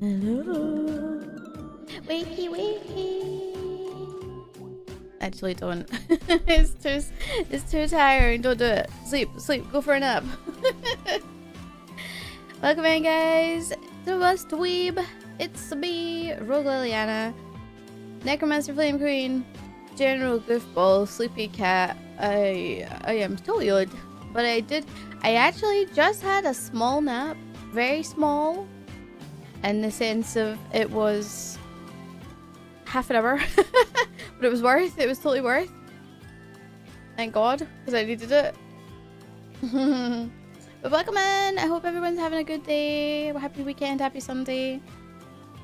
Hello. Wakey, wakey. Actually, don't. it's too tiring. Don't do it. Sleep. Go for a nap. Welcome in, guys, to Must Weeb. It's me, Rogue Liliana, Necromancer Flame Queen, General Goofball, Sleepy Cat. I am tired, but I actually just had a small nap, very small, in the sense of it was half an hour, but it was worth. It was totally worth. Thank God, because I needed it. But welcome in. I hope everyone's having a good day. Happy weekend, happy Sunday.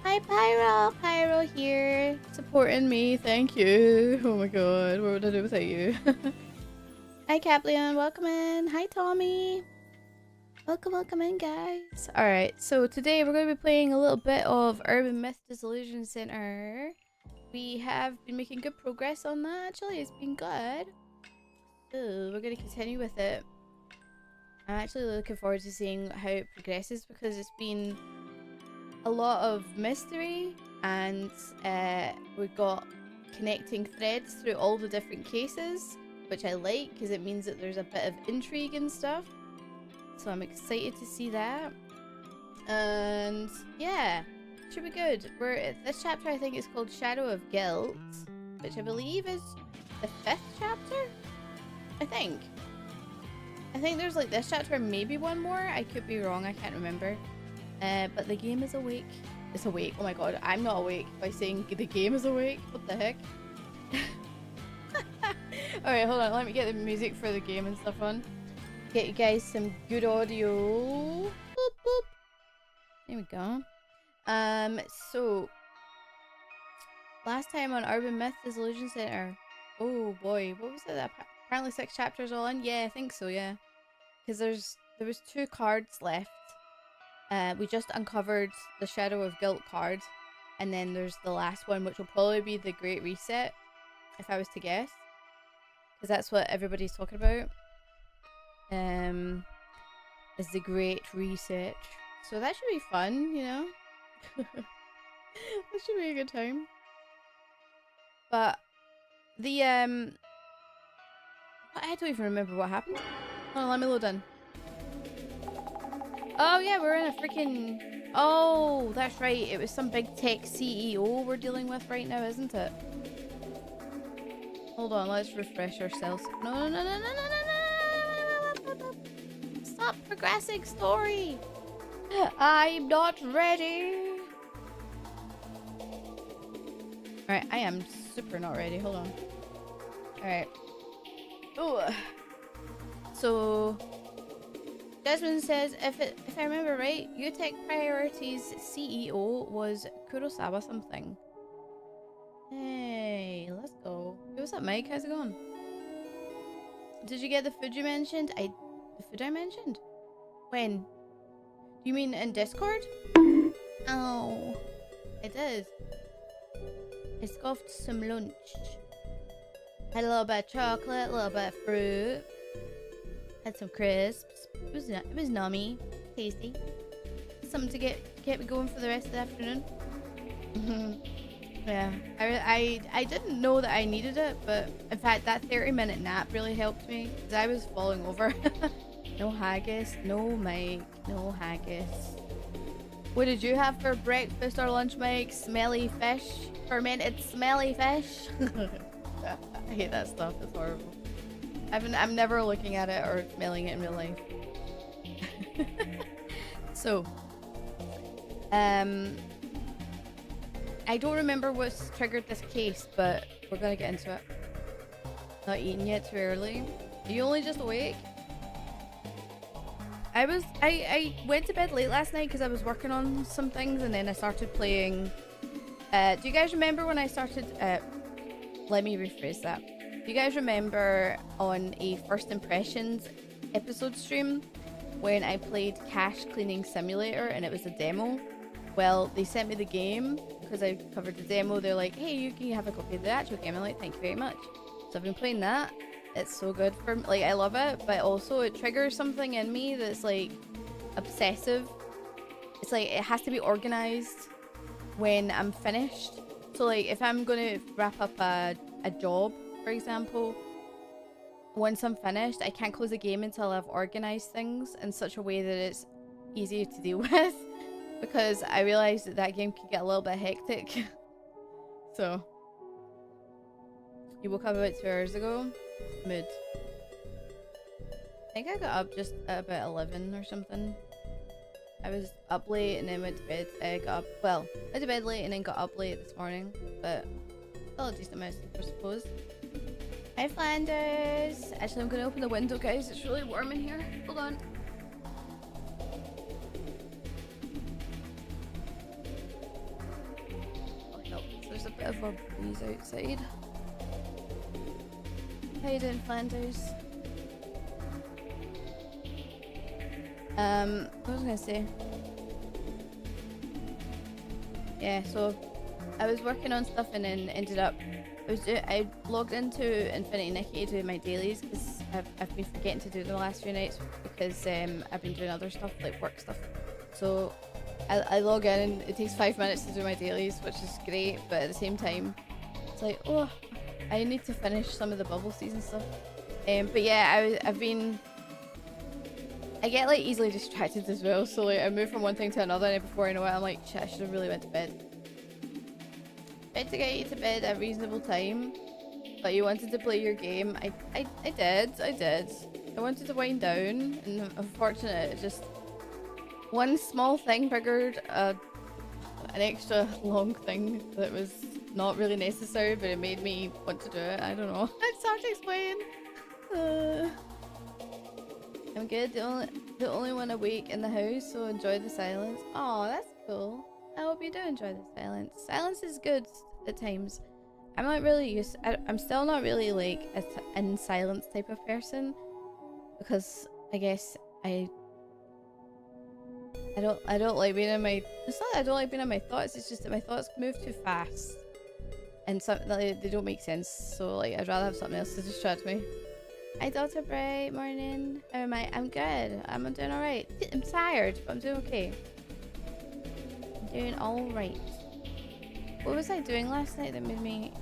Hi Pyro, Pyro here, supporting me. Thank you. Oh my God, what would I do without you? Hi Caplian, welcome in. Hi Tommy. Welcome in, guys. Alright, so today we're going to be playing a little bit of Urban Myth Dissolution Center. We have been making good progress on that, actually. It's been good. So we're going to continue with it. I'm actually looking forward to seeing how it progresses because it's been a lot of mystery and we've got connecting threads through all the different cases, which I like because it means that there's a bit of intrigue and stuff. So I'm excited to see that. And yeah, should be good. This chapter I think is called Shadow of Guilt, which I believe is the 5th chapter. I think there's like this chapter and maybe one more. I could be wrong, I can't remember. But the game is awake. It's awake. Oh my God, I'm not awake by saying the game is awake. What the heck? Alright, hold on. Let me get the music for the game and stuff on. Get you guys some good audio. Boop, boop. There we go. So last time on Urban Myth Dissolution Center. Oh boy, what was it? Apparently 6 chapters all in. Yeah, I think so. Yeah, because there was 2 cards left. We just uncovered the Shadow of Guilt card, and then there's the last one, which will probably be the Great Reset, if I was to guess, because that's what everybody's talking about. Is the Great Reset. So that should be fun, you know. That should be a good time. But the I don't even remember what happened. Hold on, let me load in. Oh yeah, we're in a freaking... Oh, that's right. It was some big tech CEO we're dealing with right now, isn't it? Hold on, let's refresh ourselves. No. Stop progressing story. I'm not ready. Alright, I am super not ready. Hold on. Alright. Oh. So... Desmond says, if I remember right, UTech Priorities CEO was Kurosawa something. Hey, let's go. Hey, what's up, Mike? How's it going? Did you get the food you mentioned? The food I mentioned? When? You mean in Discord? Oh, I did. I scoffed some lunch. Had a little bit of chocolate, a little bit of fruit. Had some crisps. It was nummy, tasty. Something to get me going for the rest of the afternoon. Yeah, I didn't know that I needed it, but in fact that 30-minute nap really helped me because I was falling over. No haggis, no Mike, no haggis. What did you have for breakfast or lunch, Mike? Smelly fish, fermented smelly fish. I hate that stuff. It's horrible. I'm never looking at it or smelling it in real life. So, I don't remember what's triggered this case, but we're gonna get into it. Not eating yet, too early. Are you only just awake? I went to bed late last night because I was working on some things, and then I started playing. Do you guys remember when I started? Let me rephrase that. Do you guys remember on a First Impressions episode stream when I played Cash Cleaning Simulator and it was a demo? Well, they sent me the game because I covered the demo. They're like, hey, you can have a copy of the actual game. I'm like, thank you very much. So I've been playing that. It's so good for me. Like, I love it, but also it triggers something in me that's like obsessive. it's like it has to be organized when I'm finished. So like if I'm gonna wrap up a job, for example, once I'm finished, I can't close the game until I've organized things in such a way that it's easier to deal with, because I realized that that game could get a little bit hectic. So you woke up about 2 hours ago. Mood. I think I got up just at about 11 or something. I was up late and then went to bed. I got up, well, went to bed late and then got up late this morning, but still a decent amount of sleep, I suppose. Hi Flanders! Actually, I'm gonna open the window, guys. It's really warm in here. Hold on. Oh no, there's a bit of a breeze outside. How you doing, Flanders? What was I gonna say? Yeah, so I was working on stuff and then ended up I logged into Infinity Nikki to do my dailies because I've been forgetting to do them the last few nights because I've been doing other stuff like work stuff. So I log in and it takes 5 minutes to do my dailies, which is great, but at the same time it's like, oh, I need to finish some of the bubble season stuff. But yeah, I get like easily distracted as well, so like I move from one thing to another and before I know it I'm like, shit, I should have really went to bed. Tried to get you to bed at a reasonable time, but you wanted to play your game. I did. I wanted to wind down, and unfortunately, just one small thing triggered an extra long thing that was not really necessary, but it made me want to do it. I don't know. It's hard to explain. I'm good. The only one awake in the house, so enjoy the silence. Oh, that's cool. I hope you do enjoy the silence. Silence is good at times. I'm not really I'm still not really like an in silence type of person, because I guess I don't like being in my. It's not that I don't like being in my thoughts. It's just that my thoughts move too fast, and they don't make sense. So like I'd rather have something else to distract me. Hi, Dr. Bright. Morning. How am I? I'm good. I'm doing all right. I'm tired, but I'm doing okay. Doing all right. What was I doing last night that made me...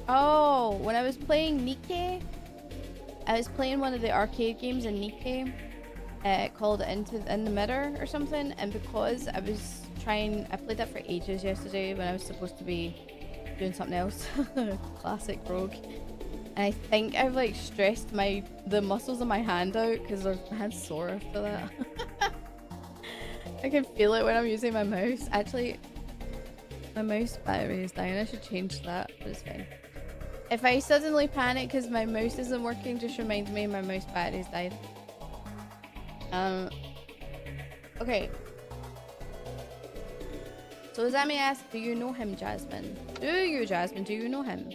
Oh, when I was playing Nikke, I was playing one of the arcade games in Nikke, called In the Mirror or something, and because I played that for ages yesterday when I was supposed to be doing something else. Classic rogue. And I think I've like stressed the muscles of my hand out because my hand's sore after that. I can feel it when I'm using my mouse. Actually, my mouse battery is dying. I should change that, but it's fine. If I suddenly panic because my mouse isn't working, just remind me my mouse battery's died. Okay. So Zami asked, do you know him, Jasmine? Do you know him?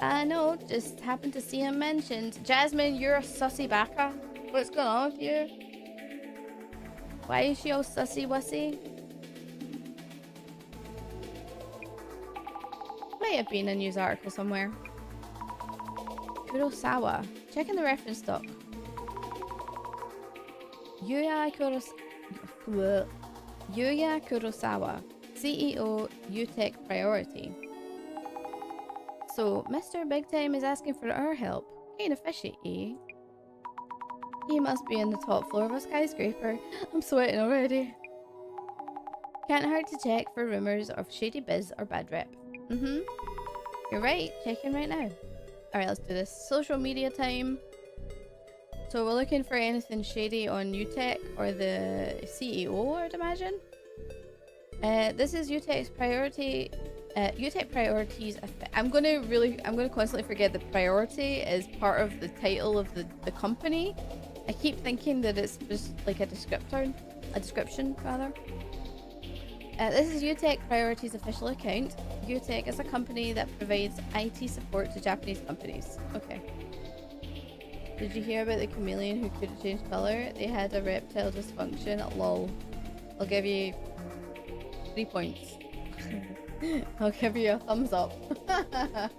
No, just happened to see him mentioned. Jasmine, you're a sussy baka. What's going on with you? Why is she all sussy wussy? Might have been a news article somewhere. Kurosawa. Checking the reference doc. Yuya Kurosawa, CEO, UTech Priority. So, Mr. Big Time is asking for our help. Kinda fishy, eh? He must be in the top floor of a skyscraper. I'm sweating already. Can't hurt to check for rumors of shady biz or bad rep. You're right, checking right now. Alright, let's do this. Social media time. So we're looking for anything shady on UTech or the CEO, I'd imagine. This is UTech's priority. UTech priorities. I'm gonna constantly forget that priority is part of the title of the company. I keep thinking that it's just like a description rather. This is UTech Priorities official account. UTech is a company that provides IT support to Japanese companies. Okay. Did you hear about the chameleon who couldn't change colour? They had a reptile dysfunction. Lol. I'll give you 3 points. I'll give you a thumbs up. Alright,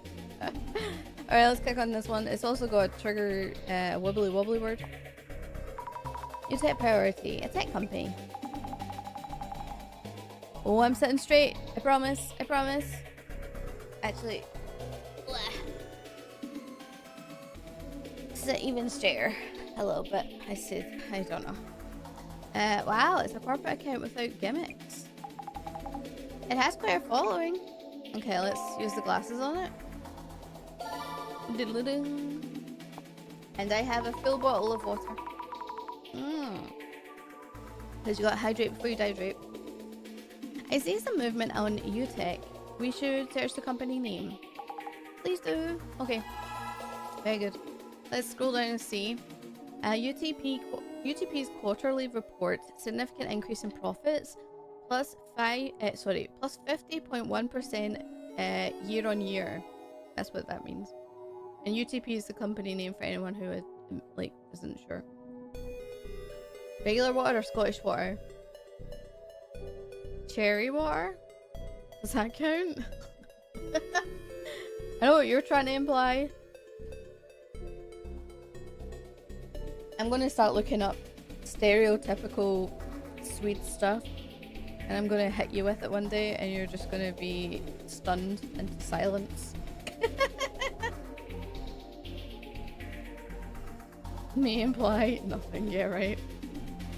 let's click on this one. It's also got a trigger, wibbly wobbly word. You take priority. A tech company. Oh, I'm sitting straight. I promise. I promise. Actually, sit even straighter. A little bit. I said, I don't know. Wow, it's a corporate account without gimmicks. It has quite a following. Okay, let's use the glasses on it. Diddle-ding. And I have a full bottle of water. Because you got to hydrate before you dehydrate. I see some movement on UTech. We should search the company name. Please do. Okay. Very good. Let's scroll down and see. UTP's quarterly report, significant increase in profits, plus 50.1% year on year. That's what that means. And UTP is the company name for anyone who isn't sure. Regular water or Scottish water? Cherry water? Does that count? I know what you're trying to imply. I'm gonna start looking up stereotypical Swede stuff, and I'm gonna hit you with it one day, and you're just gonna be stunned into silence. May imply nothing. Yeah, right.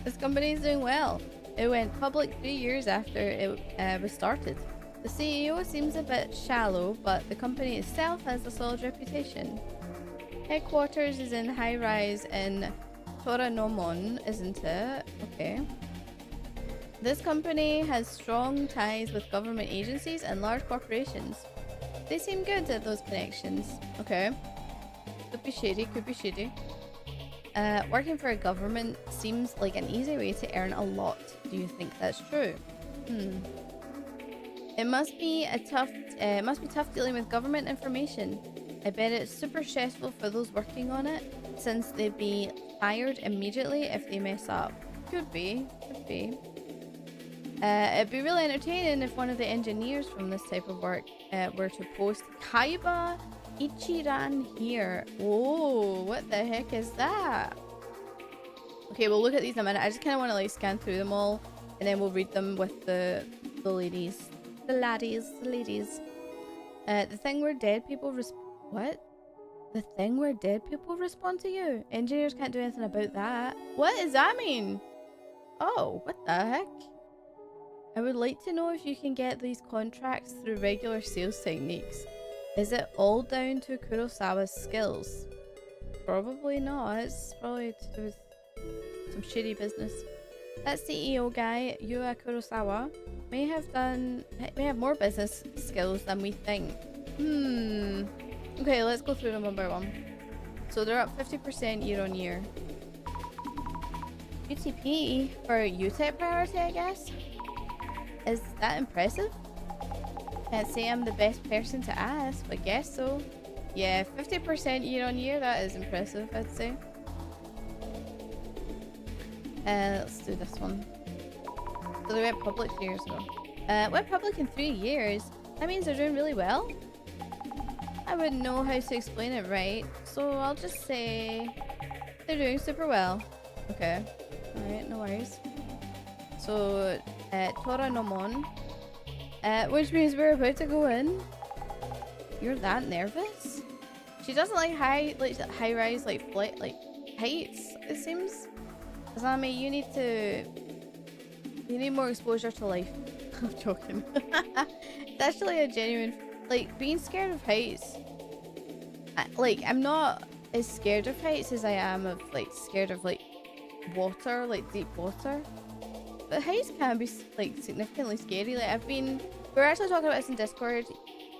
This company is doing well. It went public 3 years after it was started. The CEO seems a bit shallow, but the company itself has a solid reputation. Headquarters is in high-rise in Toranomon, isn't it? Okay. This company has strong ties with government agencies and large corporations. They seem good at those connections. Okay. Could be shady, could be shady. Working for a government seems like an easy way to earn a lot. Do you think that's true? It must be tough dealing with government information. I bet it's super stressful for those working on it, since they'd be fired immediately if they mess up. Could be, could be. It'd be really entertaining if one of the engineers from this type of work were to post Kaiba Ichiran here. Whoa, what the heck is that? Okay, we'll look at these in a minute. I just kind of want to scan through them all, and then we'll read them with the ladies. The ladies. The thing where dead people what? The thing where dead people respond to you? Engineers can't do anything about that. What does that mean? Oh, what the heck? I would like to know if you can get these contracts through regular sales techniques. Is it all down to Kurosawa's skills? Probably not. It's probably to do with some shitty business. That CEO guy, Yua Kurosawa, may have more business skills than we think. Okay, let's go through them one by one. So they're up 50% year on year. UTP for UTEP priority, I guess? Is that impressive? Can't say I'm the best person to ask, but guess so. Yeah, 50% year on year, that is impressive, I'd say. Let's do this one. So they went public 3 years ago. Went public in 3 years? That means they're doing really well? I wouldn't know how to explain it right, so I'll just say they're doing super well. Okay. Alright, no worries. So, Toranomon, which means we're about to go in. You're that nervous? She doesn't like high-rise flight heights, it seems. Azami, you need more exposure to life. I'm joking. It's actually a genuine, being scared of heights. I'm not as scared of heights as I am of scared of water, deep water. But heights can be significantly scary. We were actually talking about this in Discord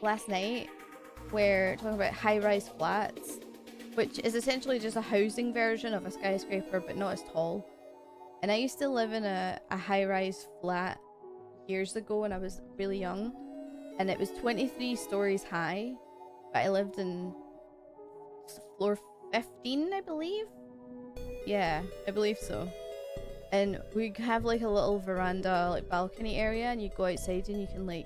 last night. We're talking about high-rise flats, which is essentially just a housing version of a skyscraper, but not as tall. And I used to live in a high-rise flat years ago when I was really young, and it was 23 stories high, but I lived in floor 15, I believe. Yeah, I believe so. And we have a little veranda, balcony area, and you go outside and you can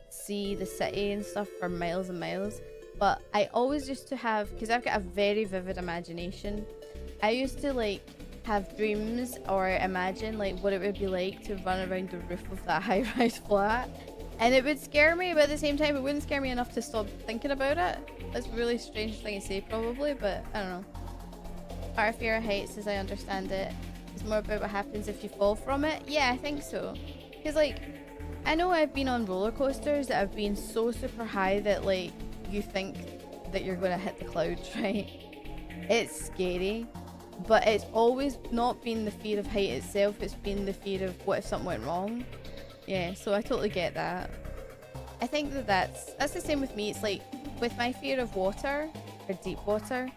see the city and stuff for miles and miles. But I always used to have, because I've got a very vivid imagination, I used to have dreams or imagine like what it would be like to run around the roof of that high-rise flat, and it would scare me, but at the same time it wouldn't scare me enough to stop thinking about it. That's a really strange thing to say probably, but I don't know. Our fear of heights, as I understand it, is more about what happens if you fall from it. Yeah, I think so. Because like, I know I've been on roller coasters that have been so super high that like you think that you're gonna hit the clouds, right? It's scary, but it's always not been the fear of height itself, it's been the fear of what if something went wrong. Yeah, so I totally get that. I think that that's the same with me. It's like with my fear of water or deep water,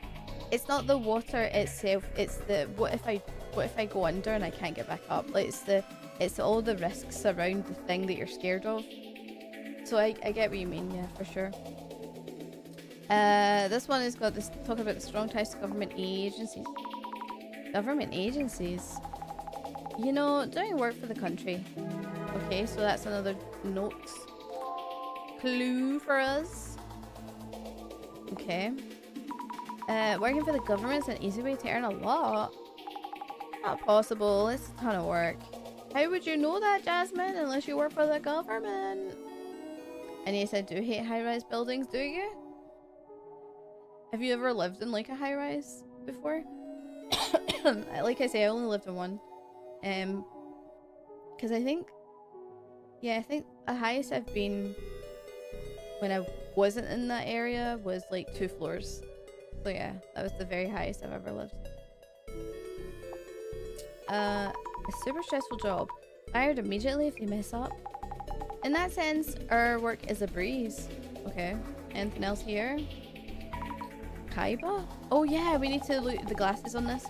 it's not the water itself, it's the what if I go under and I can't get back up. Like it's all the risks around the thing that you're scared of. So I get what you mean, yeah, for sure. This one has got this talk about the strong ties to government agencies. Government agencies? You know, doing work for the country. Okay, so that's another note. Clue for us. Okay. Working for the government is an easy way to earn a lot. Not possible, it's a ton of work. How would you know that, Jasmine, unless you work for the government? And yes, I do hate high-rise buildings, do you? Have you ever lived in like a high-rise before? Like I say, I only lived in one. Because I think the highest I've been when I wasn't in that area was like 2 floors. So yeah, that was the very highest I've ever lived. A super stressful job. Fired immediately if you mess up. In that sense, our work is a breeze. Okay. Anything else here? Kaiba? Oh yeah, we need to look at the glasses on this.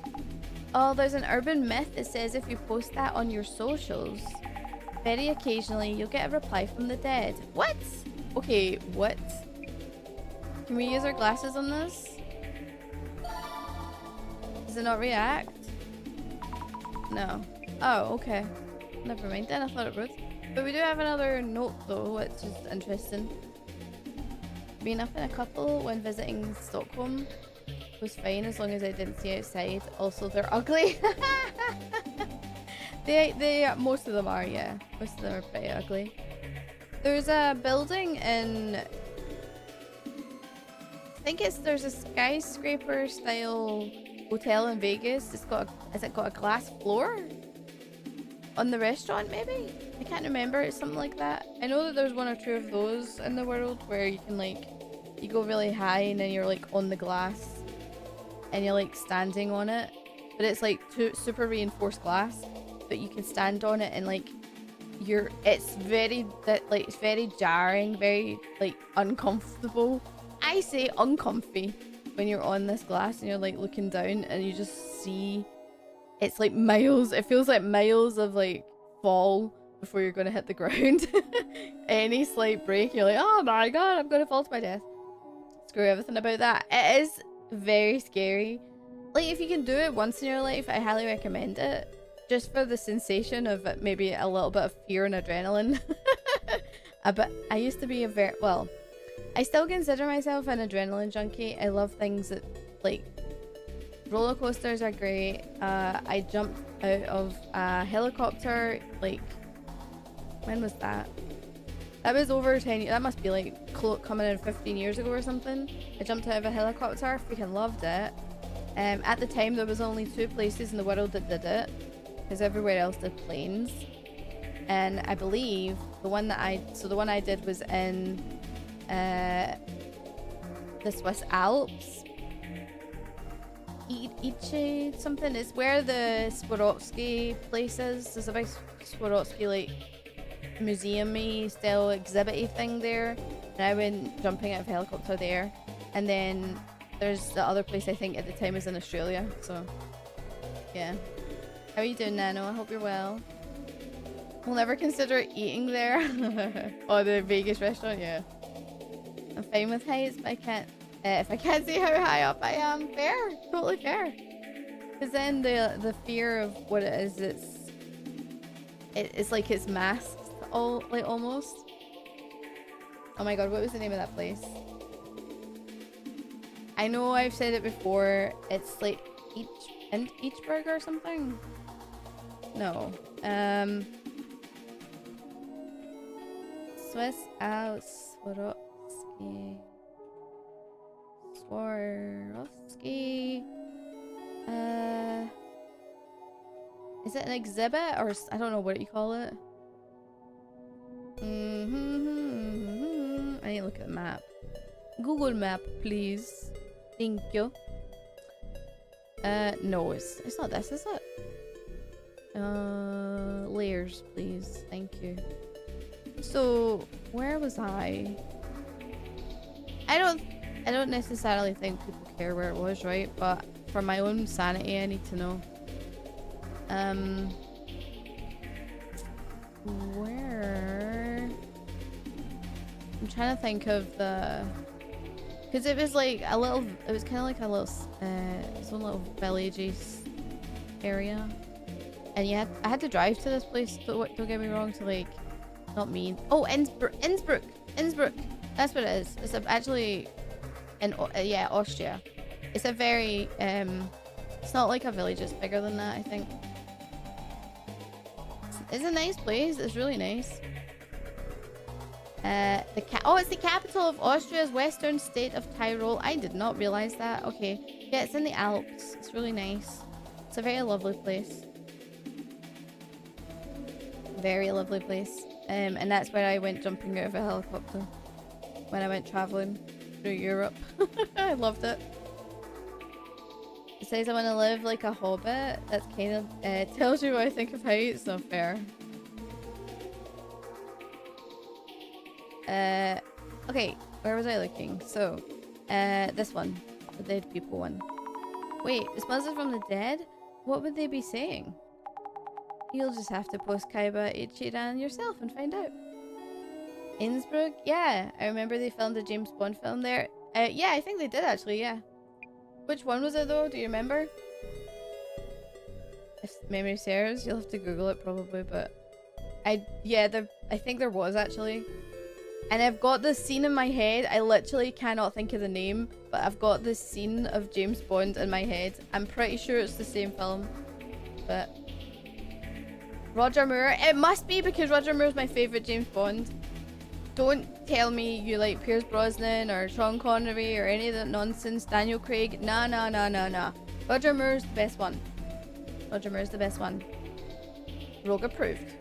Oh, there's an urban myth that says if you post that on your socials, very occasionally you'll get a reply from the dead. What? Okay, what? Can we use our glasses on this? Does it not react? No. Oh, okay. Never mind then, I thought it would. But we do have another note though, which is interesting. Being up in a couple when visiting Stockholm was fine as long as I didn't see outside. Also, they're ugly. They most of them are, yeah. Most of them are pretty ugly. There's a building in, I think there's a skyscraper style hotel in Vegas. Has it got a glass floor on the restaurant maybe? I can't remember. It's something like that. I know that there's 1 or 2 of those in the world where you can like, you go really high and then you're like on the glass and you're like standing on it, but it's like super reinforced glass, but you can stand on it and like it's very jarring, very like uncomfortable. I say uncomfy when you're on this glass and you're like looking down and you just see it's like miles, it feels like miles of like fall before you're gonna hit the ground. Any slight break you're like, oh my god, I'm gonna fall to my death. Screw everything about that. It is very scary. Like if you can do it once in your life, I highly recommend it. Just for the sensation of maybe a little bit of fear and adrenaline. But I used to be I still consider myself an adrenaline junkie. I love things that, like, roller coasters are great. I jumped out of a helicopter, like, when was that? That was over 10 years. That must be like coming in 15 years ago or something. I jumped out of a helicopter, freaking loved it. At the time, there was only 2 places in the world that did it, because everywhere else did planes. And I believe the one I did was in the Swiss Alps. Ichi something is where the Swarovski place is. There's a big Swarovski like museum-y style exhibit-y thing there, and I went jumping out of a helicopter there. And then there's the other place I think at the time was in Australia. So yeah. How are you doing, Nano? I hope you're well. We'll never consider eating there. Oh, the Vegas restaurant, yeah. I'm fine with heights, but I can't. If I can't see how high up I am, fair, totally fair. Because then the fear of what it is, it's like it's masked almost. Oh my god, what was the name of that place? I know I've said it before. It's like Eachburg or something? No. Swiss Alps Swarovski. Swarovski. Is it an exhibit or I don't know what you call it? I need to look at the map. Google map, please. Thank you. No, it's not this, is it? Layers, please. Thank you. So, where was I? I don't necessarily think people care where it was, right? But for my own sanity, I need to know. Where? I'm trying to think of the... Because it was like a little... It was kind of like a little... its own little village area. And I had to drive to this place, don't get me wrong, to like... Not mean. Oh, Innsbruck! That's what it is. It's actually... in yeah, Austria. It's a very... It's not like a village, it's bigger than that, I think. It's a nice place. It's really nice. It's the capital of Austria's western state of Tyrol. I did not realize that. Okay. Yeah, it's in the Alps. It's really nice. It's a very lovely place. Very lovely place. And that's where I went jumping out of a helicopter when I went traveling through Europe. I loved it. It says I want to live like a hobbit. That's kind of tells you what I think of heights. Not fair. Okay, where was I looking? So, this one, the dead people one. Wait, is Muzzy from the dead? What would they be saying? You'll just have to post Kaiba Ichiran yourself and find out. Innsbruck? Yeah, I remember they filmed a James Bond film there. Yeah, I think they did actually, yeah. Which one was it though? Do you remember? If memory serves, you'll have to Google it probably, but... I think there was actually. And I've got this scene in my head. I literally cannot think of the name, but I've got this scene of James Bond in my head. I'm pretty sure it's the same film, but... Roger Moore. It must be because Roger Moore is my favourite James Bond. Don't tell me you like Pierce Brosnan or Sean Connery or any of that nonsense. Daniel Craig. Nah. Roger Moore's the best one. Roger Moore's the best one. Rogue approved.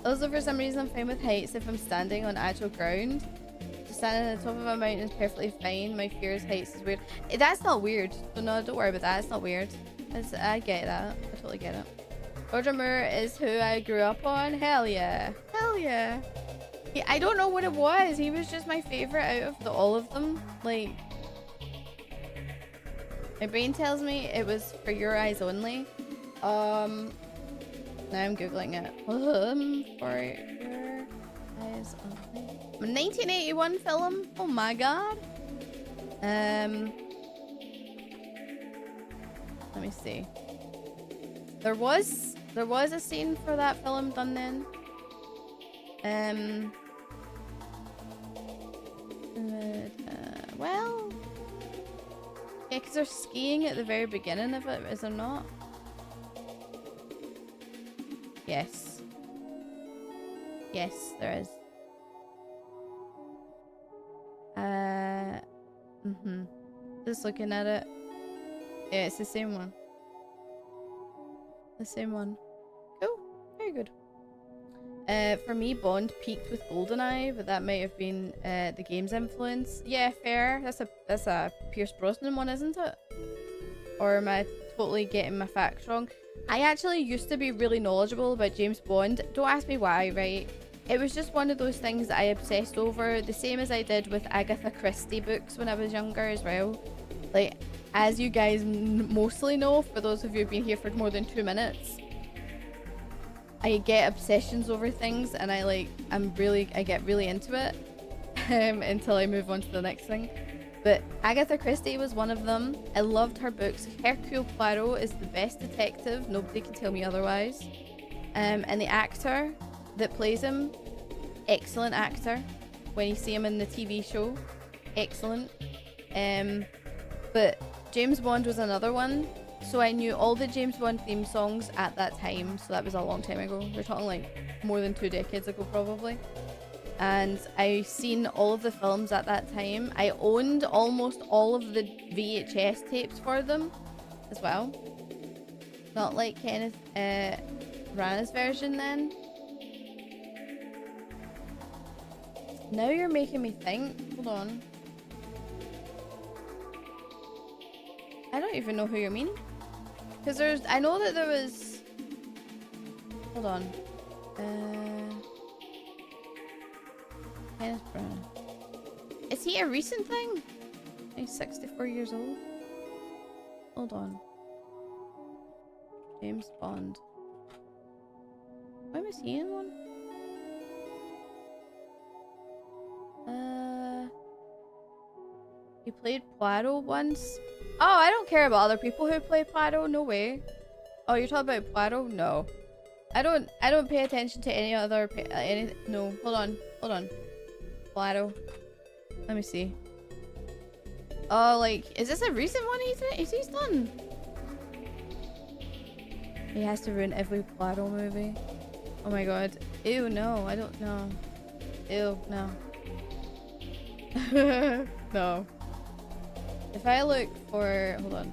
Also, for some reason, I'm fine with heights if I'm standing on actual ground. Just standing on the top of a mountain is perfectly fine. My fear is heights is weird. That's not weird. So no, don't worry about that. It's not weird. I get that. I totally get it. Roger Moore is who I grew up on. Hell yeah. Hell yeah. I don't know what it was. He was just my favorite out of all of them. Like, my brain tells me it was For Your Eyes Only. Now I'm googling it. For Your Eyes Only. 1981 film. Oh my god. Let me see. There was a scene for that film done then. Well, yeah, because they're skiing at the very beginning of it, is there not? Yes. Yes, there is. Just looking at it. Yeah, it's the same one. The same one. Cool. Very good. For me, Bond peaked with GoldenEye, but that might have been the game's influence. Yeah, fair. That's a Pierce Brosnan one, isn't it? Or am I totally getting my facts wrong? I actually used to be really knowledgeable about James Bond. Don't ask me why, right? It was just one of those things that I obsessed over, the same as I did with Agatha Christie books when I was younger as well. Like, as you guys mostly know, for those of you who've been here for more than 2 minutes, I get obsessions over things and I get really into it until I move on to the next thing. But Agatha Christie was one of them. I loved her books. Hercule Poirot is the best detective. Nobody can tell me otherwise. And the actor that plays him, excellent actor. When you see him in the TV show, excellent. But James Bond was another one. so I knew all the James Bond theme songs at that time. So that was a long time ago. We're talking like more than 2 decades ago, probably. And I seen all of the films at that time. I owned almost all of the VHS tapes for them as well. Not like Kenneth Branagh's version then. Now you're making me think. Hold on. I don't even know who you mean. Because I know that there was... Hold on. Kenneth Branagh. Is he a recent thing? He's 64 years old. Hold on. James Bond. Why am I seeing one? He played Poirot once. Oh, I don't care about other people who play Poirot. No way. Oh, you're talking about Poirot? No. I don't pay attention to any other no. Hold on. Poirot. Let me see. Oh, like, is this a recent one he's done? He has to ruin every Poirot movie. Oh my god. Ew, no, I don't know. Ew, no. No. If I look for... Hold on.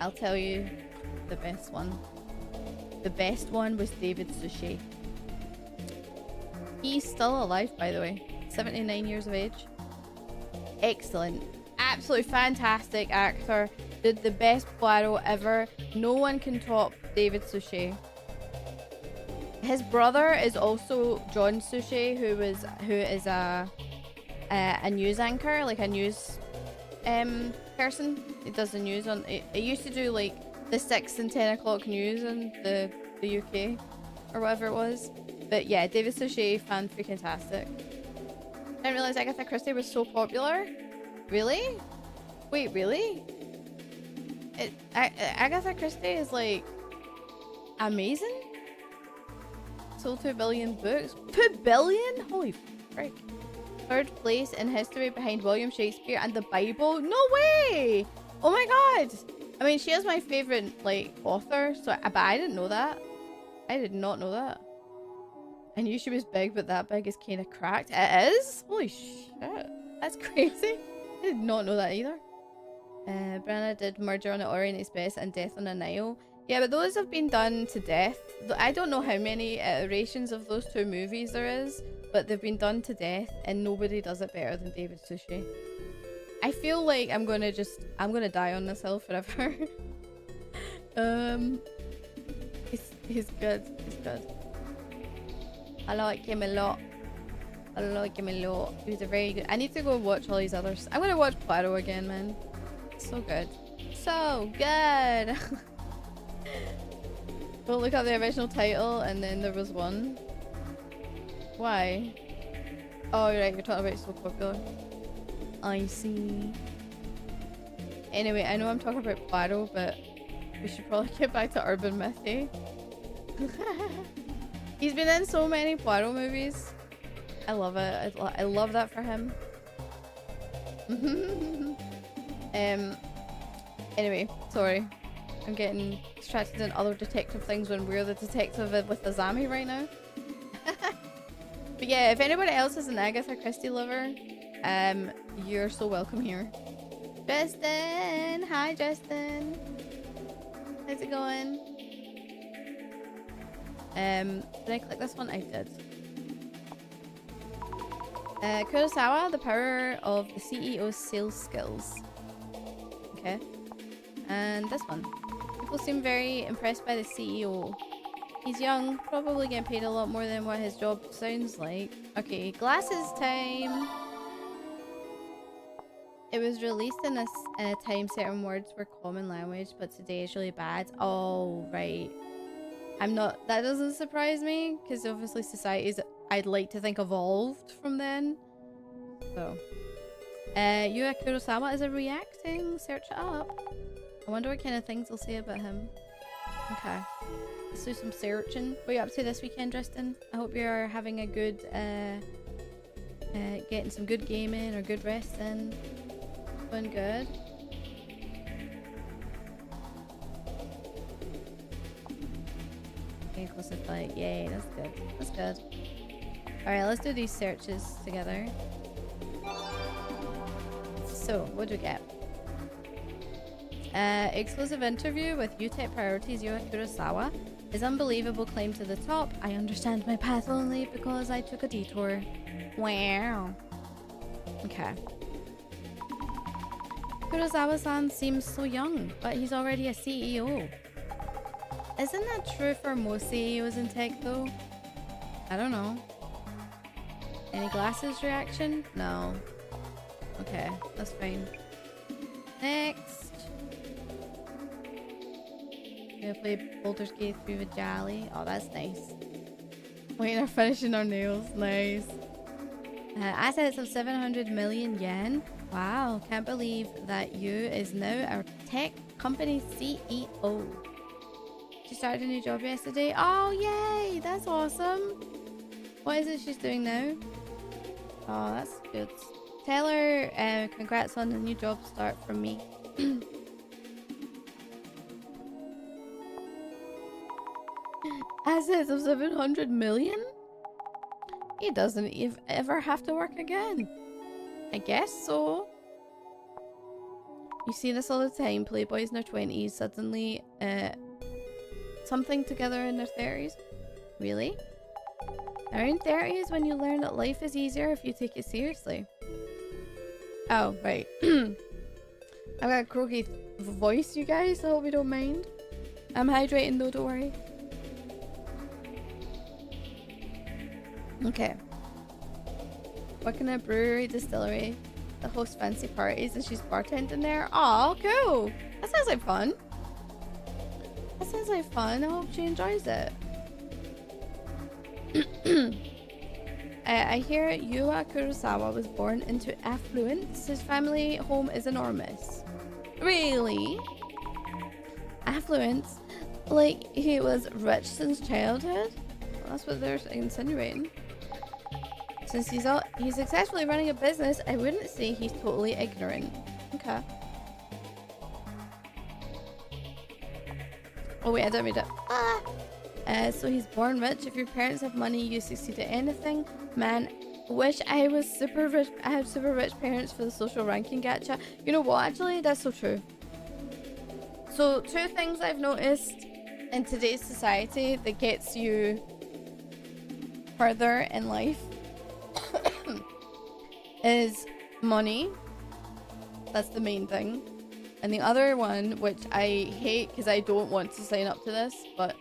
I'll tell you the best one. The best one was David Suchet. He's still alive, by the way. 79 years of age. Excellent. Absolutely fantastic actor. Did the best Poirot ever. No one can top David Suchet. His brother is also John Suchet, who is a news anchor, like a news person. He does the news on. It used to do like the 6 and 10 o'clock news in the UK or whatever it was. But yeah, David Suchet, fan freaking tastic. Didn't realize Agatha Christie was so popular. Really? Wait, really? Agatha Christie is like amazing. Sold 2 billion books. 2 billion? Holy frick. 3rd place in history behind William Shakespeare and the Bible. No way! Oh my god! I mean, she is my favorite like author, so but I didn't know that. I did not know that. I knew she was big, but that big is kind of cracked. It is? Holy shit. That's crazy. I did not know that either. Branagh did Murder on the Orient Express and Death on the Nile. Yeah, but those have been done to death. I don't know how many iterations of those 2 movies there is, but they've been done to death, and nobody does it better than David Suchet. I feel like I'm gonna die on this hill forever. He's good. He's good. I like him a lot. I like him a lot. He was a very good... I need to go watch all these others. I'm gonna watch Poirot again, man. So good. So good! Well, look up the original title, and then there was one. Why? Oh, you're right, you're talking about it's so popular. I see. Anyway, I know I'm talking about Poirot, but we should probably get back to Urban Myth, eh? He's been in so many Poirot movies. I love it. I love that for him. Anyway, sorry. I'm getting distracted in other detective things when we're the detective with the Zami right now. But yeah, if anybody else is an Agatha Christie lover, you're so welcome here. Justin! Hi, Justin! How's it going? Did I click this one? I did. Kurosawa, The Power of the CEO's Sales Skills. Okay. And this one. People seem very impressed by the CEO. He's young, probably getting paid a lot more than what his job sounds like. Okay, glasses time! It was released in a time certain words were common language, but today it's really bad. Oh, right. That doesn't surprise me, because obviously societies, I'd like to think, evolved from then. So. Yu Kurosawa is a reacting. Search it up. I wonder what kind of things they'll say about him. Okay. Let's do some searching. What are you up to this weekend, Tristan? I hope you're having a good, getting some good gaming or good rest in. Doing good. Inclusive fight. Yay, that's good. That's good. Alright, let's do these searches together. So, what do we get? Exclusive interview with UTech Priorities Yua Kurosawa. His unbelievable claim to the top. I understand my path only because I took a detour. Wow. Okay. Kurosawa-san seems so young, but he's already a CEO. Isn't that true for most CEOs in tech though? I don't know. Any glasses reaction? No. Okay, that's fine. Next. Gonna play Baldur's Gate 3 with Jolly. Oh, that's nice. Wait, they're finishing our nails. Nice. Assets of 700 million yen. Wow, can't believe that you is now our tech company CEO. She started a new job yesterday. Oh, yay! That's awesome. What is it she's doing now? Oh, that's good. Tell her congrats on the new job start from me. Assets of 700 million? He doesn't ever have to work again. I guess so. You see this all the time. Playboys in their 20s suddenly something together in their 30s. Really? Around 30 is when you learn that life is easier if you take it seriously. Oh, right. I've got a croaky voice, you guys. I hope you don't mind. I'm hydrating though, don't worry. Okay. Working at a brewery distillery. The host fancy parties and she's bartending there. Oh, cool. That sounds like fun. That sounds like fun. I hope she enjoys it. I hear Yua Kurosawa was born into affluence. His family home is enormous. Really? Affluence? Like he was rich since childhood? Well, that's what they're insinuating. Since he's successfully running a business, I wouldn't say he's totally ignorant. Okay. Oh wait, I don't read it. So he's born rich. If your parents have money, you succeed at anything. Man, wish I was super rich. I had super rich parents for the social ranking gacha. You know what? Actually, that's so true. So two things I've noticed in today's society that gets you further in life is money. That's the main thing. And the other one, which I hate because I don't want to sign up to this, but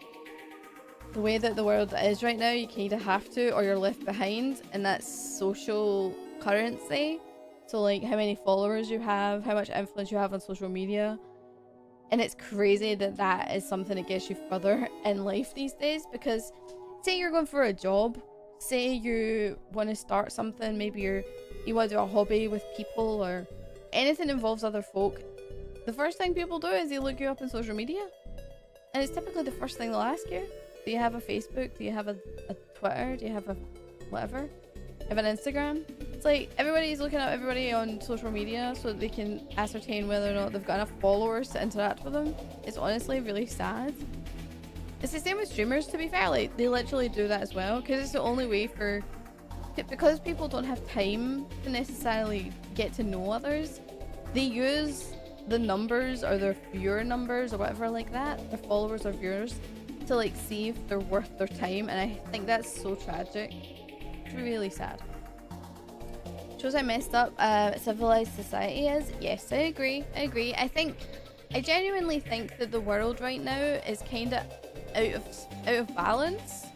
the way that the world is right now, you kind of have to or you're left behind, and that's social currency. So like how many followers you have, how much influence you have on social media. And it's crazy that that is something that gets you further in life these days, because say you're going for a job, say you want to start something, maybe you want to do a hobby with people or anything that involves other folk, the first thing people do is they look you up on social media, and it's typically the first thing they'll ask you. Do you have a Facebook? Do you have a Twitter? Do you have a whatever? Do you have an Instagram? It's like everybody's looking at everybody on social media so that they can ascertain whether or not they've got enough followers to interact with them. It's honestly really sad. It's the same with streamers, to be fair. Like, they literally do that as well, because it's the only way for... Because people don't have time to necessarily get to know others, they use the numbers or their viewer numbers or whatever like that, their followers or viewers, to like see if they're worth their time, and I think that's so tragic. It's really sad. Shows how messed up civilized society is. Yes, I agree. I genuinely think that the world right now is kind of out of balance.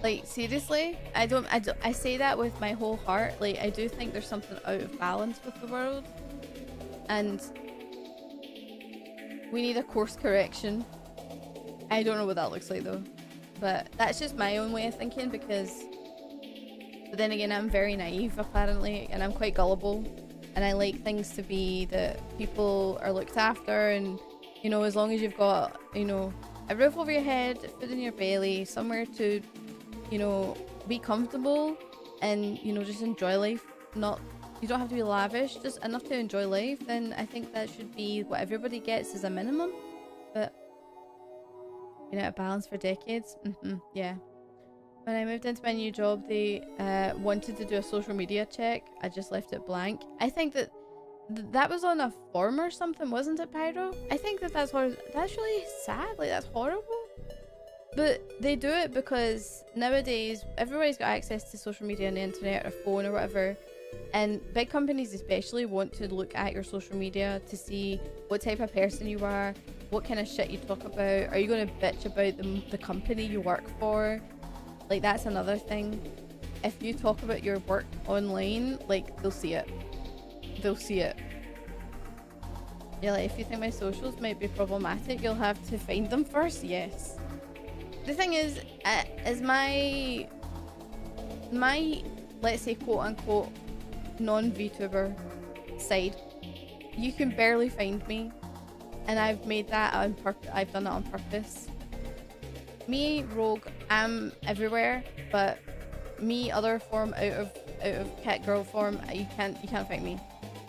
Like, seriously, I say that with my whole heart. Like, I do think there's something out of balance with the world, and we need a course correction. I don't know what that looks like though, but that's just my own way of thinking, because but then again, I'm very naive apparently, and I'm quite gullible, and I like things to be that people are looked after, and you know, as long as you've got, you know, a roof over your head, food in your belly, somewhere to, you know, be comfortable and, you know, just enjoy life. Not, you don't have to be lavish, just enough to enjoy life, then I think that should be what everybody gets as a minimum. But been out of balance for decades. Yeah. When I moved into my new job, they wanted to do a social media check. I just left it blank. I think that that was on a form or something, wasn't it, Pyro? I think that that's really sad. Like, that's horrible. But they do it because nowadays everybody's got access to social media and the internet or phone or whatever. And big companies especially want to look at your social media to see what type of person you are, what kind of shit you talk about. Are you going to bitch about the company you work for? Like, that's another thing. If you talk about your work online, like, they'll see it. They'll see it. Yeah, like, if you think my socials might be problematic, you'll have to find them first. Yes. The thing is my let's say quote-unquote non-Vtuber side, you can barely find me, and I've made that on purpose. I've done that on purpose. Me, Rogue, I'm everywhere, but me, other form, out of cat girl form, you can't find me.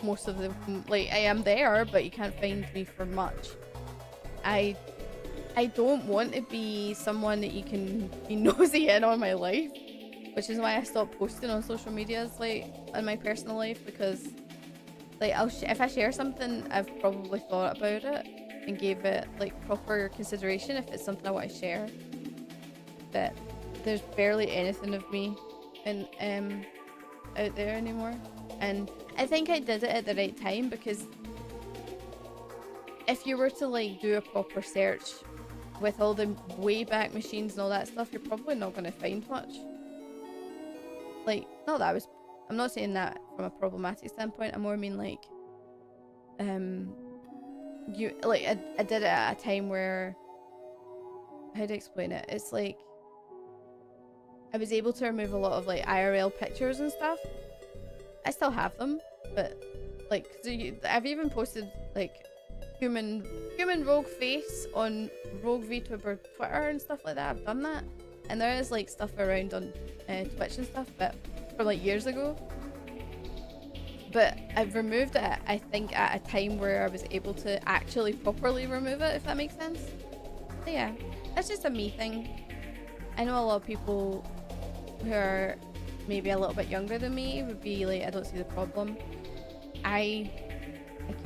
Most of them, like, I am there, but you can't find me for much. I don't want to be someone that you can be nosy in on my life, which is why I stopped posting on social medias, like, in my personal life, because, like, if I share something, I've probably thought about it and gave it, like, proper consideration if it's something I want to share. But there's barely anything of me out there anymore, and I think I did it at the right time, because if you were to, like, do a proper search with all the way back machines and all that stuff, you're probably not going to find much. Like, not that I'm not saying that from a problematic standpoint. I more mean, like, I did it at a time where, how to explain it? It's like, I was able to remove a lot of, like, IRL pictures and stuff. I still have them, but, like, I've even posted, like, human rogue face on rogue Vtuber Twitter and stuff like that. I've done that, and there is, like, stuff around on Twitch and stuff, but from, like, years ago. But I've removed it, I think, at a time where I was able to actually properly remove it, if that makes sense. So yeah, that's just a me thing. I know a lot of people who are maybe a little bit younger than me would be like, I don't see the problem. I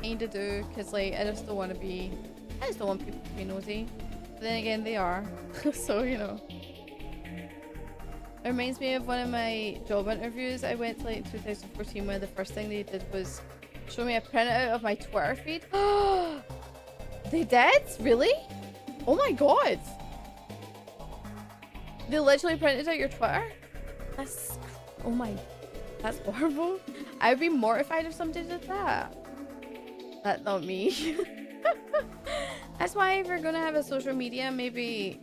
kind of do, because, like, I just don't want people to be nosy. But then again, they are. So, you know. It reminds me of one of my job interviews I went to, like, 2014, where the first thing they did was show me a printout of my Twitter feed. They did? Really? Oh my god. They literally printed out your Twitter? That's horrible. I'd be mortified if somebody did that. That's not me. That's why, if you're gonna have a social media, maybe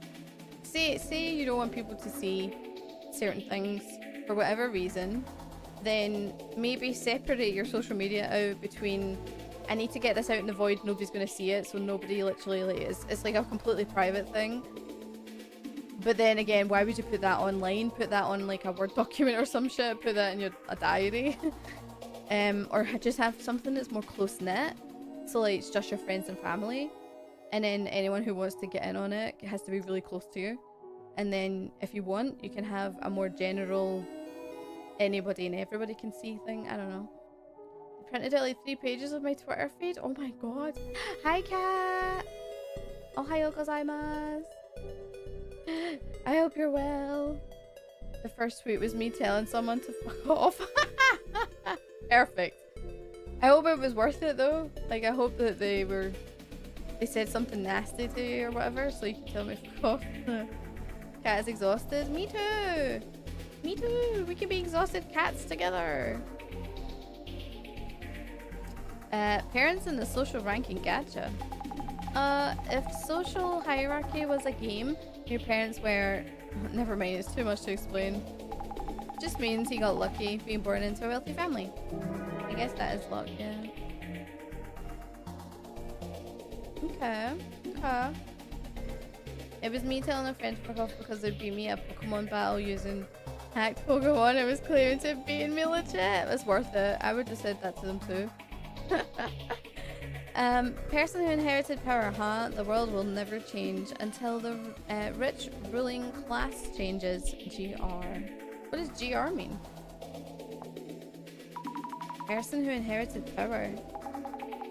say you don't want people to see certain things for whatever reason, then maybe separate your social media out between, I need to get this out in the void, nobody's gonna see it, so nobody literally, like, it's like a completely private thing. But then again, why would you put that online? Put that on, like, a Word document or some shit, put that in a diary. Or just have something that's more close-knit, so, like, it's just your friends and family, and then anyone who wants to get in on it has to be really close to you. And then if you want, you can have a more general, anybody and everybody can see thing. I don't know. I printed out, like, 3 pages of my Twitter feed. Oh my god. Hi, cat. Ohayo gozaimasu. I hope you're well. The first tweet was me telling someone to fuck off. Perfect. I hope it was worth it, though. Like, I hope that they said something nasty to you or whatever, so you can tell me to fuck off. Cat is exhausted. Me too. Me too. We can be exhausted cats together. Parents in the social ranking. Gacha. If social hierarchy was a game, your parents were... Never mind, it's too much to explain. Just means he got lucky being born into a wealthy family. I guess that is luck, yeah. Okay. It was me telling a friend to fuck off because they'd beat me at Pokemon battle using hacked Pokemon. It was claiming to beating me legit. It was worth it. I would have said that to them too. Person who inherited power, huh? The world will never change until the rich ruling class changes. GR. What does GR mean? Person who inherited power.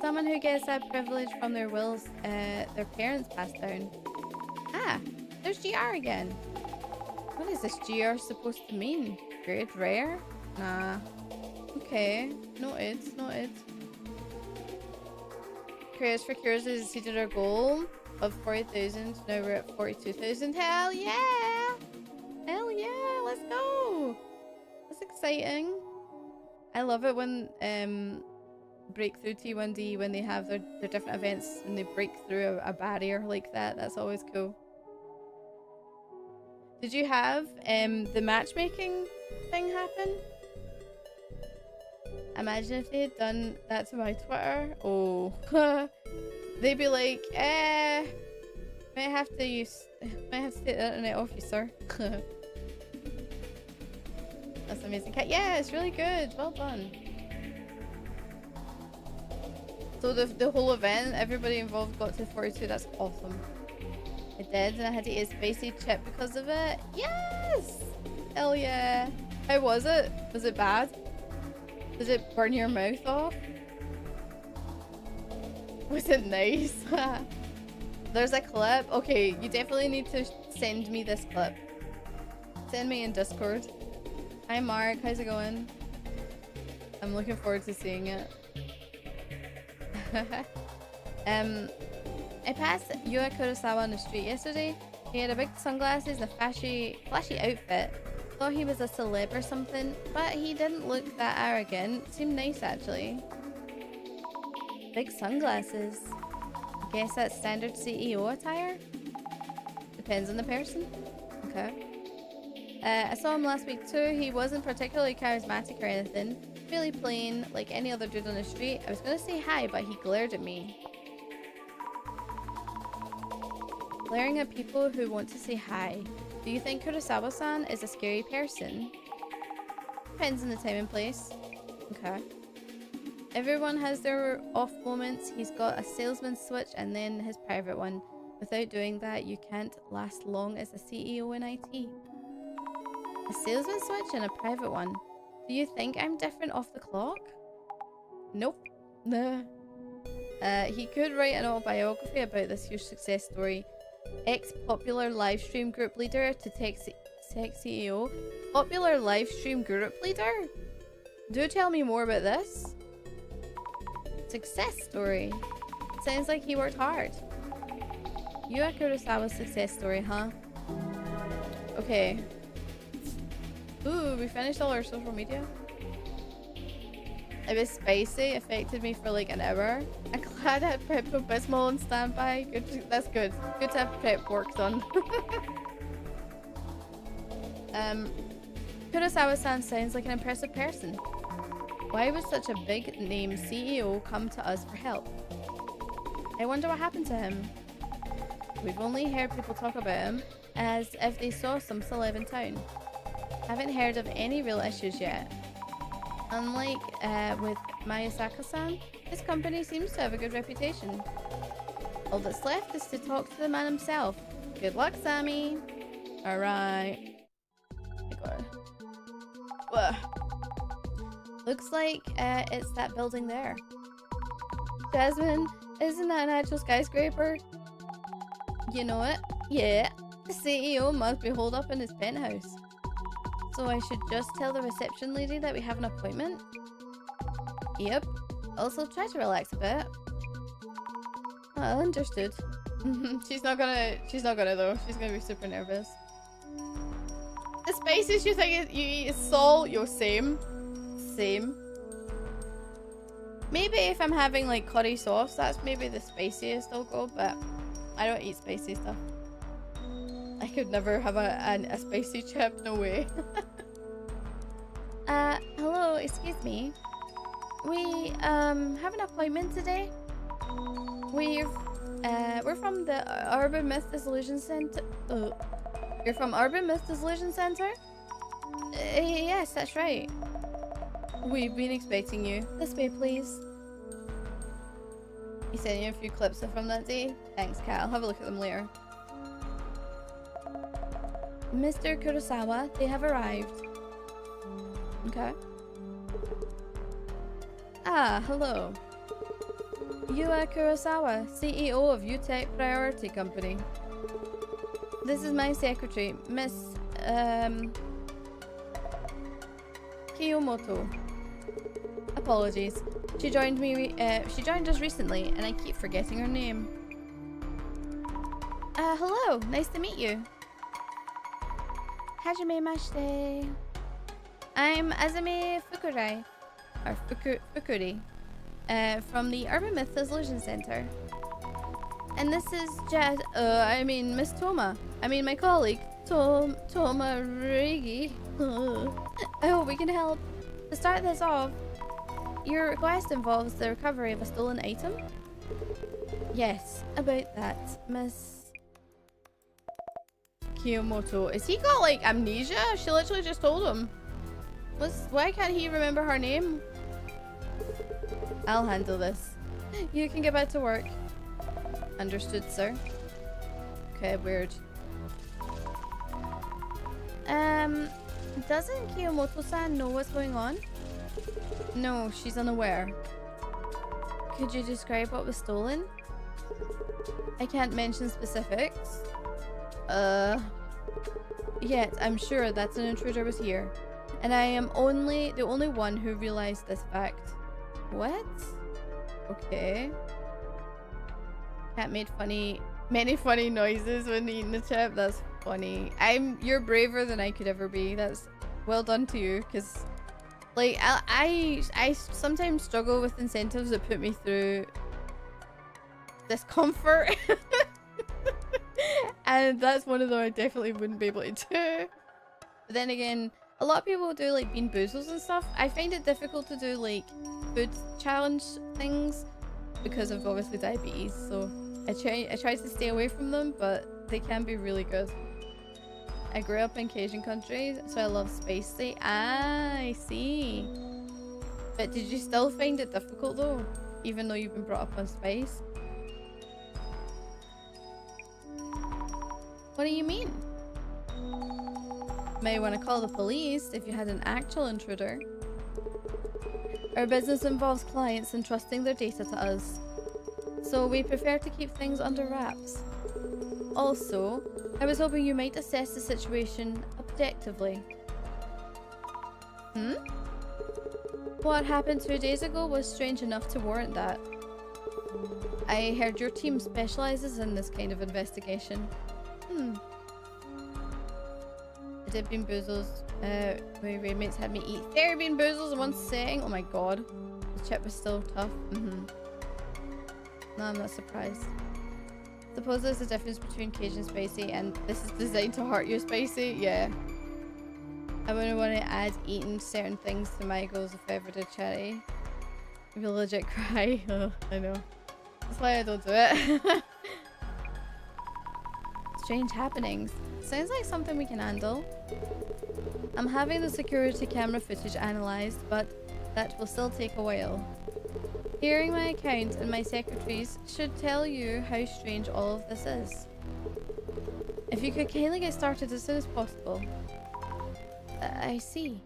Someone who gets that privilege from their wills their parents passed down. Ah, there's GR again. What is this GR supposed to mean? Great rare? Nah. Okay, noted, noted. Prayers for Cures has exceeded our goal of 40,000. Now we're at 42,000. Hell yeah! Hell yeah! Let's go! That's exciting. I love it when Breakthrough T1D, when they have their different events and they break through a barrier like that. That's always cool. Did you have the matchmaking thing happen? Imagine if they had done that to my Twitter. Oh, they'd be like, might have to take the internet off you, sir. That's amazing. Yeah, it's really good. Well done. So the whole event, everybody involved got to 42. That's awesome. I did, and I had to eat a spicy chip because of it. Yes! Hell yeah. How was it? Was it bad? Does it burn your mouth off? Was it nice? There's a clip. Okay, you definitely need to send me this clip. Send me in Discord. Hi Mark, how's it going? I'm looking forward to seeing it. I passed Yua Kurosawa on the street yesterday. He had a big sunglasses and a flashy outfit. Thought he was a celeb or something, but he didn't look that arrogant. Seemed nice actually. Big sunglasses. I guess that's standard CEO attire? Depends on the person. Okay. I saw him last week too. He wasn't particularly charismatic or anything. Really plain, like any other dude on the street. I was gonna say hi, but he glared at me. Glaring at people who want to say hi. Do you think Kurosawa-san is a scary person? Depends on the time and place. Okay. Everyone has their off moments. He's got a salesman switch and then his private one. Without doing that, you can't last long as a CEO in IT. A salesman switch and a private one. Do you think I'm different off the clock? Nope. Nah. He could write an autobiography about this huge success story. Ex-popular livestream group leader to tech CEO. Popular livestream group leader? Do tell me more about this. Success story. Sounds like he worked hard. Yua Kurosawa's success story, huh? Okay. Ooh, we finished all our social media. It was spicy, affected me for like an hour. I'm glad I had Pepto-Bismol on standby. Good, that's good. Good to have prep work done. Kurosawa-san sounds like an impressive person. Why would such a big name CEO come to us for help? I wonder what happened to him. We've only heard people talk about him as if they saw some celeb in town. Haven't heard of any real issues yet. Unlike with Mayasaka-san, his company seems to have a good reputation. All that's left is to talk to the man himself. Good luck, Sammy. Alright. Oh my god. Looks like it's that building there. Jasmine, isn't that an actual skyscraper? You know it? Yeah. The CEO must be holed up in his penthouse. So I should just tell the reception lady that we have an appointment? Yep. Also try to relax a bit. Well, understood. she's not gonna though. She's gonna be super nervous. The spices you think you eat is salt? Yo, same. Same. Maybe if I'm having like curry sauce, that's maybe the spiciest I'll go, but I don't eat spicy stuff. I could never have a spicy chip, no way. Hello, excuse me. We have an appointment today. We're from the Urban Myth Dissolution Center. You're from Urban Myth Dissolution Center? Yes, that's right. We've been expecting you. This way, please. He sent you a few clips from that day. Thanks, Kat. I'll have a look at them later. Mr. Kurosawa, they have arrived. Okay. Ah, hello. Yua Kurosawa, CEO of UTech Priority Company. This is my secretary, Miss Kiyomoto. Apologies. She joined us recently, and I keep forgetting her name. Hello. Nice to meet you. Hajimemashite. I'm Azumi Fukurai, or Fukuri, from the Urban Myth Dissolution Center. And this is Miss Toma. My colleague, Toma Rigi. I hope we can help. To start this off, your request involves the recovery of a stolen item? Yes, about that, Miss Kiyomoto. Is he got, like, amnesia? She literally just told him. Why can't he remember her name? I'll handle this. You can get back to work. Understood, sir. Okay, weird. Doesn't Kiyomoto-san know what's going on? No, she's unaware. Could you describe what was stolen? I can't mention specifics. Yet, I'm sure that an intruder was here. And I am the only one who realized this fact. What? Okay. Cat made many funny noises when eating the chip. That's funny. You're braver than I could ever be. That's well done to you, because like I sometimes struggle with incentives that put me through discomfort. And that's one of them I definitely wouldn't be able to do. But then again, a lot of people do like bean boozles and stuff. I find it difficult to do like food challenge things because of obviously diabetes, so I try to stay away from them, but they can be really good. I grew up in Cajun country, so I love spicy. Ah, I see. But did you still find it difficult though, even though you've been brought up on spice? What do you mean? May want to call the police if you had an actual intruder. Our business involves clients entrusting their data to us, so we prefer to keep things under wraps. Also, I was hoping you might assess the situation objectively. What happened 2 days ago was strange enough to warrant that. I heard your team specializes in this kind of investigation. I did bean boozles. My roommates had me eat 30 bean boozles in one setting. Oh my god. The chip was still tough. No, I'm not surprised. Suppose there's a difference between Cajun spicy and this is designed to hurt you spicy? Yeah. I wouldn't want to add eating certain things to my goals if I ever did charity. I'd be legit cry. Oh, I know. That's why I don't do it. Strange happenings. Sounds like something we can handle. I'm having the security camera footage analysed, but that will still take a while. Hearing my account and my secretaries should tell you how strange all of this is. If you could kindly get started as soon as possible. I see.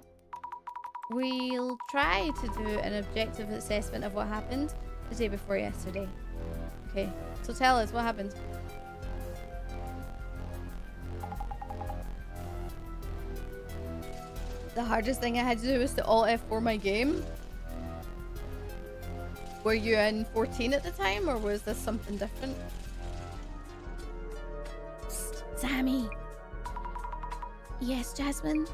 We'll try to do an objective assessment of what happened the day before yesterday. Okay, so tell us what happened. The hardest thing I had to do was to alt F4 my game. Were you in 14 at the time, or was this something different? Psst, Sammy. Yes, Jasmine?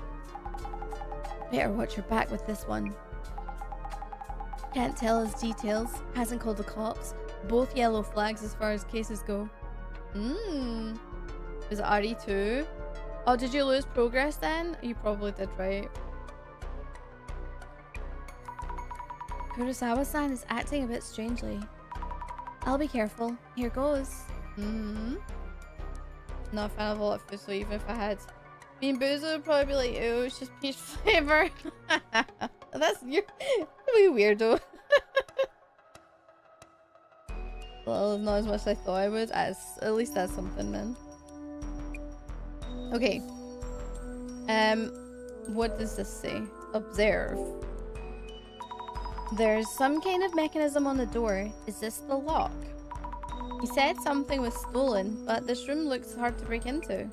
Better watch your back with this one. Can't tell us details. Hasn't called the cops. Both yellow flags as far as cases go. Was it RE2? Oh, did you lose progress then? You probably did, right? Kurosawa-san is acting a bit strangely. I'll be careful. Here goes. Not a fan of all that food, so even if I had bean boozled, would probably be like, ew, it's just peach flavor. You're a weirdo. Well, not as much as I thought I would. At least that's something, man. Okay. What does this say? Observe. There's some kind of mechanism on the door. Is this the lock? He said something was stolen, but this room looks hard to break into.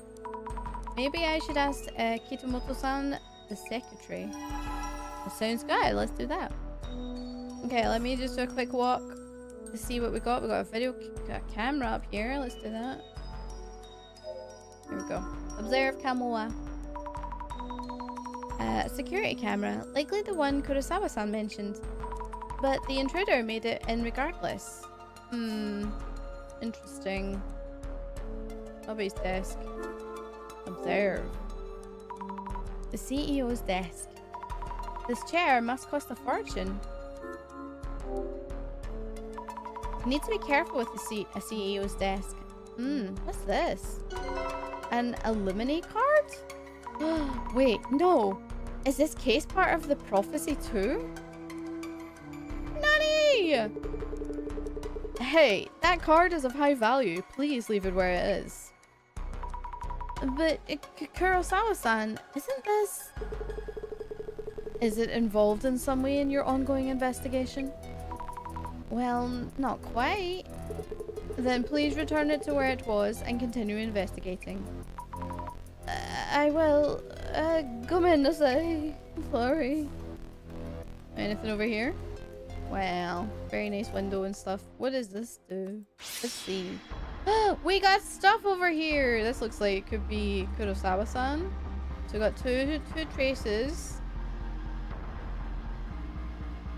Maybe I should ask Kitamoto-san, the secretary. That sounds good. Let's do that. Okay, let me just do a quick walk to see what we got. We got a video camera up here. Let's do that. Here we go. Observe Kamoa. Security camera. Likely the one Kurosawa-san mentioned. But the intruder made it in regardless. Interesting. Nobody's desk. Observe. The CEO's desk. This chair must cost a fortune. You need to be careful with a CEO's desk. What's this? An Illuminate card? Wait, no. Is this case part of the prophecy too? Nani! Hey, that card is of high value. Please leave it where it is. But Kurosawa-san, isn't this... Is it involved in some way in your ongoing investigation? Well, not quite. Then please return it to where it was and continue investigating. I will. Gomennasai. Sorry. Anything over here? Wow. Very nice window and stuff. What does this do? Let's see. We got stuff over here! This looks like it could be Kurosawa-san. So we got two traces.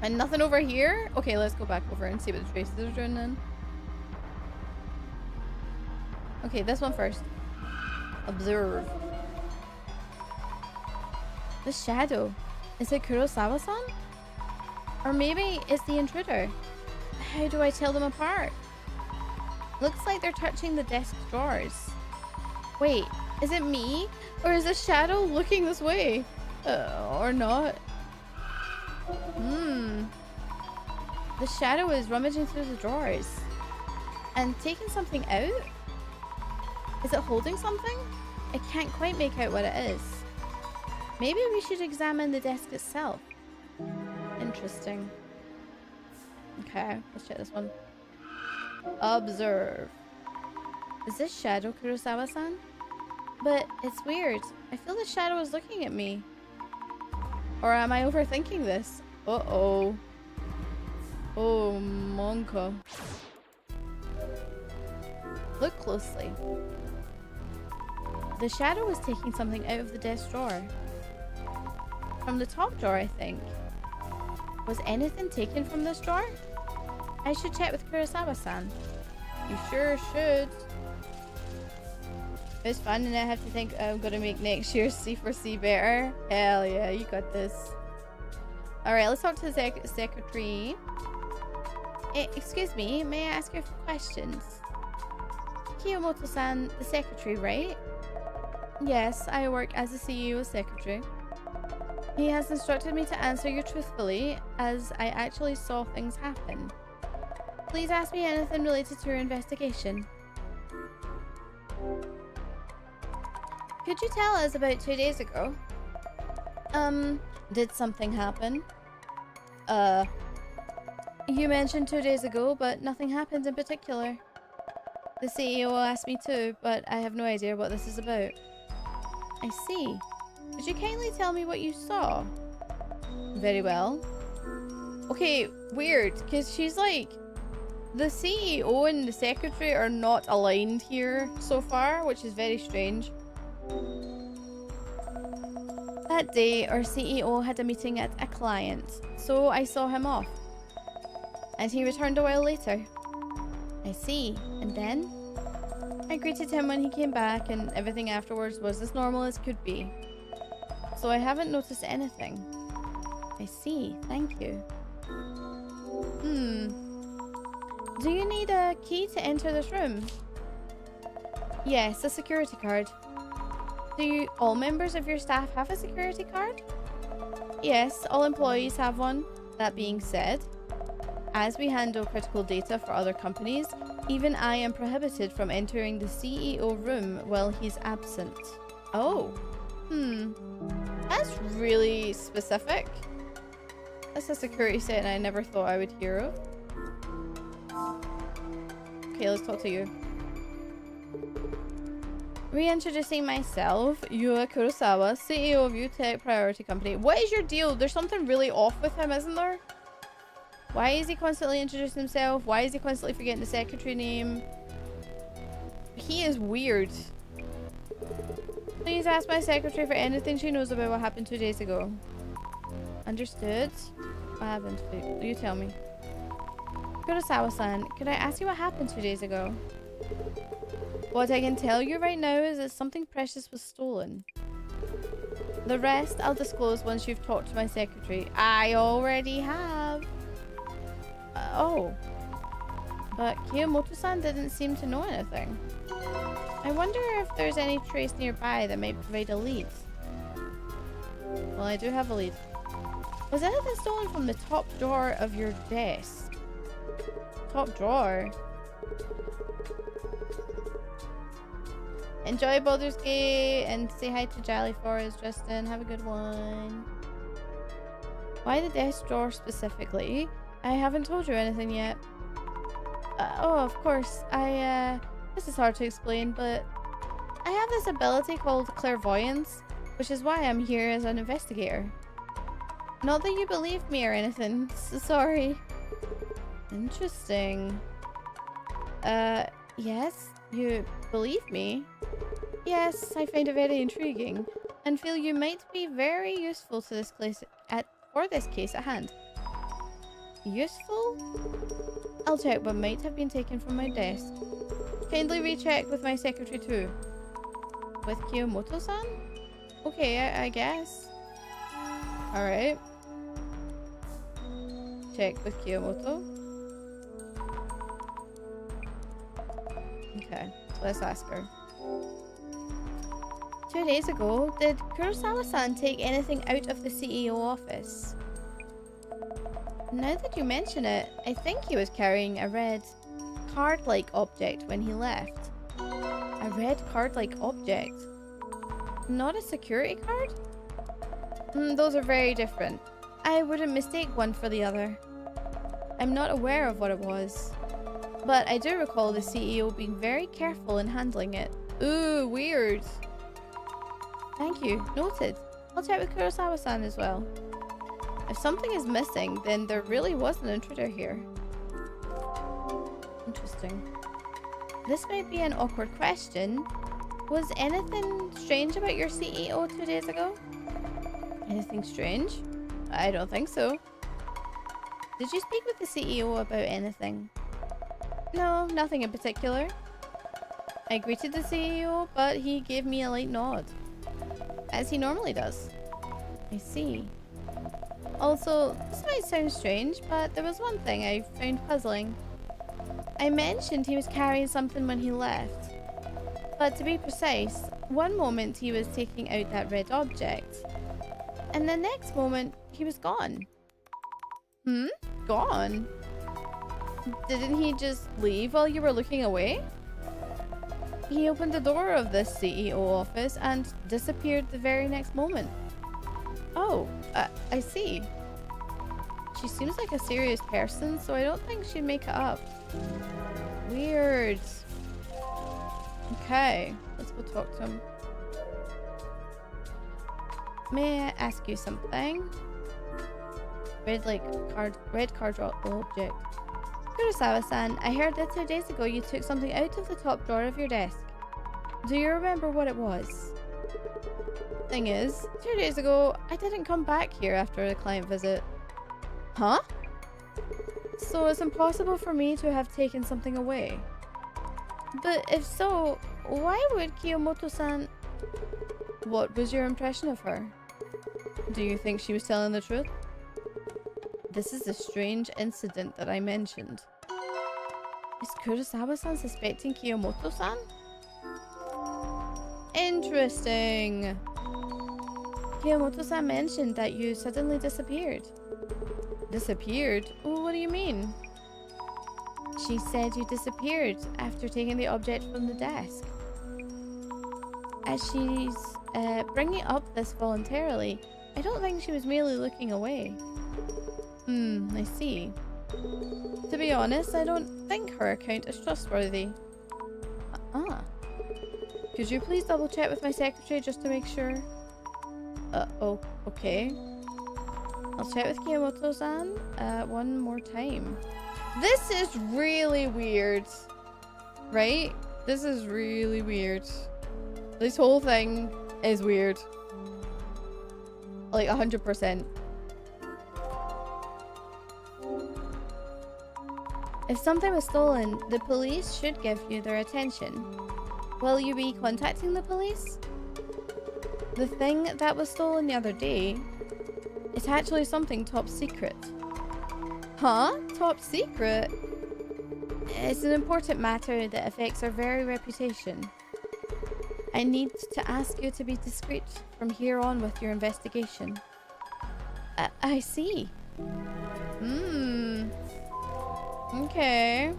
And nothing over here? Okay, let's go back over and see what the traces are doing then. Okay, this one first. Observe. The shadow. Is it Kurosawa-san? Or maybe it's the intruder. How do I tell them apart? Looks like they're touching the desk drawers. Wait, is it me? Or is the shadow looking this way? Or not? The shadow is rummaging through the drawers. And taking something out? Is it holding something? I can't quite make out what it is. Maybe we should examine the desk itself. Interesting. Okay, let's check this one. Observe. Is this shadow Kurosawa-san? But it's weird. I feel the shadow is looking at me. Or am I overthinking this? Uh-oh. Oh, Monka. Look closely. The shadow is taking something out of the desk drawer. From the top drawer, I think. Was anything taken from this drawer? I should check with Kurosawa-san. You sure should. It's fun and I have to think I'm gonna make next year's C4C better. Hell yeah, you got this. Alright, let's talk to the secretary. Excuse me, may I ask you a few questions? Kiyomoto-san, the secretary, right? Yes, I work as the CEO's secretary. He has instructed me to answer you truthfully, as I actually saw things happen. Please ask me anything related to your investigation. Could you tell us about 2 days ago? Did something happen? You mentioned 2 days ago, but nothing happened in particular. The CEO asked me to, but I have no idea what this is about. I see. Could you kindly tell me what you saw? Very well. Okay, weird, because she's like... The CEO and the secretary are not aligned here so far, which is very strange. That day, our CEO had a meeting at a client, so I saw him off. And he returned a while later. I see. And then? I greeted him when he came back, and everything afterwards was as normal as could be. So I haven't noticed anything. I see. Thank you. Do you need a key to enter this room? Yes, a security card. Do all members of your staff have a security card? Yes, all employees have one. That being said, As we handle critical data for other companies, even I am prohibited from entering the CEO room while he's absent. Oh. That's really specific. That's a security setting I never thought I would hear of. Okay, let's talk to you. Reintroducing myself, Yua Kurosawa, CEO of UTech Priority Company. What is your deal? There's something really off with him, isn't there? Why is he constantly introducing himself? Why is he constantly forgetting the secretary name? He is weird. Please ask my secretary for anything she knows about what happened 2 days ago. Understood? What happened? You tell me. Kurosawa-san, could I ask you what happened 2 days ago? What I can tell you right now is that something precious was stolen. The rest I'll disclose once you've talked to my secretary. I already have. Oh. But Kiyomoto-san didn't seem to know anything. I wonder if there's any trace nearby that might provide a lead. Well, I do have a lead. Was anything stolen from the top drawer of your desk? Top drawer? Enjoy Baldur's Gate and say hi to Jolly Forest, Justin. Have a good one. Why the desk drawer specifically? I haven't told you anything yet. Oh, of course. This is hard to explain, but I have this ability called clairvoyance, which is why I'm here as an investigator. Not that you believe me or anything. Sorry. Interesting. Yes? You believe me? Yes, I find it very intriguing, and feel you might be very useful to this case for this case at hand. Useful? I'll check what might have been taken from my desk. Kindly recheck with my secretary too. With Kiyomoto-san? Okay, I guess. Alright. Check with Kiyomoto. Okay, let's ask her. 2 days ago, did Kurosawa-san take anything out of the CEO office? Now that you mention it, I think he was carrying a red card-like object when he left. A red card-like object? Not a security card? Those are very different. I wouldn't mistake one for the other. I'm not aware of what it was. But I do recall the CEO being very careful in handling it. Ooh, weird. Thank you. Noted. I'll check with Kurosawa-san as well. If something is missing, then there really was an intruder here. Interesting. This might be an awkward question. Was anything strange about your CEO 2 days ago? Anything strange? I don't think so. Did you speak with the CEO about anything? No, nothing in particular. I greeted the CEO, but he gave me a light nod. As he normally does. I see. Also, this might sound strange, but there was one thing I found puzzling. I mentioned he was carrying something when he left. But to be precise, one moment he was taking out that red object. And the next moment, he was gone. Gone? Didn't he just leave while you were looking away? He opened the door of the CEO office and disappeared the very next moment. Oh, I see. She seems like a serious person, so I don't think she'd make it up. Weird. Okay, let's go talk to him. May I ask you something? Red card object. Kurosawa-san, I heard that 2 days ago you took something out of the top drawer of your desk. Do you remember what it was? Thing is, 2 days ago, I didn't come back here after the client visit. Huh? So it's impossible for me to have taken something away. But if so, why would Kiyomoto-san... What was your impression of her? Do you think she was telling the truth? This is the strange incident that I mentioned. Is Kurosawa-san suspecting Kiyomoto-san? Interesting. Kiyomoto-san mentioned that you suddenly disappeared. Disappeared? What do you mean? She said you disappeared after taking the object from the desk. As she's bringing up this voluntarily, I don't think she was merely looking away. I see. To be honest, I don't think her account is trustworthy. Could you please double check with my secretary just to make sure? Oh, okay. I'll check with Kiyomoto-san one more time. This is really weird. Right? This is really weird. This whole thing is weird. Like 100%. If something was stolen, the police should give you their attention. Will you be contacting the police? The thing that was stolen the other day, it's actually something top secret. Huh? Top secret? It's an important matter that affects our very reputation. I need to ask you to be discreet from here on with your investigation. I see. Okay.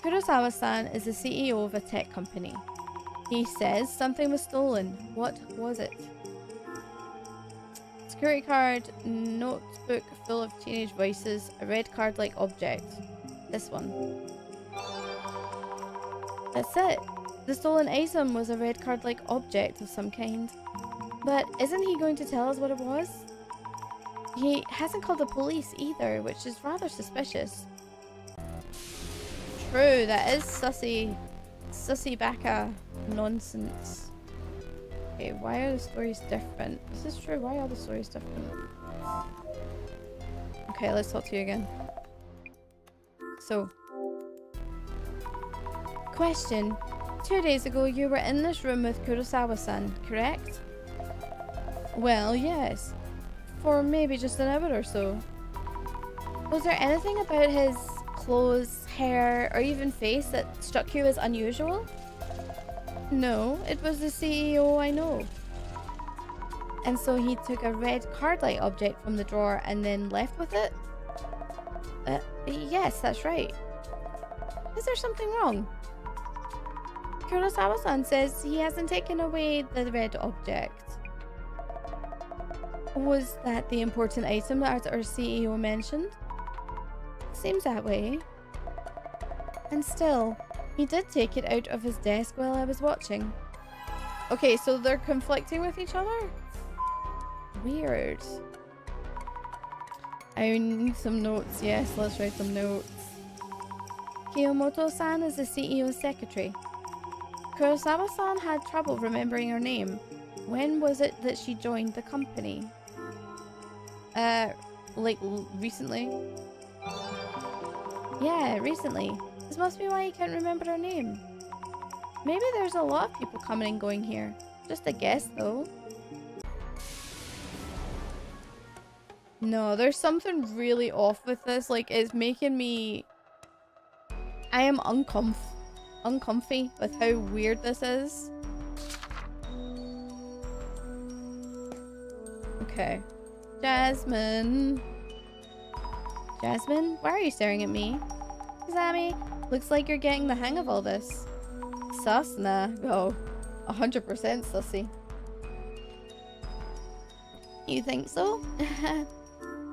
Kurosawa-san is the CEO of a tech company. He says something was stolen. What was it? Security card, notebook full of teenage voices, a red card-like object. This one. That's it. The stolen item was a red card-like object of some kind. But isn't he going to tell us what it was? He hasn't called the police either, which is rather suspicious. True, that is sussy baka nonsense. Okay, why are the stories different? This is true, why are the stories different? Okay, let's talk to you again. So, question. 2 days ago you were in this room with Kurosawa-san, correct? Well, yes. For maybe just an hour or so. Was there anything about his clothes, hair, or even face that struck you as unusual? No, it was the CEO I know. And so he took a red card-like object from the drawer and then left with it? Yes, that's right. Is there something wrong? Kurosawa-san says he hasn't taken away the red object. Was that the important item that our CEO mentioned? Seems that way. And still, he did take it out of his desk while I was watching. Okay, so they're conflicting with each other? Weird. I need some notes. Yes, let's write some notes. Kiyomoto-san is the CEO's secretary. Kurosawa-san had trouble remembering her name. When was it that she joined the company? Like recently? Yeah, recently. This must be why he can't remember her name. Maybe there's a lot of people coming and going here. Just a guess, though. No, there's something really off with this. Like, it's making me... I am uncomfy with how weird this is. Okay. Jasmine. Jasmine? Why are you staring at me? Zami, looks like you're getting the hang of all this. Sus? Nah. Oh, 100% sussy. You think so?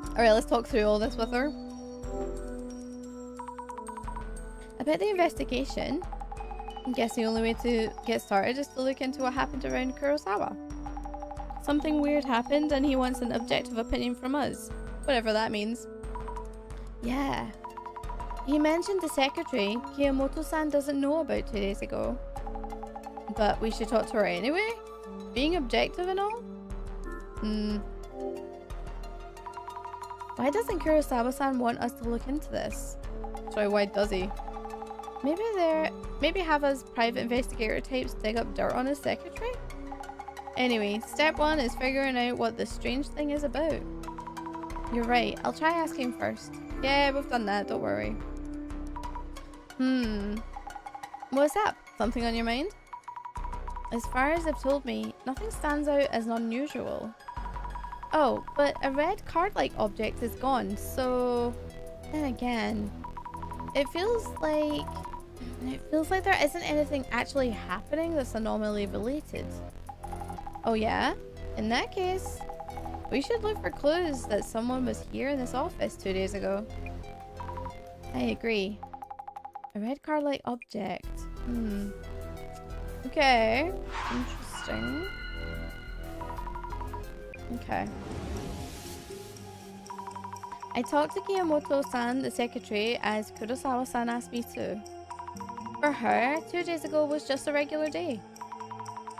Alright, let's talk through all this with her. About the investigation, I guess the only way to get started is to look into what happened around Kurosawa. Something weird happened and he wants an objective opinion from us. Whatever that means. Yeah. He mentioned the secretary, Kiyomoto-san, doesn't know about 2 days ago. But we should talk to her anyway? Being objective and all? Why doesn't Kurosawa-san want us to look into this? Sorry, why does he? Maybe have us private investigator types dig up dirt on his secretary? Anyway, step 1 is figuring out what this strange thing is about. You're right, I'll try asking first. Yeah, we've done that, don't worry. What's up? Something on your mind? As far as they've told me, nothing stands out as unusual. Oh, but a red card-like object is gone, so... Then again, it feels like there isn't anything actually happening that's anomaly related. Oh yeah? In that case, we should look for clues that someone was here in this office 2 days ago. I agree. A red card-like object. Okay. Interesting. Okay. I talked to Kiyomoto-san, the secretary, as Kurosawa-san asked me to. For her, 2 days ago was just a regular day.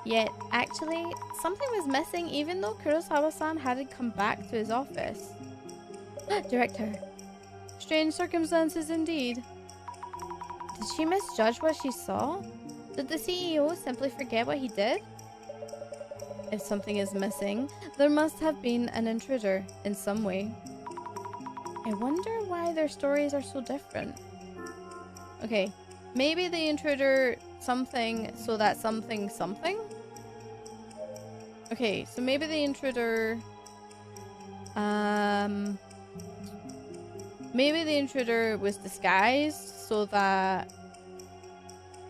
Yet, actually, something was missing even though Kurosawa-san hadn't come back to his office. Director. Strange circumstances indeed. Did she misjudge what she saw? Did the CEO simply forget what he did? If something is missing, there must have been an intruder in some way. I wonder why their stories are so different. Okay, maybe the intruder something so that something something? Okay, so maybe the intruder... Maybe the intruder was disguised so that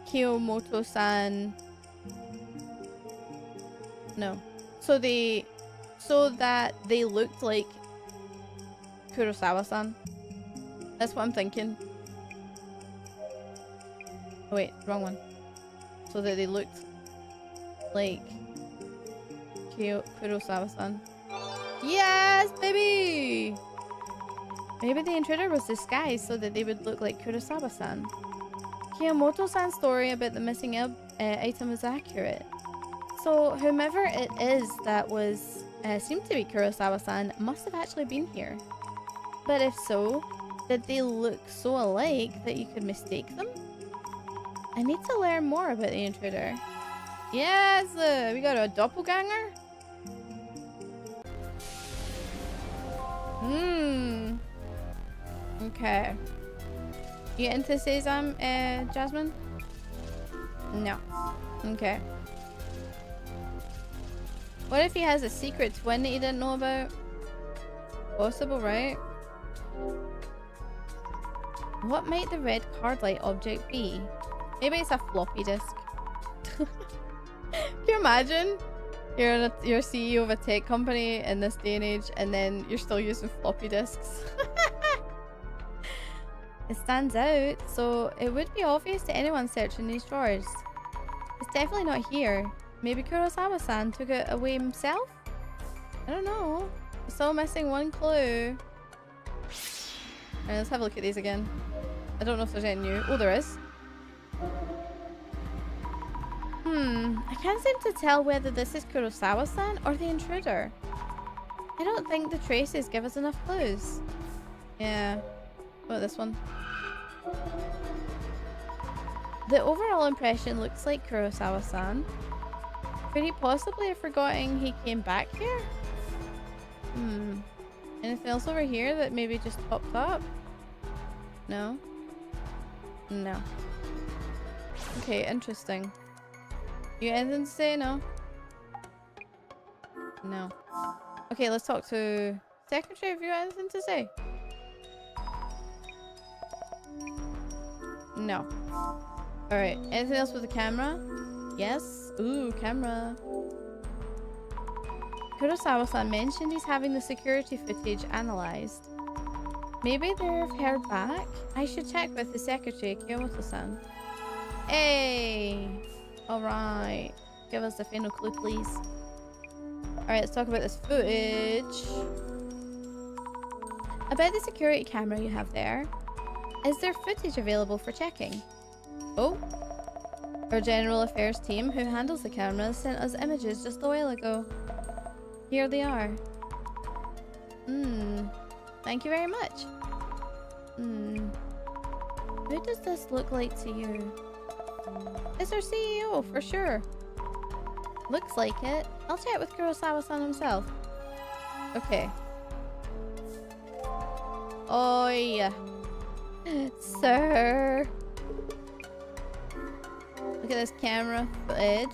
Kiyomoto-san... No. So that they looked like Kurosawa-san. That's what I'm thinking. Oh wait, wrong one. So that they looked like Kurosawa-san. Yes, baby! Maybe the intruder was disguised so that they would look like Kurosawa-san. Kiyomoto-san's story about the missing item is accurate. So whomever it is that was seemed to be Kurosawa-san must have actually been here. But if so, did they look so alike that you could mistake them? I need to learn more about the intruder. Yes, we got a doppelganger. Okay. You into Sesame, Jasmine? No. Okay. What if he has a secret twin that you didn't know about? Possible, right? What might the red card-like object be? Maybe it's a floppy disk. Can you imagine? You're CEO of a tech company in this day and age, and then you're still using floppy disks. It stands out, so it would be obvious to anyone searching these drawers. It's definitely not here. Maybe Kurosawa-san took it away himself? I don't know. We're still missing one clue. Alright, let's have a look at these again. I don't know if there's any new. Oh, there is. I can't seem to tell whether this is Kurosawa-san or the intruder. I don't think the traces give us enough clues. Yeah. What about this one? The overall impression looks like Kurosawa-san. Could he possibly have forgotten he came back here? Anything else over here that maybe just popped up? No? No. Okay, interesting. You got anything to say? No? No. Okay, let's talk to secretary if you got anything to say. No. Alright, anything else with the camera? Yes? Ooh, camera. Kurosawa-san mentioned he's having the security footage analysed. Maybe they've heard back? I should check with the secretary, Kiyomoto-san. Hey! Alright. Give us the final clue, please. Alright, let's talk about this footage. About the security camera you have there. Is there footage available for checking? Oh. Our general affairs team who handles the cameras sent us images just a while ago. Here they are. Thank you very much. Who does this look like to you? It's our CEO, for sure. Looks like it. I'll chat with Kurosawa-san himself. Okay. Oh yeah. Sir. Look at this camera footage.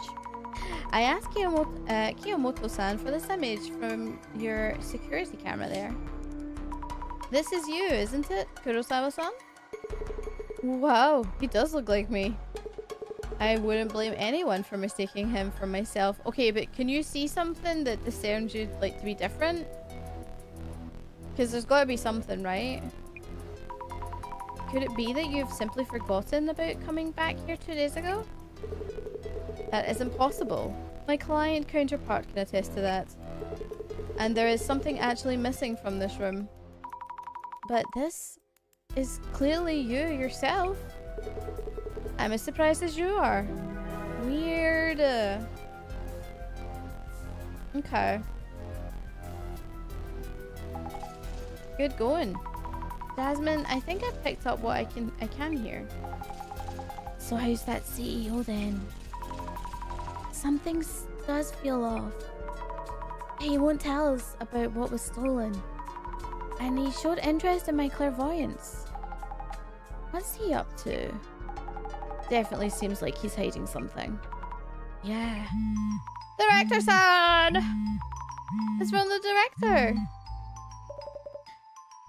I asked Kiyomoto-san for this image from your security camera there. This is you, isn't it, Kurosawa-san? Wow, he does look like me. I wouldn't blame anyone for mistaking him for myself. Okay, but can you see something that discerns you like to be different? Because there's got to be something, right? Could it be that you've simply forgotten about coming back here 2 days ago? That isn't possible. My client counterpart can attest to that. And there is something actually missing from this room. But this is clearly you yourself. I'm as surprised as you are. Weird. Okay. Good going. Jasmine, I think I picked up what I can hear. So how's that CEO then? Something does feel off. He won't tell us about what was stolen. And he showed interest in my clairvoyance. What's he up to? Definitely seems like he's hiding something. Yeah. Director-san! It's from the director!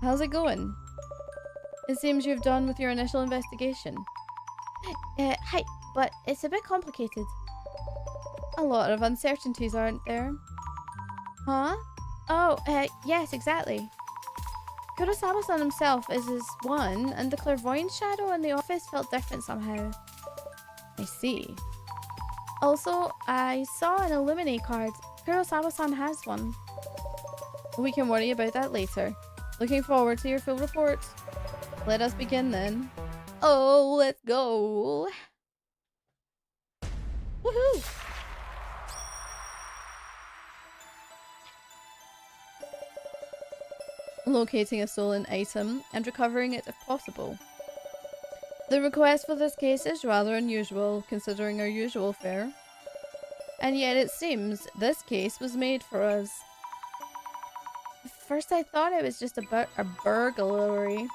How's it going? It seems you've done with your initial investigation. Hi, but it's a bit complicated. A lot of uncertainties, aren't there? Huh? Oh, yes, exactly. Kurosawa-san himself is his one, and the clairvoyant shadow in the office felt different somehow. I see. Also, I saw an Illuminate card. Kurosawa-san has one. We can worry about that later. Looking forward to your full report. Let us begin then. Oh, let's go. Woohoo! Locating a stolen item and recovering it if possible. The request for this case is rather unusual, considering our usual fare. And yet it seems this case was made for us. At first I thought it was just a burglary.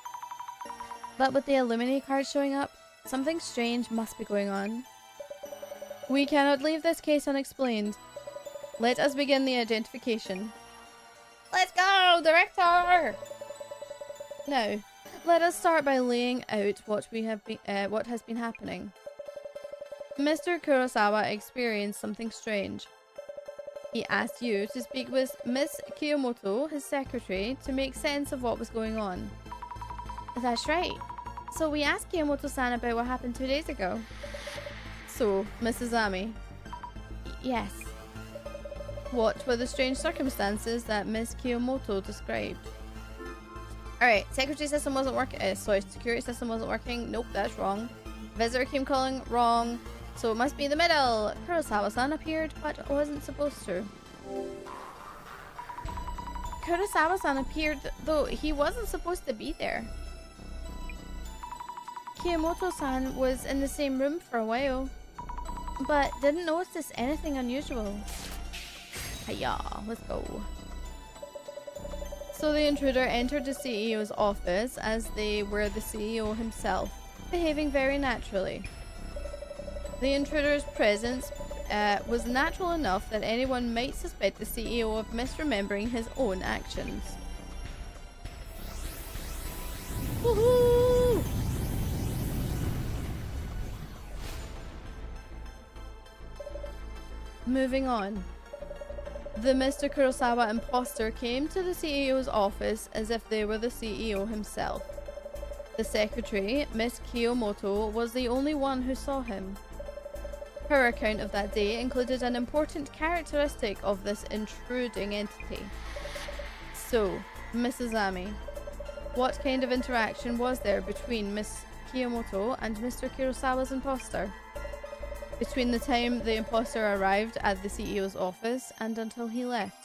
But with the Illuminate card showing up, something strange must be going on. We cannot leave this case unexplained. Let us begin the identification. Let's go, director! Now, let us start by laying out what has been happening. Mr. Kurosawa experienced something strange. He asked you to speak with Miss Kiyomoto, his secretary, to make sense of what was going on. That's right. So we asked Kiyomoto-san about what happened 2 days ago. So, Mrs. Ami. Yes. What were the strange circumstances that Miss Kiyomoto described? Alright, secretary system wasn't working. Sorry, security system wasn't working. Nope, that's wrong. Visitor came calling. Wrong. So it must be the middle. Kurosawa-san appeared, but wasn't supposed to. Kurosawa-san appeared, though he wasn't supposed to be there. Kiyomoto-san was in the same room for a while, but didn't notice anything unusual. Hiya, let's go. So the intruder entered the CEO's office as they were the CEO himself, behaving very naturally. The intruder's presence was natural enough that anyone might suspect the CEO of misremembering his own actions. Woohoo! Moving on. The Mr. Kurosawa imposter came to the CEO's office as if they were the CEO himself. The secretary, Miss Kiyomoto, was the only one who saw him. Her account of that day included an important characteristic of this intruding entity. So, Mrs. Ami, what kind of interaction was there between Miss Kiyomoto and Mr. Kurosawa's imposter? Between the time the imposter arrived at the CEO's office and until he left.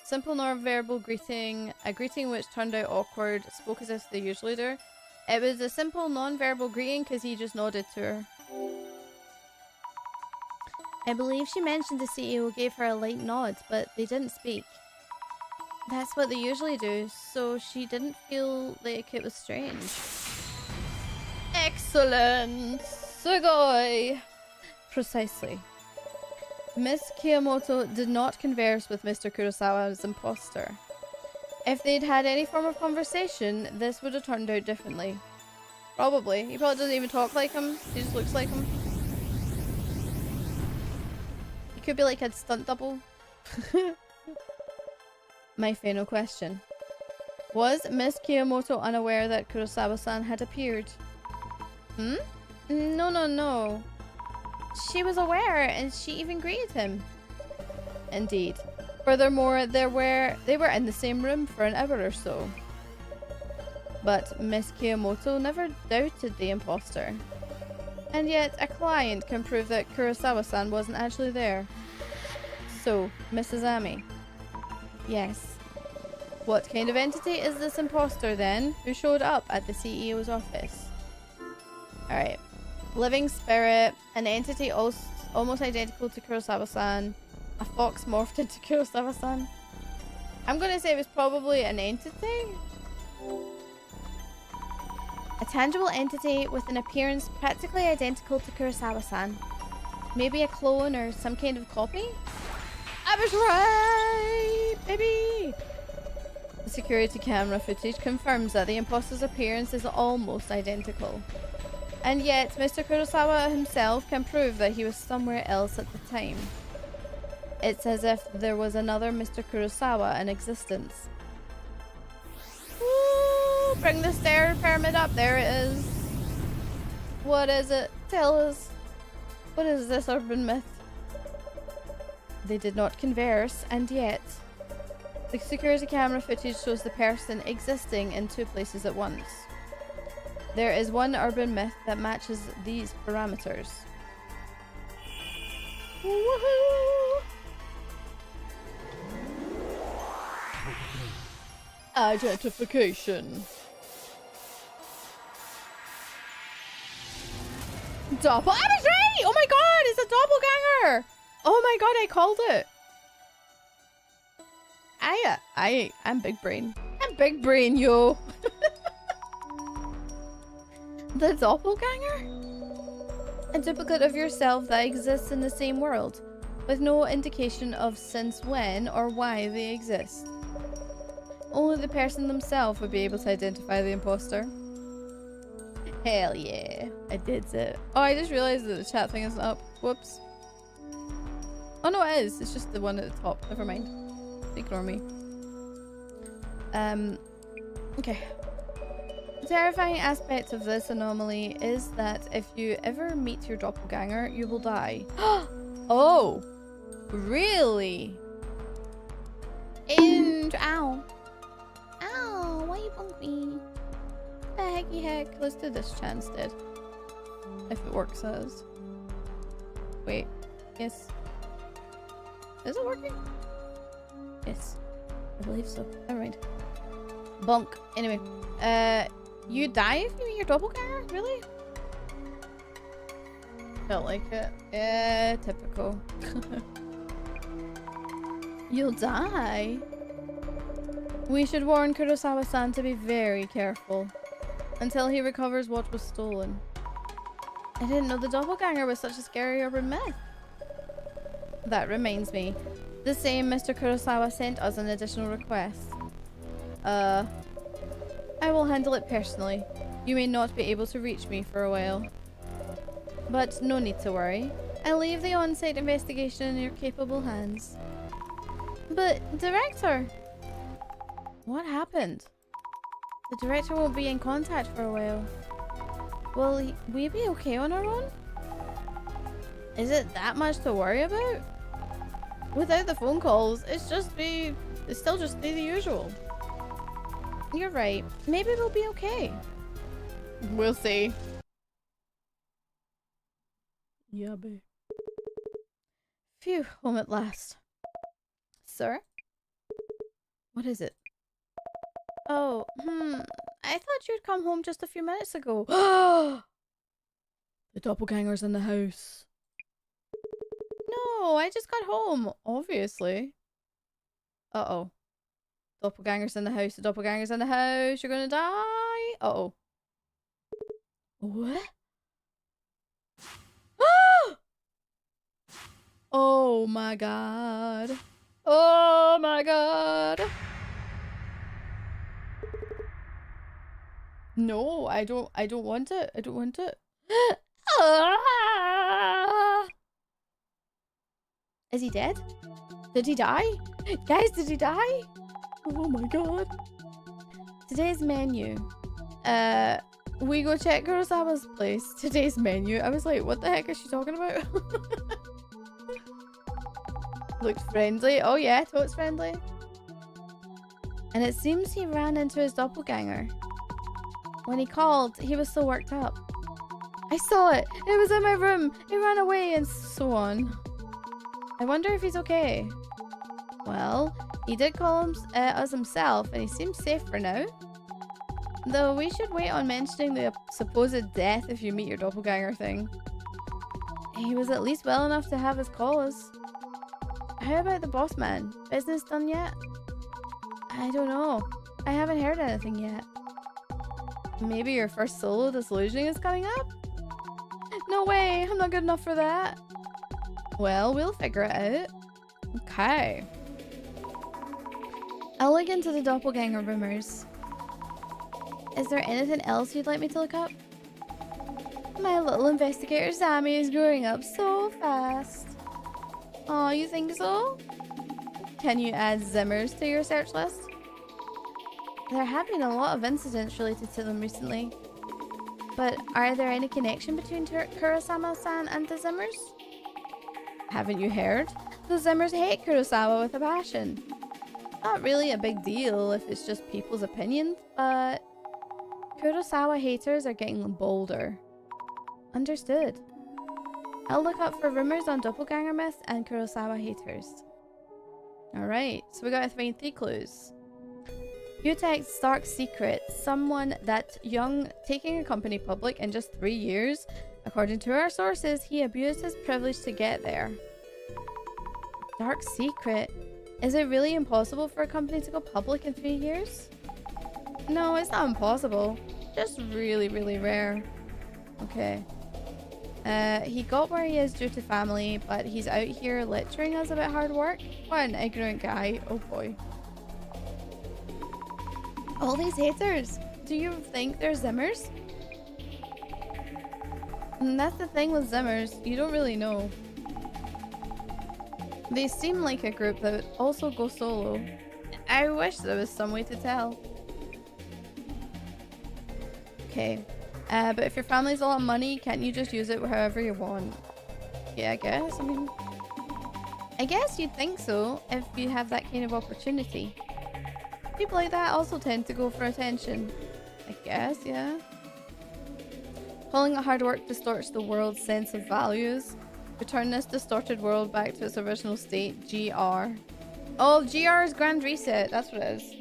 Simple non-verbal greeting, a greeting which turned out awkward, spoke as if they usually do. It was a simple non-verbal greeting because he just nodded to her. I believe she mentioned the CEO gave her a light nod, but they didn't speak. That's what they usually do, so she didn't feel like it was strange. Excellent! Sugoi! Precisely. Miss Kiyomoto did not converse with Mr. Kurosawa as imposter. If they'd had any form of conversation, this would have turned out differently. Probably. He probably doesn't even talk like him. He just looks like him. He could be like a stunt double. My final question. Was Miss Kiyomoto unaware that Kurosawa-san had appeared? Hmm? No. She was aware and she even greeted him. Indeed. Furthermore, they were in the same room for an hour or so. But Miss Kiyomoto never doubted the imposter. And yet, a client can prove that Kurosawa-san wasn't actually there. So, Mrs. Ami. Yes. What kind of entity is this imposter then, who showed up at the CEO's office? Alright. Living spirit, an entity almost identical to Kurosawa-san. A fox morphed into Kurosawa-san. I'm gonna say it was probably an entity? A tangible entity with an appearance practically identical to Kurosawa-san. Maybe a clone or some kind of copy? I was right, baby! The security camera footage confirms that the imposter's appearance is almost identical. And yet, Mr. Kurosawa himself can prove that he was somewhere else at the time. It's as if there was another Mr. Kurosawa in existence. Woo! Bring the stair pyramid up. There it is. What is it? Tell us. What is this urban myth? They did not converse, and yet the security camera footage shows the person existing in two places at once. There is one urban myth that matches these parameters. Woohoo! Identification. Doppel. I was right! Oh my god, it's a doppelganger! Oh my god, I called it. I'm big brain. I'm big brain, yo. The doppelganger? A duplicate of yourself that exists in the same world, with no indication of since when or why they exist. Only the person themselves would be able to identify the imposter. Hell yeah, I did it. Oh, I just realized that the chat thing isn't up. Whoops. Oh no, it is. It's just the one at the top. Never mind. Ignore me. Okay. The terrifying aspect of this anomaly is that if you ever meet your doppelganger, you will die. Oh! Really? Ow. Ow, why you bunk me? The hecky heck. Let's do this chat instead. If it works as. Wait. Yes. Is it working? Yes. I believe so. Never mind. Bunk. Anyway. You die if you meet your doppelganger? Really? Felt like it. Yeah, typical. You'll die? We should warn Kurosawa-san to be very careful until he recovers what was stolen. I didn't know the doppelganger was such a scary urban myth. That reminds me. The same Mr. Kurosawa sent us an additional request. I will handle it personally. You may not be able to reach me for a while. But no need to worry. I'll leave the on-site investigation in your capable hands. But, Director! What happened? The Director won't be in contact for a while. Will we be okay on our own? Is it that much to worry about? Without the phone calls, it's still just be the usual. You're right. Maybe we'll be okay. We'll see. Yeah, babe. Phew, home at last. Sir? What is it? Oh, I thought you'd come home just a few minutes ago. The doppelganger's in the house. No, I just got home, obviously. Uh-oh. Doppelganger's in the house. The doppelganger's in the house. You're gonna die. Uh-oh. What? Oh my god. Oh my god. No, I don't want it. I don't want it. Is he dead? Did he die? Guys, did he die? Oh my god. Today's menu. We go check Kurosawa's place. Today's menu. I was like, what the heck is she talking about? Looked friendly. Oh yeah, totes friendly. And it seems he ran into his doppelganger. When he called, he was so worked up. I saw it. It was in my room. It ran away and so on. I wonder if he's okay. Well, he did call us himself and he seems safe for now. Though we should wait on mentioning the supposed death if you meet your doppelganger thing. He was at least well enough to have his cause. How about the boss man? Business done yet? I don't know. I haven't heard anything yet. Maybe your first solo Dissolution is coming up? No way! I'm not good enough for that. Well, we'll figure it out. Okay. I'll look into the doppelganger rumors. Is there anything else you'd like me to look up? My little investigator Sammy is growing up so fast. Oh, you think so? Can you add Zimmers to your search list? There have been a lot of incidents related to them recently. But are there any connection between Kurosawa-san and the Zimmers? Haven't you heard? The Zimmers hate Kurosawa with a passion. Not really a big deal if it's just people's opinions, but Kurosawa haters are getting bolder. Understood. I'll look up for rumors on doppelganger myths and Kurosawa haters. Alright, so we gotta find 3 clues. Utek's dark secret. Someone that young, taking a company public in just 3 years. According to our sources, he abused his privilege to get there. Dark secret? Is it really impossible for a company to go public in 3 years? No, it's not impossible. Just really, really rare. Okay. He got where he is due to family, but he's out here lecturing us about hard work? What an ignorant guy. Oh boy. All these haters! Do you think they're Zimmers? And that's the thing with Zimmers, you don't really know. They seem like a group that would also go solo. I wish there was some way to tell. Okay. But if your family's a lot of money, can't you just use it however you want? Yeah, I guess. I guess you'd think so if you have that kind of opportunity. People like that also tend to go for attention. I guess, yeah. Calling it hard work distorts the world's sense of values. Return this distorted world back to its original state. GR. Oh, GR is Grand Reset. That's what it is.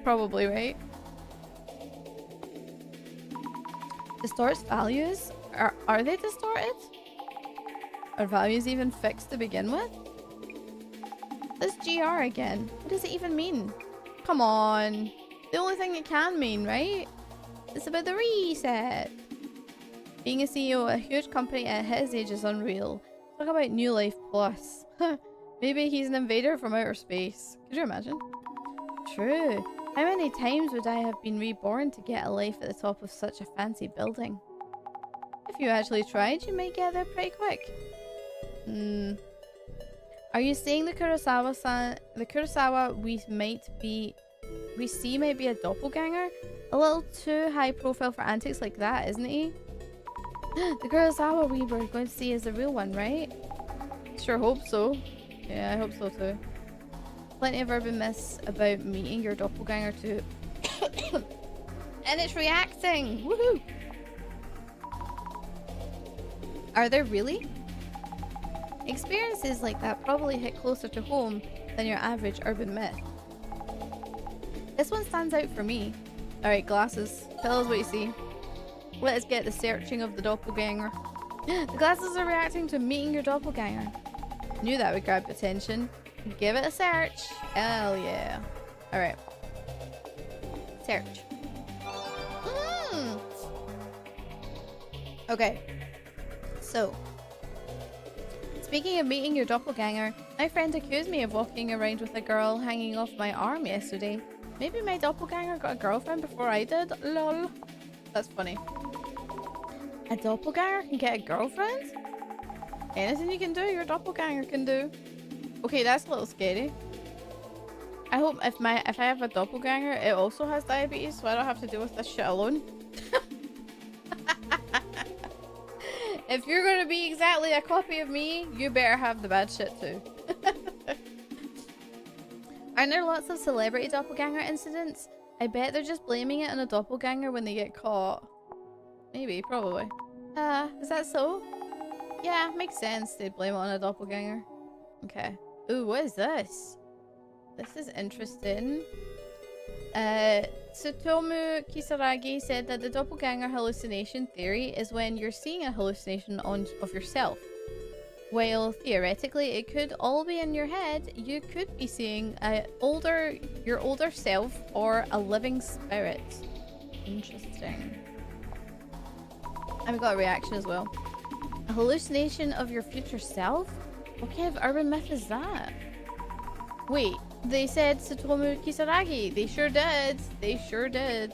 Probably, right? Distorts values? Are they distorted? Are values even fixed to begin with? This GR again. What does it even mean? Come on. The only thing it can mean, right? It's about the reset. Being a CEO of a huge company at his age is unreal. Talk about New Life Plus. Maybe he's an invader from outer space. Could you imagine? True. How many times would I have been reborn to get a life at the top of such a fancy building? If you actually tried, you might get there pretty quick. Are you saying the Kurosawa we see might be a doppelganger? A little too high profile for antics like that, isn't he? The Kurosawa we were going to see is the real one, right? Sure hope so. Yeah, I hope so too. Plenty of urban myths about meeting your doppelganger too. And it's reacting! Woohoo! Are there really? Experiences like that probably hit closer to home than your average urban myth. This one stands out for me. Alright, glasses. Tell us what you see. Let us get the searching of the doppelganger. The glasses are reacting to meeting your doppelganger. Knew that would grab attention. Give it a search. Hell yeah. Alright. Search. Okay. So. Speaking of meeting your doppelganger, my friend accused me of walking around with a girl hanging off my arm yesterday. Maybe my doppelganger got a girlfriend before I did? Lol. That's funny. A doppelganger can get a girlfriend? Anything you can do, your doppelganger can do. Okay, that's a little scary. I hope if I have a doppelganger, it also has diabetes, so I don't have to deal with this shit alone. If you're gonna be exactly a copy of me, you better have the bad shit too. Aren't there lots of celebrity doppelganger incidents? I bet they're just blaming it on a doppelganger when they get caught. Maybe, probably. Is that so? Yeah, makes sense. They'd blame it on a doppelganger. Okay. Ooh, what is this? This is interesting. Tsutomu Kisaragi said that the doppelganger hallucination theory is when you're seeing a hallucination of yourself. While theoretically it could all be in your head, you could be seeing your older self or a living spirit. Interesting. And we got a reaction as well. A hallucination of your future self? What kind of urban myth is that? Wait, they said Tsutomu Kisaragi. They sure did. They sure did.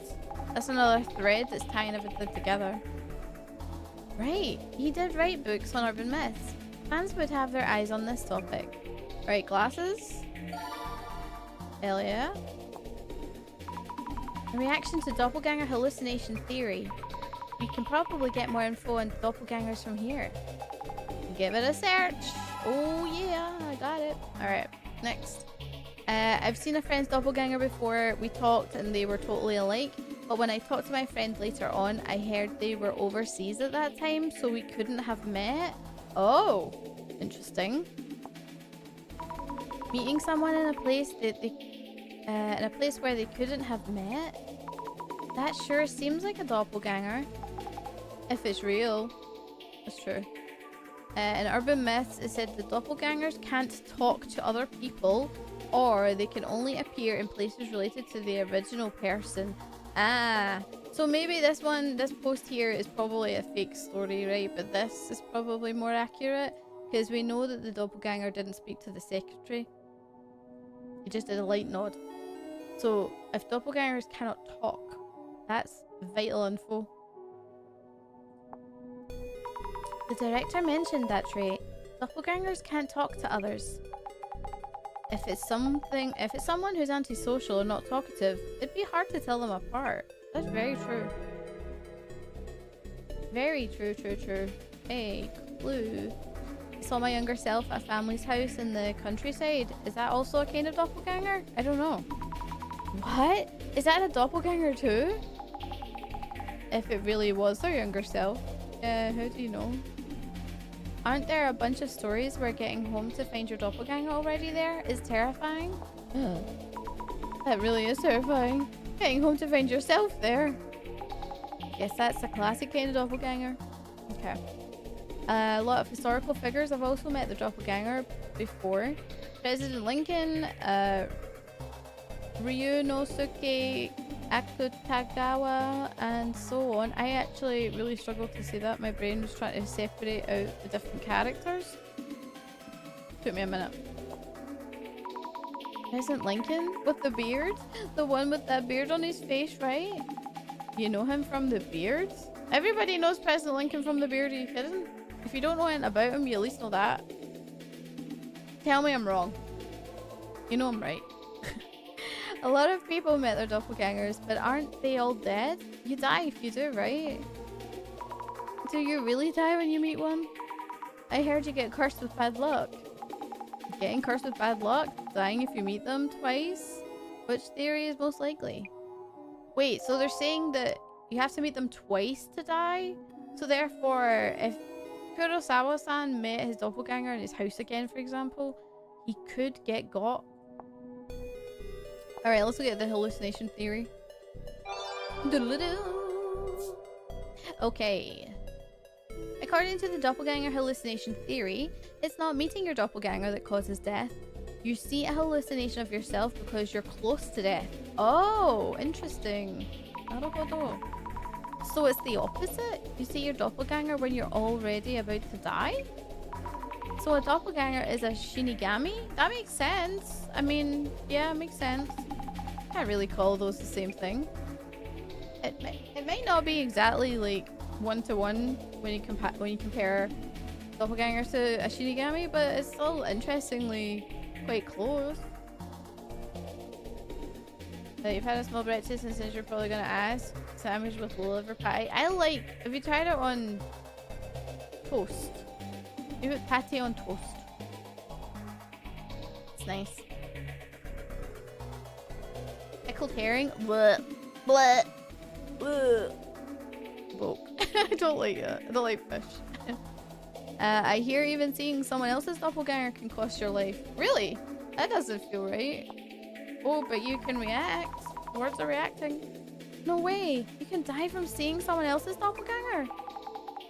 That's another thread that's tying everything together. Right, he did write books on urban myths. Fans would have their eyes on this topic. Right, glasses? Hell yeah. A reaction to doppelganger hallucination theory. You can probably get more info on doppelgangers from here. Give it a search. Oh yeah, I got it. Alright, next. I've seen a friend's doppelganger before. We talked and they were totally alike. But when I talked to my friend later on, I heard they were overseas at that time, so we couldn't have met. Oh, interesting. Meeting someone in a place where they couldn't have met. That sure seems like a doppelganger. If it's real. That's true. In urban myths, it said the doppelgangers can't talk to other people, or they can only appear in places related to the original person. Ah, so maybe this post here is probably a fake story, right? But this is probably more accurate, because we know that the doppelganger didn't speak to the secretary. He just did a light nod. So if doppelgangers cannot talk, that's vital info. The director mentioned that trait. Doppelgangers can't talk to others. If it's someone who's antisocial or not talkative, it'd be hard to tell them apart. That's very true. Very true, true, true. Hey, clue. I saw my younger self at family's house in the countryside. Is that also a kind of doppelganger? I don't know. What? Is that a doppelganger too? If it really was their younger self. Yeah, how do you know? Aren't there a bunch of stories where getting home to find your doppelganger already there is terrifying? That really is terrifying. Getting home to find yourself there. Guess that's a classic kind of doppelganger. Okay. A lot of historical figures have also met the doppelganger before. President Lincoln, Ryunosuke Akutagawa, and so on. I actually really struggled to say that. My brain was trying to separate out the different characters. Took me a minute. President Lincoln with the beard? The one with that beard on his face, right? You know him from the beard? Everybody knows President Lincoln from the beard, are you kidding? If you don't know anything about him, you at least know that. Tell me I'm wrong. You know I'm right. A lot of people met their doppelgangers, but aren't they all dead? You die if you do, right? Do you really die when you meet one? I heard you get cursed with bad luck. Getting cursed with bad luck? Dying if you meet them twice? Which theory is most likely? Wait, so they're saying that you have to meet them twice to die? So therefore, if Kurosawa-san met his doppelganger in his house again, for example, he could get got. Alright, let's look at the hallucination theory. Okay. According to the doppelganger hallucination theory, it's not meeting your doppelganger that causes death. You see a hallucination of yourself because you're close to death. Oh, interesting. Naruhodo. So it's the opposite? You see your doppelganger when you're already about to die? So a doppelganger is a shinigami? That makes sense. I mean, yeah, it makes sense. Can't really call those the same thing. It might not be exactly like one-to-one when you compare doppelganger to a shinigami, but it's still interestingly quite close. You've had a small breakfast and since you're probably gonna ask, sandwich with liver pie. Have you tried it on toast? You put patty on toast. It's nice. Pickled herring? Bleh. Bleh. Bleh. I don't like it. I don't like fish. I hear even seeing someone else's doppelganger can cost your life. Really? That doesn't feel right. Oh, but you can react. Words are reacting. No way. You can die from seeing someone else's doppelganger.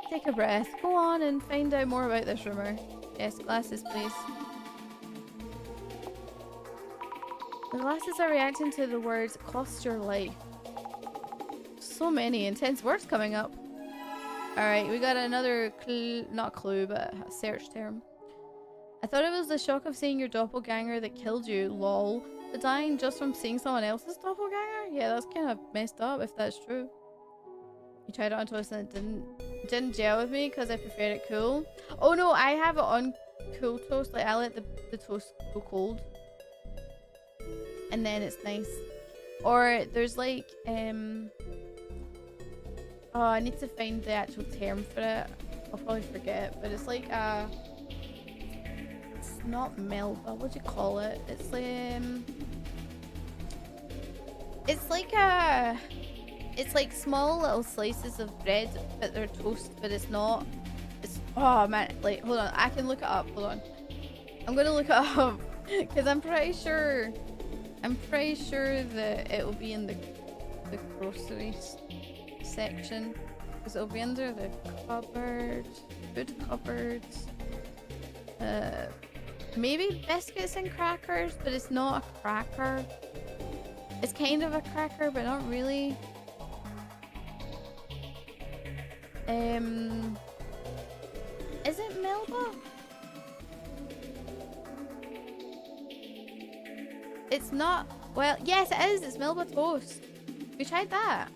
Take a breath. Go on and find out more about this rumor. Yes, glasses, please. The glasses are reacting to the words cost your life. So many intense words coming up. Alright, we got another not clue, but a search term. I thought it was the shock of seeing your doppelganger that killed you, lol. But dying just from seeing someone else's doppelganger? Yeah, that's kind of messed up if that's true. You tried it on toast and it didn't gel with me because I preferred it cool. Oh no, I have it on cool toast. Like I let the toast go cold. And then it's nice. Or there's like oh, I need to find the actual term for it. I'll probably forget, but it's like it's not melba. What do you call it? It's like small little slices of bread, but they're toast. But it's not. It's oh man. Like hold on, I can look it up. Hold on. I'm gonna look it up because I'm pretty sure that it will be in the groceries section because it'll be under the cupboard, food cupboards. Maybe biscuits and crackers, but it's not a cracker. It's kind of a cracker, but not really. Is it Melba? It's not. Well, yes, it is. It's Melba toast. We tried that.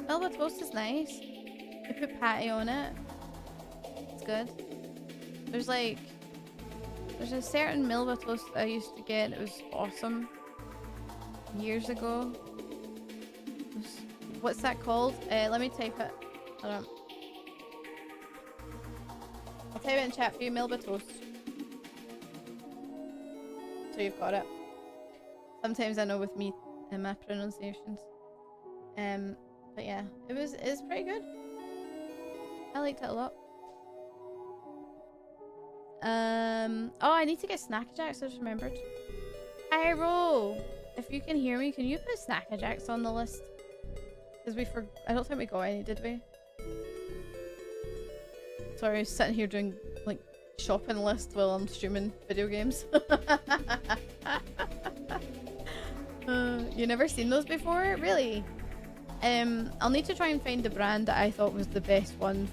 Melba toast is nice. You put patty on it. It's good. There's a certain Melba toast I used to get. It was awesome. Years ago. What's that called? Let me type it. Hold on. I'll type it in chat for you. Melba toast. So you've got it. Sometimes I know with me and my pronunciations. But yeah, it's pretty good. I liked it a lot. Oh, I need to get Snack Jacks. I just remembered. Pyro, if you can hear me, can you put Snack Jacks on the list? Because I don't think we got any, did we? Sorry, I was sitting here doing like shopping list while I'm streaming video games. You never seen those before? Really? I'll need to try and find the brand that I thought was the best one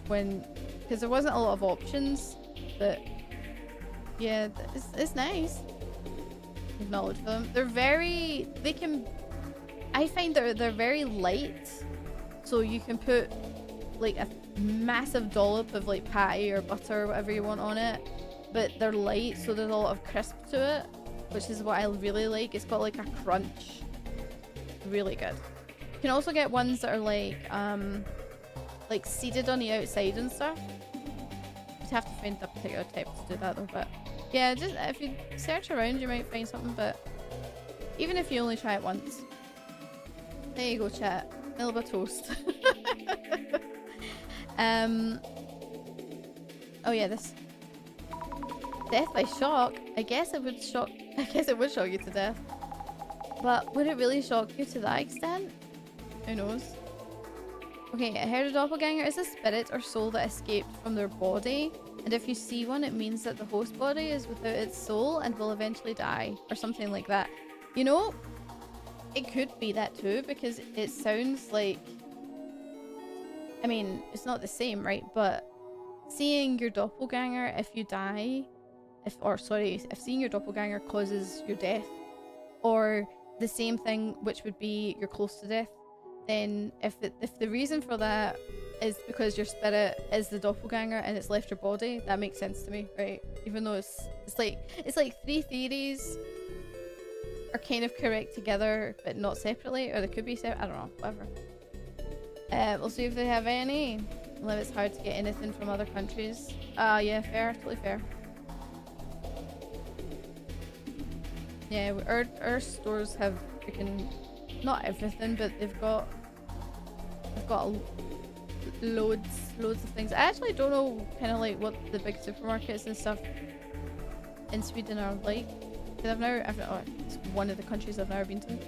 because there wasn't a lot of options, but yeah, it's nice. Acknowledge them. I find they're very light, so you can put like a massive dollop of like patty or butter or whatever you want on it, but they're light, so there's a lot of crisp to it, which is what I really like. It's got like a crunch. Really good. You can also get ones that are like seeded on the outside and stuff. You'd have to find a particular type to do that though, but yeah, just if you search around you might find something, but even if you only try it once. There you go, chat. Melba toast. Oh yeah, this death by shock. I guess it would shock you to death. But would it really shock you to that extent? Who knows? Okay, I heard a doppelganger is a spirit or soul that escaped from their body, and if you see one, it means that the host body is without its soul and will eventually die, or something like that. You know, it could be that too, because it sounds like, I mean, it's not the same, right? But seeing your doppelganger if you die, if seeing your doppelganger causes your death, or the same thing, which would be you're close to death, then if the reason for that is because your spirit is the doppelganger and it's left your body, that makes sense to me, right? Even though it's like three theories are kind of correct together but not separately, or they could be separate. I don't know, whatever. We'll see if they have any. Well, it's hard to get anything from other countries. Yeah, fair, totally fair. Yeah, our stores have freaking, not everything, but they've got loads of things. I actually don't know kind of like what the big supermarkets and stuff in Sweden are like, because it's one of the countries I've never been to.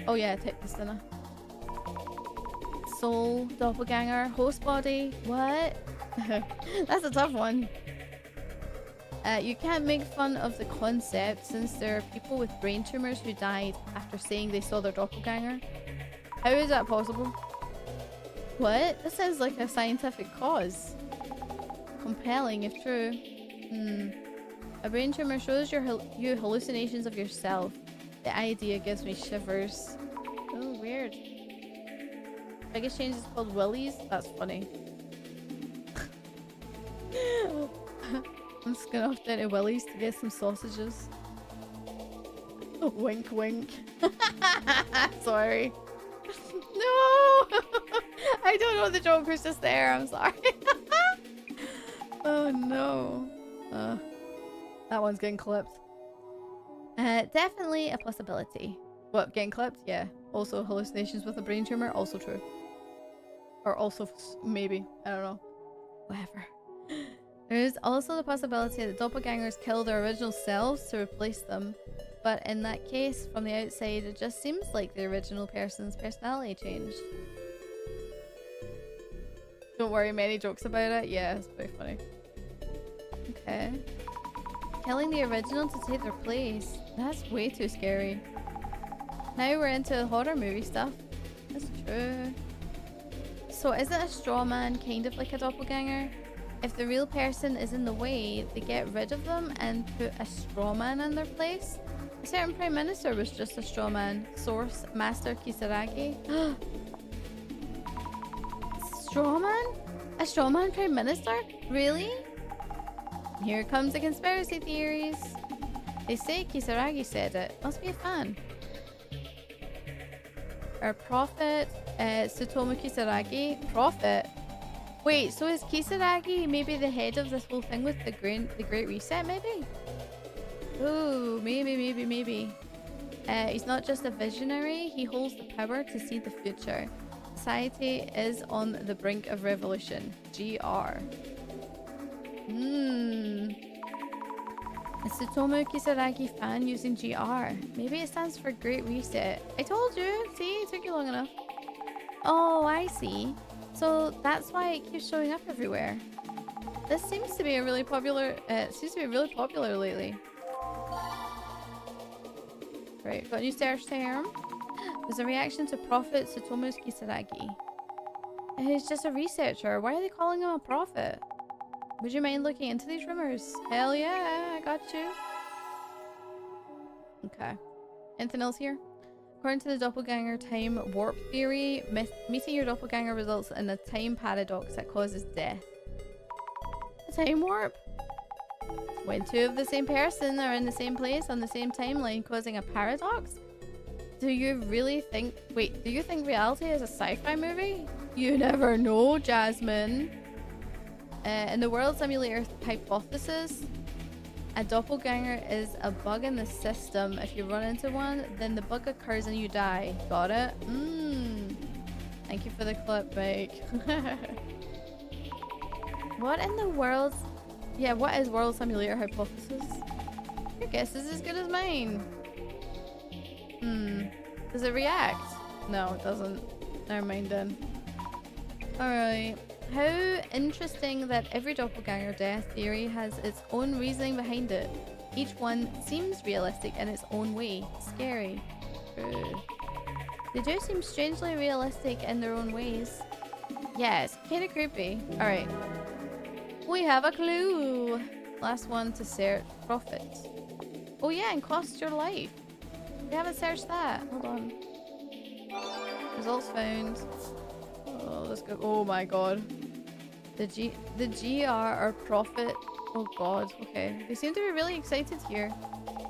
Oh yeah, Teknistina. Soul, doppelganger, host body. What? That's a tough one. You can't make fun of the concept since there are people with brain tumors who died after saying they saw their doppelganger. How is that possible? What? This sounds like a scientific cause. Compelling if true. A brain tumor shows you hallucinations of yourself. The idea gives me shivers. Oh, weird. Biggest change is called Willies? That's funny. I'm just gonna off down to Willies to get some sausages. Oh, wink wink. Sorry. No! I don't know, the joke was just there, I'm sorry. Oh no. That one's getting clipped. Definitely a possibility. What, getting clipped? Yeah. Also hallucinations with a brain tumor? Also true. Or also maybe. I don't know. Whatever. There is also the possibility that doppelgangers kill their original selves to replace them. But in that case, from the outside, it just seems like the original person's personality changed. Don't worry, many jokes about it. Yeah, it's pretty funny. Okay. Killing the original to take their place. That's way too scary. Now we're into horror movie stuff. That's true. So isn't a straw man kind of like a doppelganger? If the real person is in the way, they get rid of them and put a straw man in their place? A certain prime minister was just a straw man. Source, Master Kisaragi. Straw man? A straw man prime minister? Really? Here comes the conspiracy theories. They say Kisaragi said it. Must be a fan. Our prophet, Tsutomu Kisaragi. Prophet? Wait, so is Kisaragi maybe the head of this whole thing with the Great Reset, maybe? Ooh, maybe. He's not just a visionary, he holds the power to see the future. Society is on the brink of revolution. GR. A Tsutomu Kisaragi fan using GR. Maybe it stands for Great Reset. I told you! See, it took you long enough. Oh, I see. So that's why it keeps showing up everywhere. This seems to be a really popular. Lately. Right, got a new search term. There's a reaction to Prophet Tsutomu Kisaragi. He's just a researcher. Why are they calling him a prophet? Would you mind looking into these rumors? Hell yeah, I got you. Okay. Anything else here? According to the doppelganger time warp theory, meeting your doppelganger results in a time paradox that causes death. A time warp? When two of the same person are in the same place on the same timeline, causing a paradox? Do you really think... Wait, do you think reality is a sci-fi movie? You never know, Jasmine. In the world simulator hypothesis, a doppelganger is a bug in the system. If you run into one, then the bug occurs and you die. Got it? Thank you for the clip, Mike. What in the world? Yeah, what is world simulator hypothesis? Your guess is as good as mine. Does it react? No, it doesn't. Never mind then. Alright. How interesting that every doppelganger death theory has its own reasoning behind it. Each one seems realistic in its own way. Scary. True. They do seem strangely realistic in their own ways. Yeah, it's kind of creepy. Alright. We have a clue. Last one to search. Profit. Oh yeah, and cost your life. We haven't searched that. Hold on. Results found. Oh, let's go. Oh my god. The GR are profit. Oh god. Okay. They seem to be really excited here.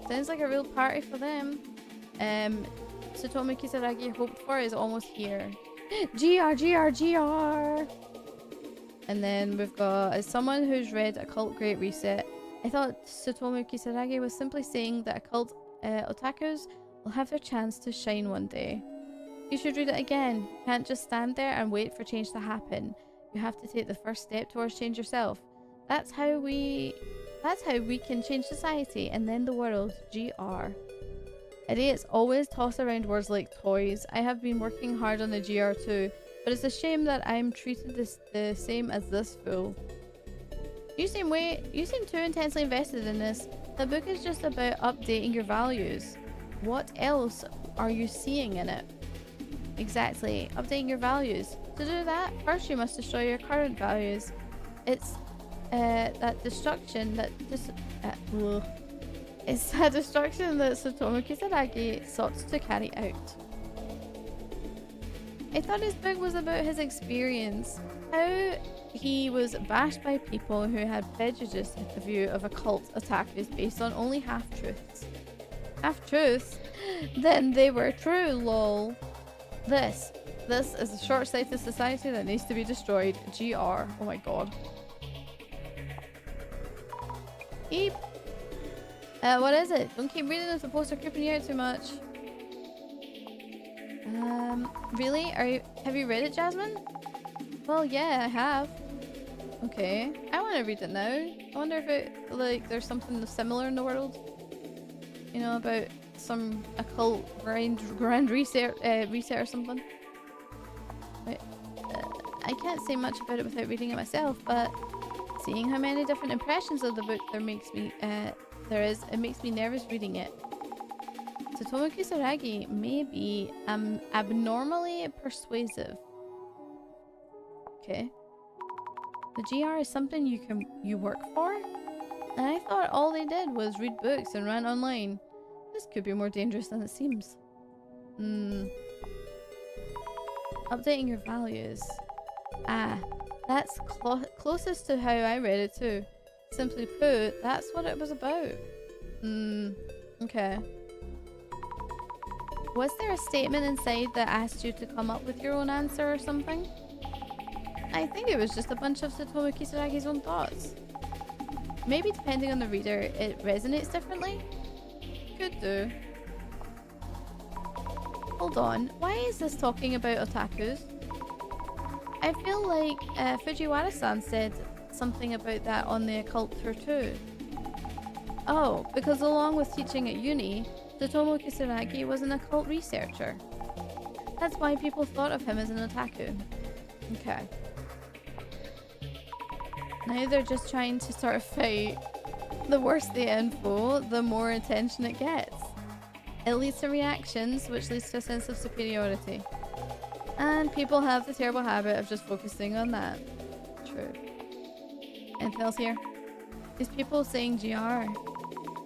Sounds like a real party for them. Tsutomu Kisaragi hoped for is almost here. GR. And then we've got, as someone who's read Occult Great Reset, I thought Tsutomu Kisaragi was simply saying that occult otakus will have their chance to shine one day. You should read it again. You can't just stand there and wait for change to happen. You have to take the first step towards change yourself. That's how we can change society and then the world. GR. Idiots always toss around words like toys. I have been working hard on the GR too, but it's a shame that I'm treated the same as this fool. You seem too intensely invested in this. The book is just about updating your values. What else are you seeing in it? Exactly, updating your values. To do that, first you must destroy your current values. It's that destruction that Tsutomu Kisaragi sought to carry out. I thought his book was about his experience, how he was bashed by people who had prejudiced a view of occult attackers based on only half-truths. Half-truths? Then they were true, lol. This is a short-sighted society that needs to be destroyed. GR. Oh my god. Eep. What is it? Don't keep reading if the posts are creeping you out too much. Really? Have you read it, Jasmine? Well, yeah, I have. Okay. I want to read it now. I wonder if there's something similar in the world. You know, about some occult grand reset or something. Wait, I can't say much about it without reading it myself, but seeing how many different impressions of the book it makes me nervous reading it. Tsutomu Kisaragi may be abnormally persuasive. Okay. The GR is something you work for? And I thought all they did was read books and rant online. This could be more dangerous than it seems. Updating your values. Ah, that's closest to how I read it too. Simply put, that's what it was about. Okay. Was there a statement inside that asked you to come up with your own answer or something? I think it was just a bunch of Tsutomu Kisaragi's own thoughts. Maybe depending on the reader, it resonates differently? Could do. Hold on, why is this talking about otakus? I feel like Fujiwara-san said something about that on the occult tour too. Oh, because along with teaching at uni, Tsutomu Kisaragi was an occult researcher. That's why people thought of him as an otaku. Okay. Now they're just trying to start a fight. The worse the info, the more attention it gets. It leads to reactions, which leads to a sense of superiority. And people have the terrible habit of just focusing on that. True. Anything else here? These people saying GR.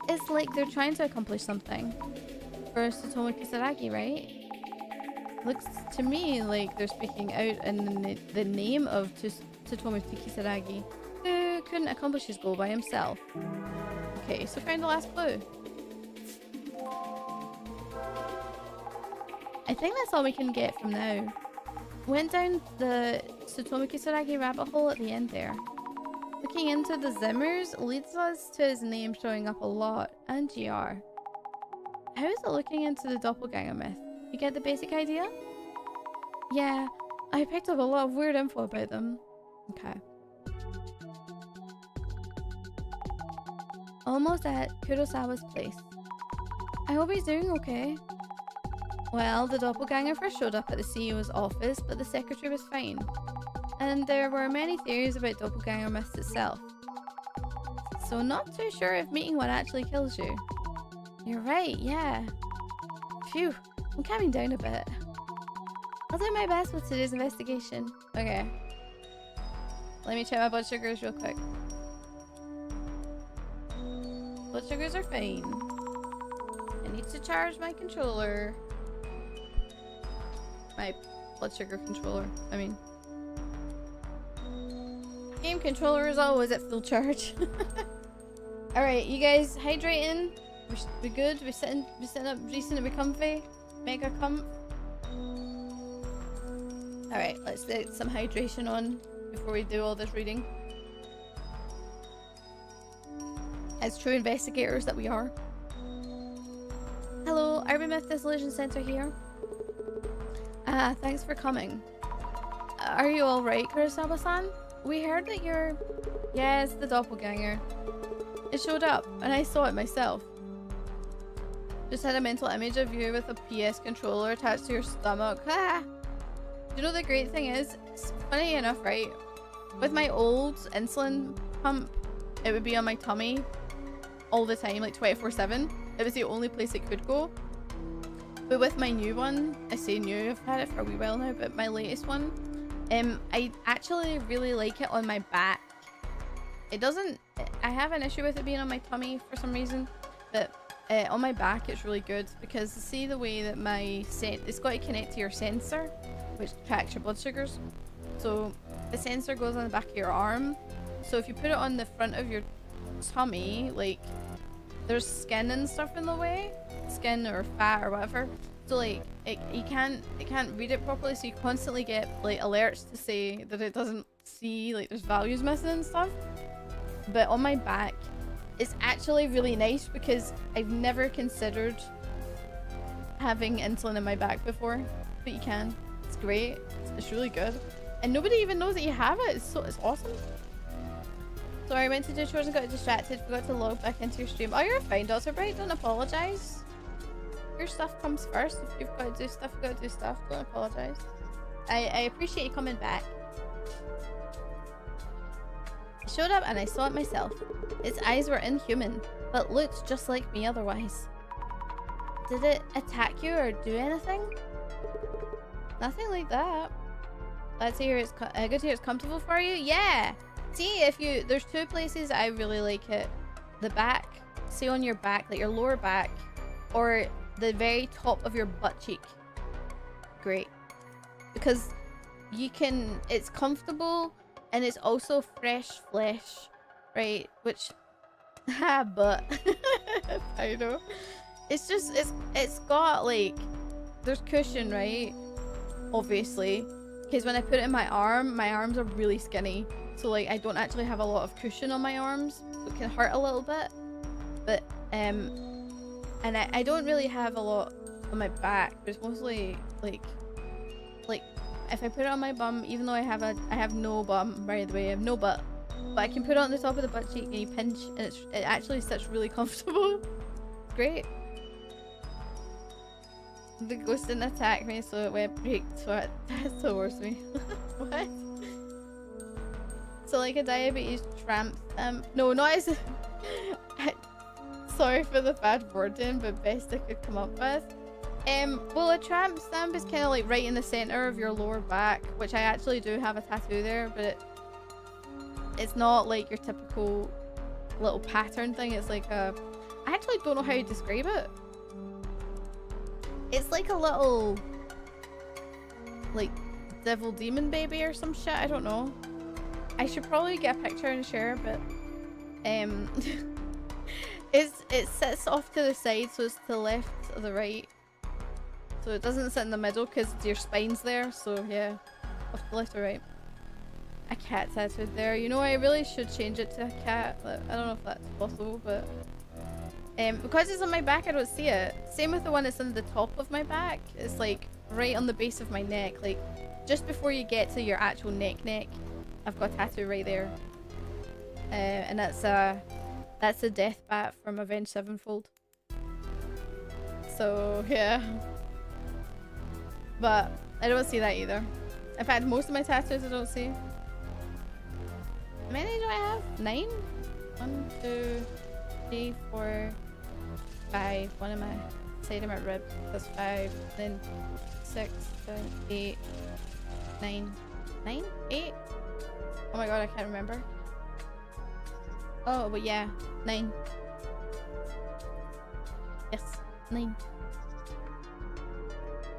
It's like they're trying to accomplish something. For Tsutomu Kisaragi, right? Looks to me like they're speaking out in the name of Tsutomu Kisaragi, who couldn't accomplish his goal by himself. Okay, so find the last clue. I think that's all we can get from now. Went down the Tsutomu Kisaragi rabbit hole at the end there. Looking into the Zimmers leads us to his name showing up a lot, and GR. How is it looking into the doppelganger myth? You get the basic idea? Yeah, I picked up a lot of weird info about them. Okay. Almost at Kurosawa's place. I hope he's doing okay. Well, the doppelganger first showed up at the CEO's office, but the secretary was fine. And there were many theories about doppelganger myths itself. So not too sure if meeting one actually kills you. You're right, yeah. Phew, I'm calming down a bit. I'll do my best with today's investigation. Okay. Let me check my blood sugars real quick. Blood sugars are fine. I need to charge my controller. My blood sugar controller, I mean. Game controller is always at full charge. Alright, you guys hydrating? We good? We sitting up decent and we comfy? Mega comf? Alright, let's get some hydration on before we do all this reading. As true investigators that we are. Hello, Urban Myth Dissolution Center here. Thanks for coming. Are you alright, Kurosawa-san? We heard that you're... Yes, the doppelganger. It showed up, and I saw it myself. Just had a mental image of you with a PS controller attached to your stomach. Ah! You know the great thing is, funny enough, right? With my old insulin pump, it would be on my tummy all the time, like 24/7. It was the only place it could go. But with my new one, I say new, I've had it for a wee while now, but my latest one, I actually really like it on my back. It doesn't, I have an issue with it being on my tummy for some reason, but on my back it's really good because see the way that it's got to connect to your sensor, which tracks your blood sugars. So the sensor goes on the back of your arm. So if you put it on the front of your tummy, like there's skin and stuff in the way, skin or fat or whatever. So like it can't read it properly. So you constantly get like alerts to say that it doesn't see like there's values missing and stuff. But on my back, it's actually really nice because I've never considered having insulin in my back before, but you can. It's great. It's really good, and nobody even knows that you have it. It's awesome. Sorry, I went to do chores and got distracted. Forgot to log back into your stream. Oh, you're fine, Dr. Bright. Don't apologize. Your stuff comes first. If you've got to do stuff, you've got to do stuff. Don't apologize. I appreciate you coming back. I showed up and I saw it myself. Its eyes were inhuman, but looked just like me otherwise. Did it attack you or do anything? Nothing like that. Glad to hear it's good to hear it's comfortable for you. Yeah. See, there's two places I really like it. The back, see on your back, like your lower back, or the very top of your butt cheek. Great. Because it's comfortable and it's also fresh flesh, right? Which, but, I know. It's just, it's got like, there's cushion, right? Obviously. Because when I put it in my arms are really skinny. So like I don't actually have a lot of cushion on my arms. It can hurt a little bit. But and I don't really have a lot on my back, but it's mostly like if I put it on my bum, even though I have no bum, by the way, I have no butt. But I can put it on the top of the butt cheek and you pinch and it actually sits really comfortable. Great. The ghost didn't attack me, so it went break, so it towards me. What? So like a diabetes tramp stamp? No, not as sorry for the bad wording, but best I could come up with. Well, a tramp stamp is kind of like right in the center of your lower back, which I actually do have a tattoo there, but it's not like your typical little pattern thing. It's like I actually don't know how to describe it. It's like a little like devil demon baby or some shit. I don't know. I should probably get a picture and share, but it sits off to the side, so it's to the left or the right. So it doesn't sit in the middle because your spine's there. So yeah, off to the left or right. A cat tattooed there. You know, I really should change it to a cat, but I don't know if that's possible. But because it's on my back, I don't see it. Same with the one that's on the top of my back. It's like right on the base of my neck, like just before you get to your actual neck. I've got a tattoo right there, and that's a death bat from Avenged Sevenfold. So yeah, but I don't see that either. In fact, most of my tattoos I don't see. How many do I have? 9? 1, 2, 3, 4, 5. One of my side of my rib. That's 5. Then 6, 7, 8, 9. 9? 8? Oh my god, I can't remember. Oh, but yeah, 9. Yes, 9.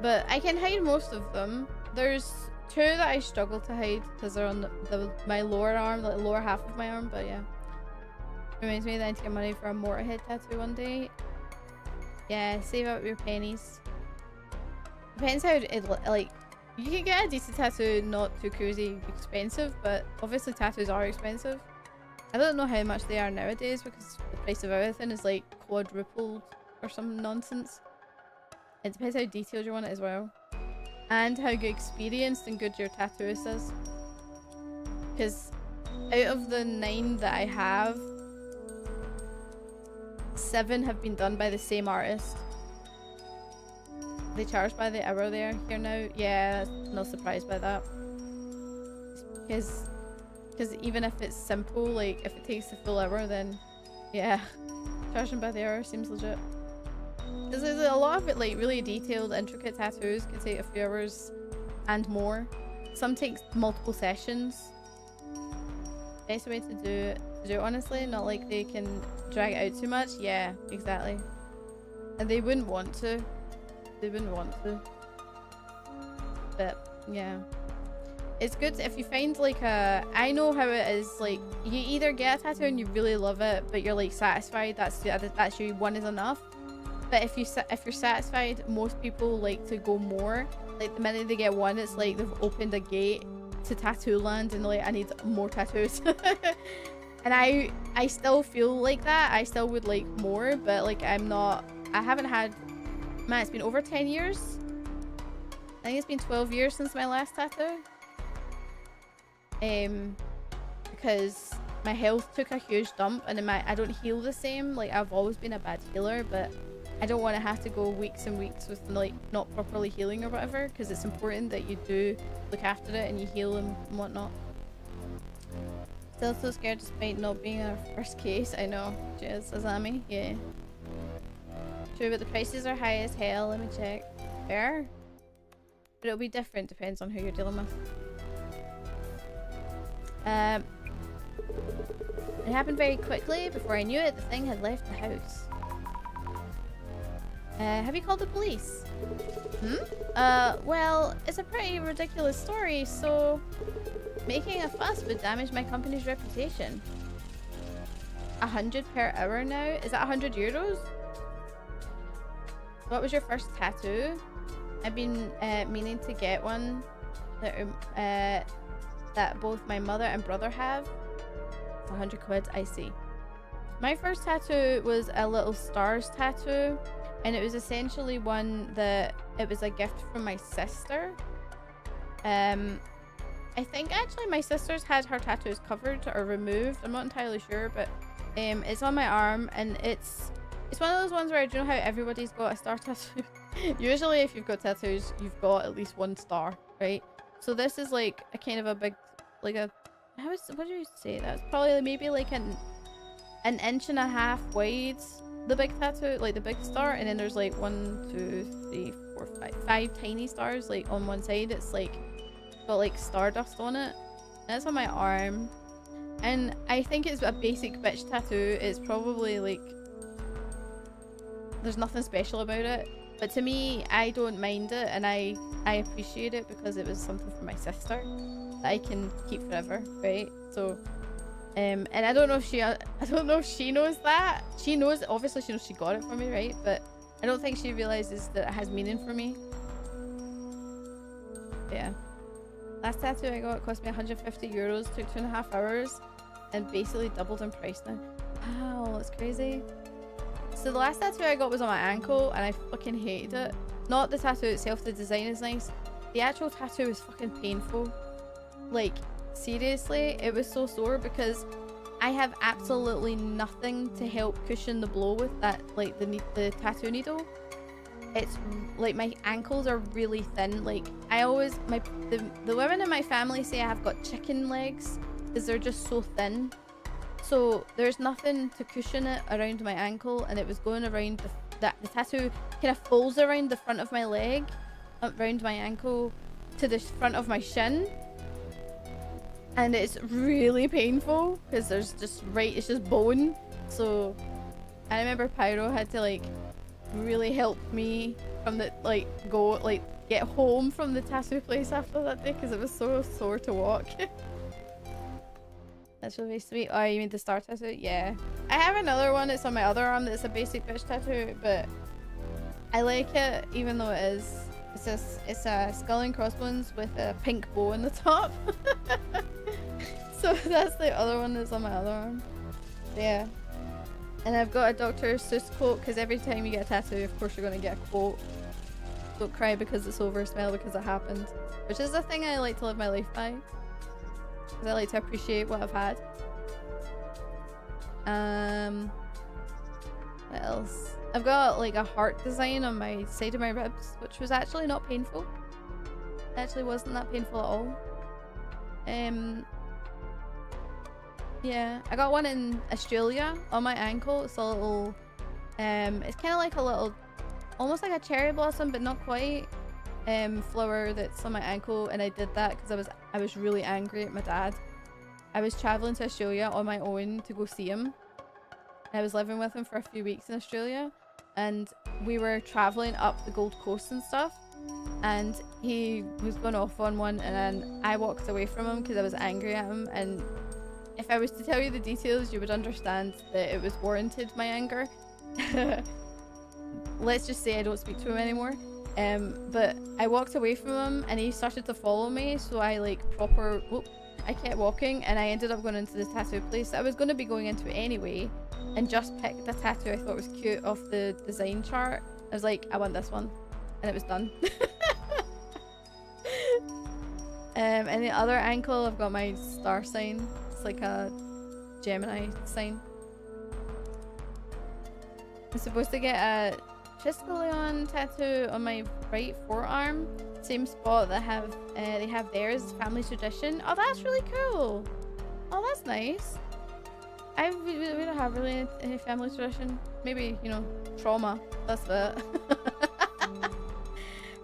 But I can hide most of them. There's 2 that I struggle to hide because they're on my lower arm, the lower half of my arm, but yeah. Reminds me that I need to get money for a Motorhead tattoo one day. Yeah, save up your pennies. Depends how like, you can get a decent tattoo not too crazy expensive, but obviously tattoos are expensive. I don't know how much they are nowadays because the price of everything is like quadrupled or some nonsense. It depends how detailed you want it as well. And how good experienced and good your tattooist is. Because out of the 9 that I have, 7 have been done by the same artist. They charge by the hour here now. Yeah, not surprised by that. Because even if it's simple, like if it takes the full hour, then yeah, charging by the hour seems legit. Because there's a lot of it, like really detailed, intricate tattoos can take a few hours and more. Some take multiple sessions. Best way to do it honestly, not like they can drag it out too much. Yeah, exactly. And they wouldn't want to. They wouldn't want to. But yeah. It's good if you find like I know how it is, like you either get a tattoo and you really love it but you're like satisfied, that's your one is enough. But if you're satisfied, most people like to go more. Like the minute they get one, it's like they've opened a gate to tattoo land and like I need more tattoos. And I still feel like that. I still would like more, but like I haven't had, man, it's been over 10 years. I think it's been 12 years since my last tattoo. Because my health took a huge dump and I don't heal the same. Like I've always been a bad healer, but I don't want to have to go weeks and weeks with like not properly healing or whatever, because it's important that you do look after it and you heal and whatnot. Still so scared despite not being our first case. I know. Cheers, Azami. Yeah. True, but the prices are high as hell. Let me check. Fair. But it'll be different, depends on who you're dealing with. It happened very quickly. Before I knew it, the thing had left the house. Have you called the police? Well, it's a pretty ridiculous story, so making a fuss would damage my company's reputation. 100 per hour now? Is that 100 euros? What was your first tattoo? I've been meaning to get one that both my mother and brother have. It's 100 quid, I see. My first tattoo was a little stars tattoo, and it was essentially one that it was a gift from my sister. I think actually my sister's had her tattoos covered or removed. I'm not entirely sure, but it's on my arm, and it's one of those ones where I don't know how everybody's got a star tattoo. Usually if you've got tattoos, you've got at least one star, right? So this is like a kind of a big, like a, what do you say? That's probably maybe like an inch and a half wide, the big tattoo, like the big star, and then there's like 1, 2, 3, 4, 5 tiny stars like on one side. It's like got like stardust on it, and it's on my arm, and I think it's a basic bitch tattoo. It's probably like there's nothing special about it, but to me, I don't mind it, and I appreciate it because it was something from my sister that I can keep forever, right? So and I don't know if she knows that. She knows, obviously she knows she got it for me, right? But I don't think she realizes that it has meaning for me. Yeah. Last tattoo I got cost me 150 euros, took 2.5 hours, and basically doubled in price now. Wow, that's crazy. So the last tattoo I got was on my ankle, and I fucking hated it. Not the tattoo itself, the design is nice. The actual tattoo was fucking painful. Like, seriously, it was so sore because I have absolutely nothing to help cushion the blow with that, like the tattoo needle. It's like my ankles are really thin. Like I always, the women in my family say I have got chicken legs because they're just so thin. So there's nothing to cushion it around my ankle, and it was going around the tattoo kind of folds around the front of my leg, around my ankle to the front of my shin. and it's really painful because there's just it's just bone. So I remember Pyro had to like really help me from the get home from the tattoo place after that day because it was so sore to walk. That's really sweet. Oh, you mean the star tattoo? Yeah. I have another one. It's on my other arm that's a basic bitch tattoo, but I like it even though it's a skull and crossbones with a pink bow on the top. So that's the other one that's on my other arm. Yeah. And I've got a Dr. Seuss quote because every time you get a tattoo, of course you're going to get a quote. Don't cry because it's over, smile because it happened. Which is the thing I like to live my life by. Because I like to appreciate what I've had. What else? I've got like a heart design on my side of my ribs, which was actually not painful. It actually wasn't that painful at all. Yeah, I got one in Australia on my ankle. It's a little, it's kind of like a little, almost like a cherry blossom, but not quite. Flower that's on my ankle, and I did that because I was really angry at my dad. I was traveling to Australia on my own to go see him. I was living with him for a few weeks in Australia, and we were traveling up the Gold Coast and stuff, and he was going off on one, and then I walked away from him because I was angry at him. And if I was to tell you the details, you would understand that it was warranted, my anger. Let's just say I don't speak to him anymore. But I walked away from him and he started to follow me, so I I kept walking and I ended up going into this tattoo place I was going to be going into anyway, and just picked a tattoo I thought was cute off the design chart. I was like, I want this one, and it was done. And the other ankle, I've got my star sign. It's like a Gemini sign. I'm supposed to get a Triskelion tattoo on my right forearm, same spot that they have theirs, family tradition. Oh, that's really cool. Oh, that's nice. We don't have really any family tradition. Maybe, you know, trauma. That's it.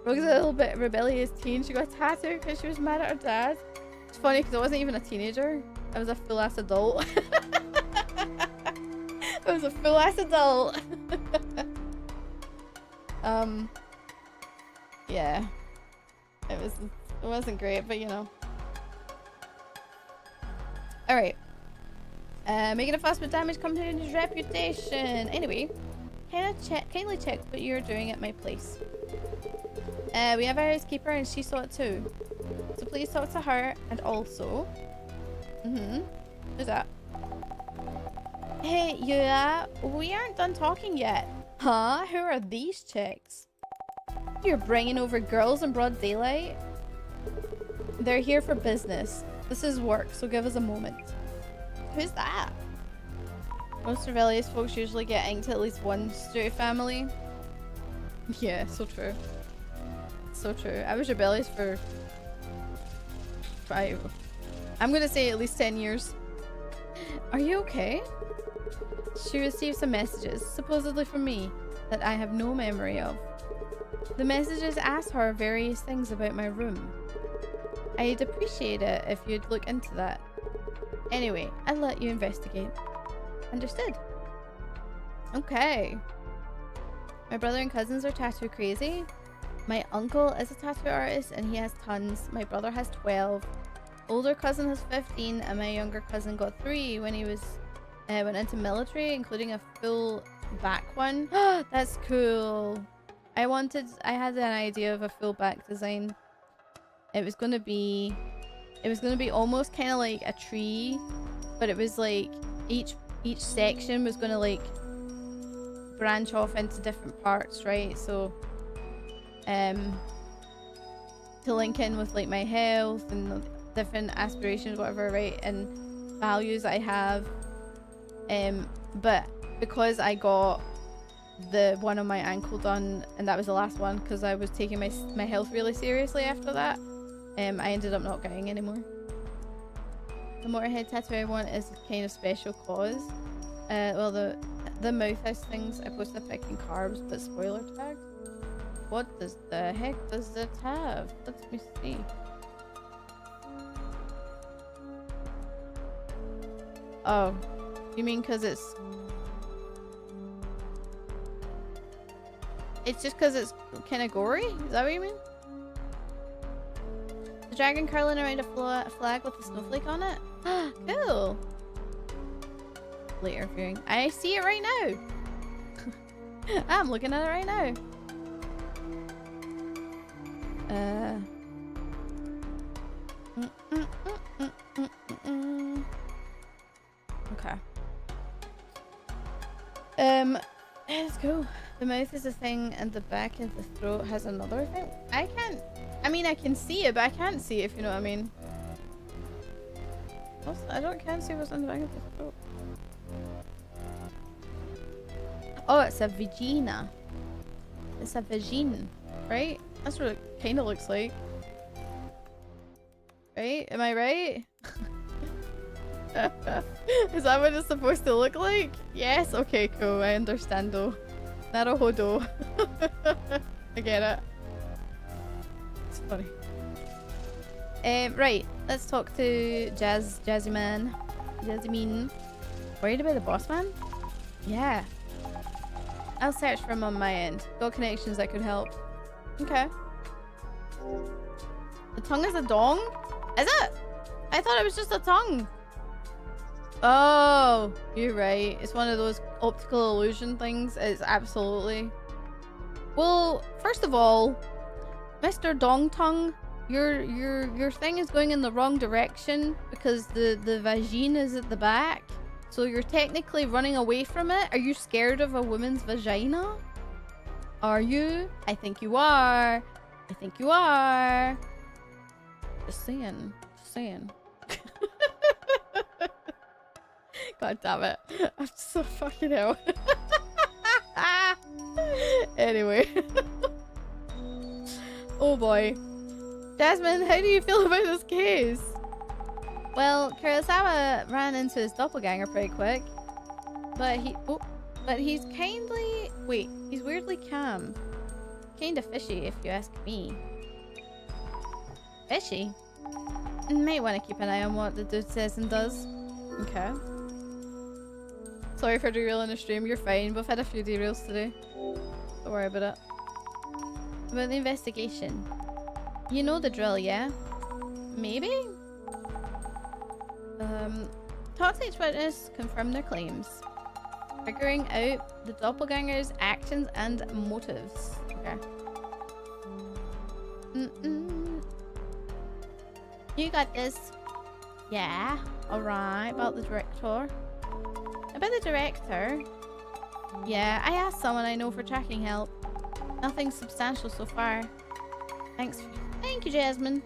Rogue's a little bit rebellious teen. She got a tattoo because she was mad at her dad. It's funny because I wasn't even a teenager. I was a full-ass adult. I was a full-ass adult. Yeah. It wasn't great, but you know. Alright. Making a fuss with damage company his reputation. Anyway, kindly check what you're doing at my place. We have our housekeeper and she saw it too. So please talk to her, and also... Who's that? Hey, Yua, we aren't done talking yet. Huh? Who are these chicks? You're bringing over girls in broad daylight? They're here for business. This is work, so give us a moment. Who's that? Most rebellious folks usually get inked at least one straight family. Yeah, so true. So true. I was rebellious for 5. I'm gonna say at least 10 years. Are you okay? She received some messages, supposedly from me, that I have no memory of. The messages asked her various things about my room. I'd appreciate it if you'd look into that. Anyway, I'll let you investigate. Understood. Okay. My brother and cousins are tattoo crazy. My uncle is a tattoo artist and he has tons. My brother has 12. Older cousin has 15 and my younger cousin got 3 when he was went into military, including a full back one. That's cool. I had an idea of a full back design. It was gonna be almost kind of like a tree, but it was like each section was gonna like branch off into different parts, right? So to link in with like my health and different aspirations, whatever, right, and values I have. But because I got the one on my ankle done, and that was the last one because I was taking my health really seriously after that, I ended up not getting any more. The Motorhead tattoo I want is kind of special cause. Well, the mouth house things I posted a pic in carbs, but spoiler tags. What does the heck does it have? Let me see. Oh. You mean because it's... It's just because it's kind of gory? Is that what you mean? The dragon curling around a flag with a snowflake on it? Cool! Later viewing. I see it right now! I'm looking at it right now. Okay. Let's go. The mouth is a thing and the back of the throat has another thing. I mean, I can see it, but I can't see it, if you know what I mean. Also, can't see what's on the back of the throat. Oh, it's a vagina. It's a vagine, right? That's what it kind of looks like. Right? Am I right? Is that what it's supposed to look like? Yes? Okay, cool. I understand though. Naruhodo. I get it. It's funny. Right. Let's talk to Jasmine. Worried about the boss man? Yeah. I'll search for him on my end. Got connections that could help. Okay. The tongue is a dong? Is it? I thought it was just a tongue. Oh, you're right. It's one of those optical illusion things. It's absolutely. Well, first of all, Mr. Dong Tongue, your thing is going in the wrong direction because the vagine is at the back. So you're technically running away from it. Are you scared of a woman's vagina? Are you? I think you are. I think you are. Just saying. Just saying. God damn it. I'm so fucking hell. Anyway. Oh boy. Jasmine, how do you feel about this case? Well, Kurosawa ran into his doppelganger pretty quick. But he's he's weirdly calm. Kinda fishy if you ask me. Fishy? Might want to keep an eye on what the dude says and does. Okay. Sorry for derailing the stream, you're fine. We've had a few derails today. Don't worry about it. About the investigation. You know the drill, yeah? Maybe? Talk to each witness, confirm their claims. Figuring out the doppelganger's actions and motives. Okay. You got this. Yeah, alright. About the director. About the director? Yeah, I asked someone I know for tracking help. Nothing substantial so far. Thank you, Jasmine.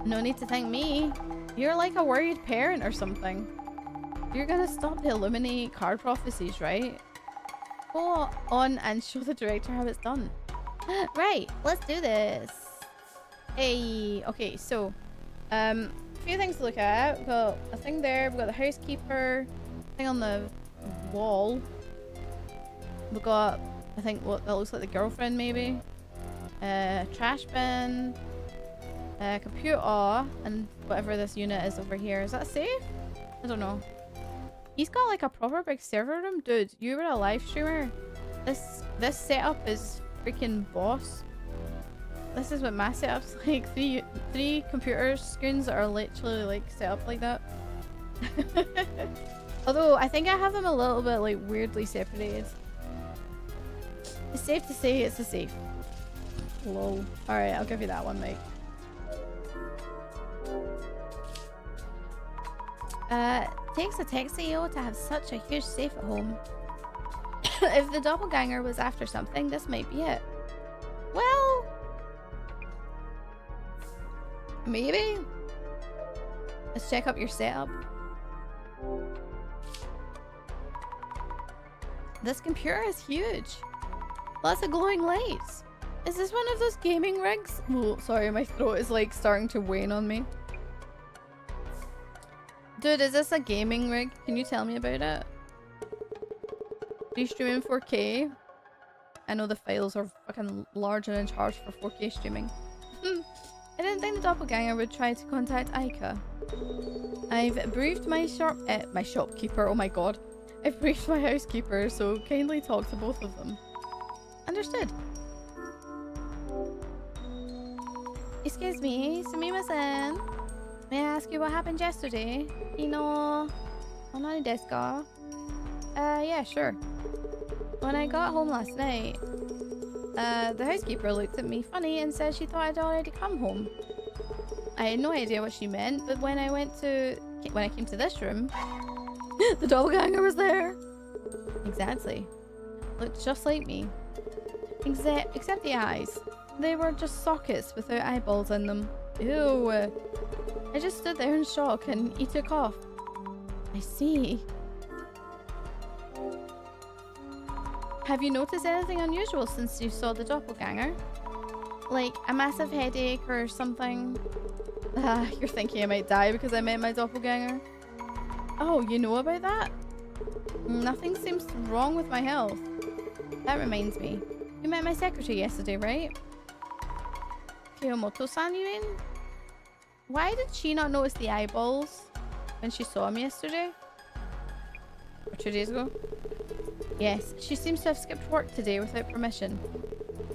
No need to thank me. You're like a worried parent or something. You're gonna stop the Illuminate card prophecies, right? Go on and show the director how it's done. Right, let's do this. Hey, okay, so a few things to look at. We've got a thing there, we've got the housekeeper, thing on the wall. We've got, I think, what that looks like the girlfriend maybe. Trash bin, computer, and whatever this unit is over here. Is that safe? I don't know. He's got like a proper big server room. Dude, you were a live streamer. This setup is freaking boss. This is what my setup's like. Three computer screens that are literally like set up like that. Although I think I have them a little bit like weirdly separated. It's safe to say it's a safe. Lol. Alright, I'll give you that one, Mike. Takes a tech CEO to have such a huge safe at home. If the doppelganger was after something, this might be it. Well, maybe. Let's check up your setup. This computer is huge. Lots of glowing lights. Is this one of those gaming rigs? Oh, sorry, my throat is like starting to wane on me. Dude, is this a gaming rig? Can you tell me about it? Do you stream in 4K? I know the files are fucking large and in charge for 4K streaming. I didn't think the doppelganger would try to contact Aika. I've briefed my shopkeeper, oh my god. I've briefed my housekeeper, so kindly talk to both of them. Understood. Excuse me, sumimasen. May I ask you what happened yesterday? Onani desu ka? Yeah, sure. When I got home last night, the housekeeper looked at me funny and said she thought I'd already come home. I had no idea what she meant, but when I came to this room, the doppelganger was there. Exactly. Looked just like me. Except the eyes. They were just sockets without eyeballs in them. Ew. I just stood there in shock and he took off. I see. Have you noticed anything unusual since you saw the doppelganger? Like a massive headache or something? You're thinking I might die because I met my doppelganger? Oh, you know about that? Nothing seems wrong with my health. That reminds me. You met my secretary yesterday, right? Kiyomoto-san, you mean? Why did she not notice the eyeballs when she saw him yesterday? Or 2 days ago? Yes, she seems to have skipped work today without permission.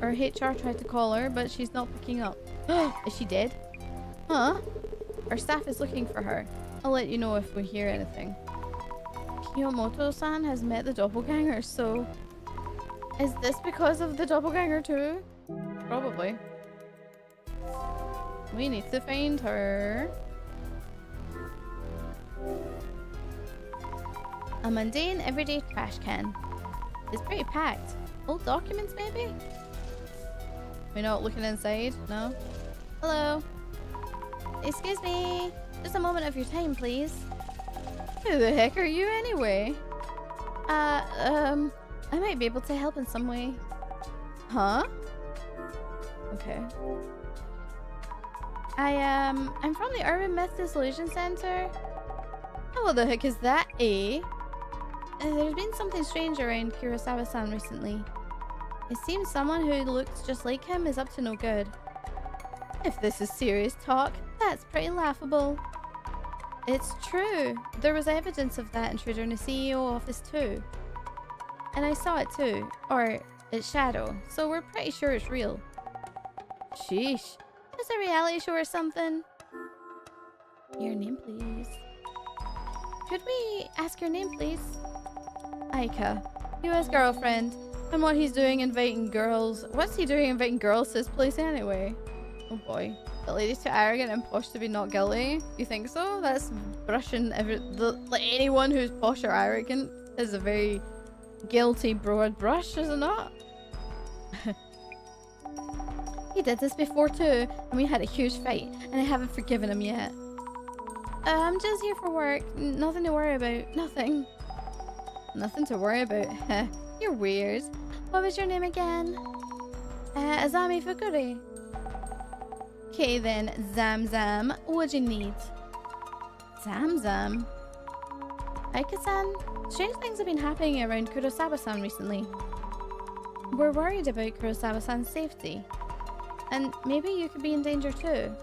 Her HR tried to call her, but she's not picking up. Is she dead? Huh? Our staff is looking for her. I'll let you know if we hear anything. Kiyomoto-san has met the doppelganger, so... Is this because of the doppelganger too? Probably. We need to find her. A mundane, everyday trash can. It's pretty packed. Old documents, maybe? We're not looking inside? No? Hello? Excuse me. Just a moment of your time, please. Who the heck are you anyway? I might be able to help in some way. Huh? Okay. I'm from the Urban Myth Dissolution Center. Oh, what the heck is that, eh? There's been something strange around Kurosawa-san recently. It seems someone who looks just like him is up to no good. If this is serious talk, that's pretty laughable. It's true. There was evidence of that intruder in the CEO office too. And I saw it too. Or its shadow. So we're pretty sure it's real. Sheesh. Is it a reality show or something? Your name, please. Could we ask your name, please? Aika. US girlfriend. And what he's doing inviting girls. What's he doing inviting girls to his place anyway? Oh boy. The lady's too arrogant and posh to be not guilty. You think so? That's brushing like anyone who's posh or arrogant is a very guilty broad brush, is it not? He did this before too, and we had a huge fight, and I haven't forgiven him yet. I'm just here for work. Nothing to worry about. Nothing. Nothing to worry about. You're weird. What was your name again? Azami Fukuri. Okay then, Zamzam. What do you need? Zamzam? Aika-san, strange things have been happening around Kurosawa-san recently. We're worried about Kurosawa-san's safety. And maybe you could be in danger too.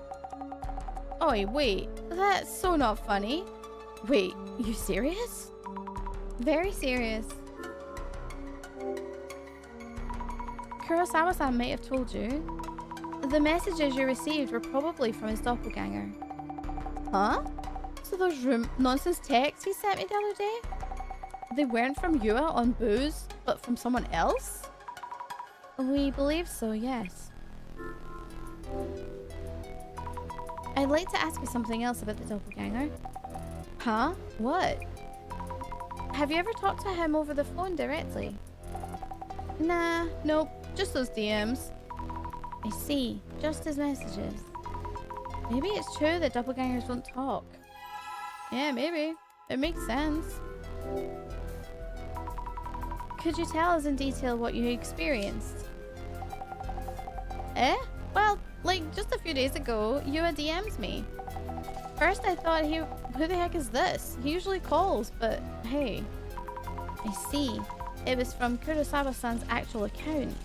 Oi, wait. That's so not funny. Wait, you serious? Very serious. Kurosawa-san might have told you. The messages you received were probably from his doppelganger. Huh? So those nonsense texts he sent me the other day? They weren't from Yua on booze, but from someone else? We believe so, yes. I'd like to ask you something else about the doppelganger. Huh? What? Have you ever talked to him over the phone directly? Nah, nope. Just those DMs. I see. Just his messages. Maybe it's true that doppelgangers don't talk. Yeah, maybe. It makes sense. Could you tell us in detail what you experienced? Eh? Well, like just a few days ago, Yua DM'd me. First I thought who the heck is this? He usually calls, but hey. I see. It was from Kurosawa-san's actual account.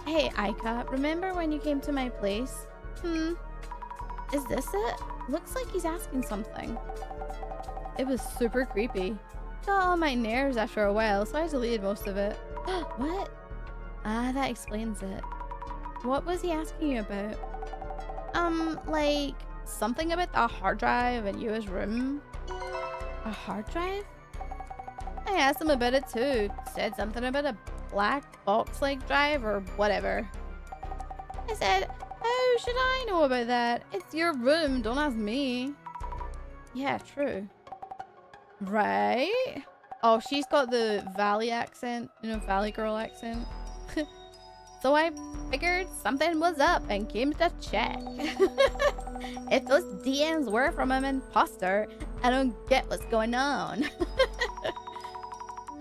Hey Aika, remember when you came to my place? Is this it? Looks like he's asking something. It was super creepy. Got on my nerves after a while, so I deleted most of it. What? Ah, that explains it. What was he asking you about? Like something about the hard drive in Yua's room. A hard drive? I asked him about it too. Said something about a black box-like drive or whatever. I said, how should I know about that? It's your room, don't ask me. Yeah, true. Right? Oh, she's got the Valley accent, you know, Valley girl accent. So I figured something was up and came to check. If those DMs were from an imposter, I don't get what's going on.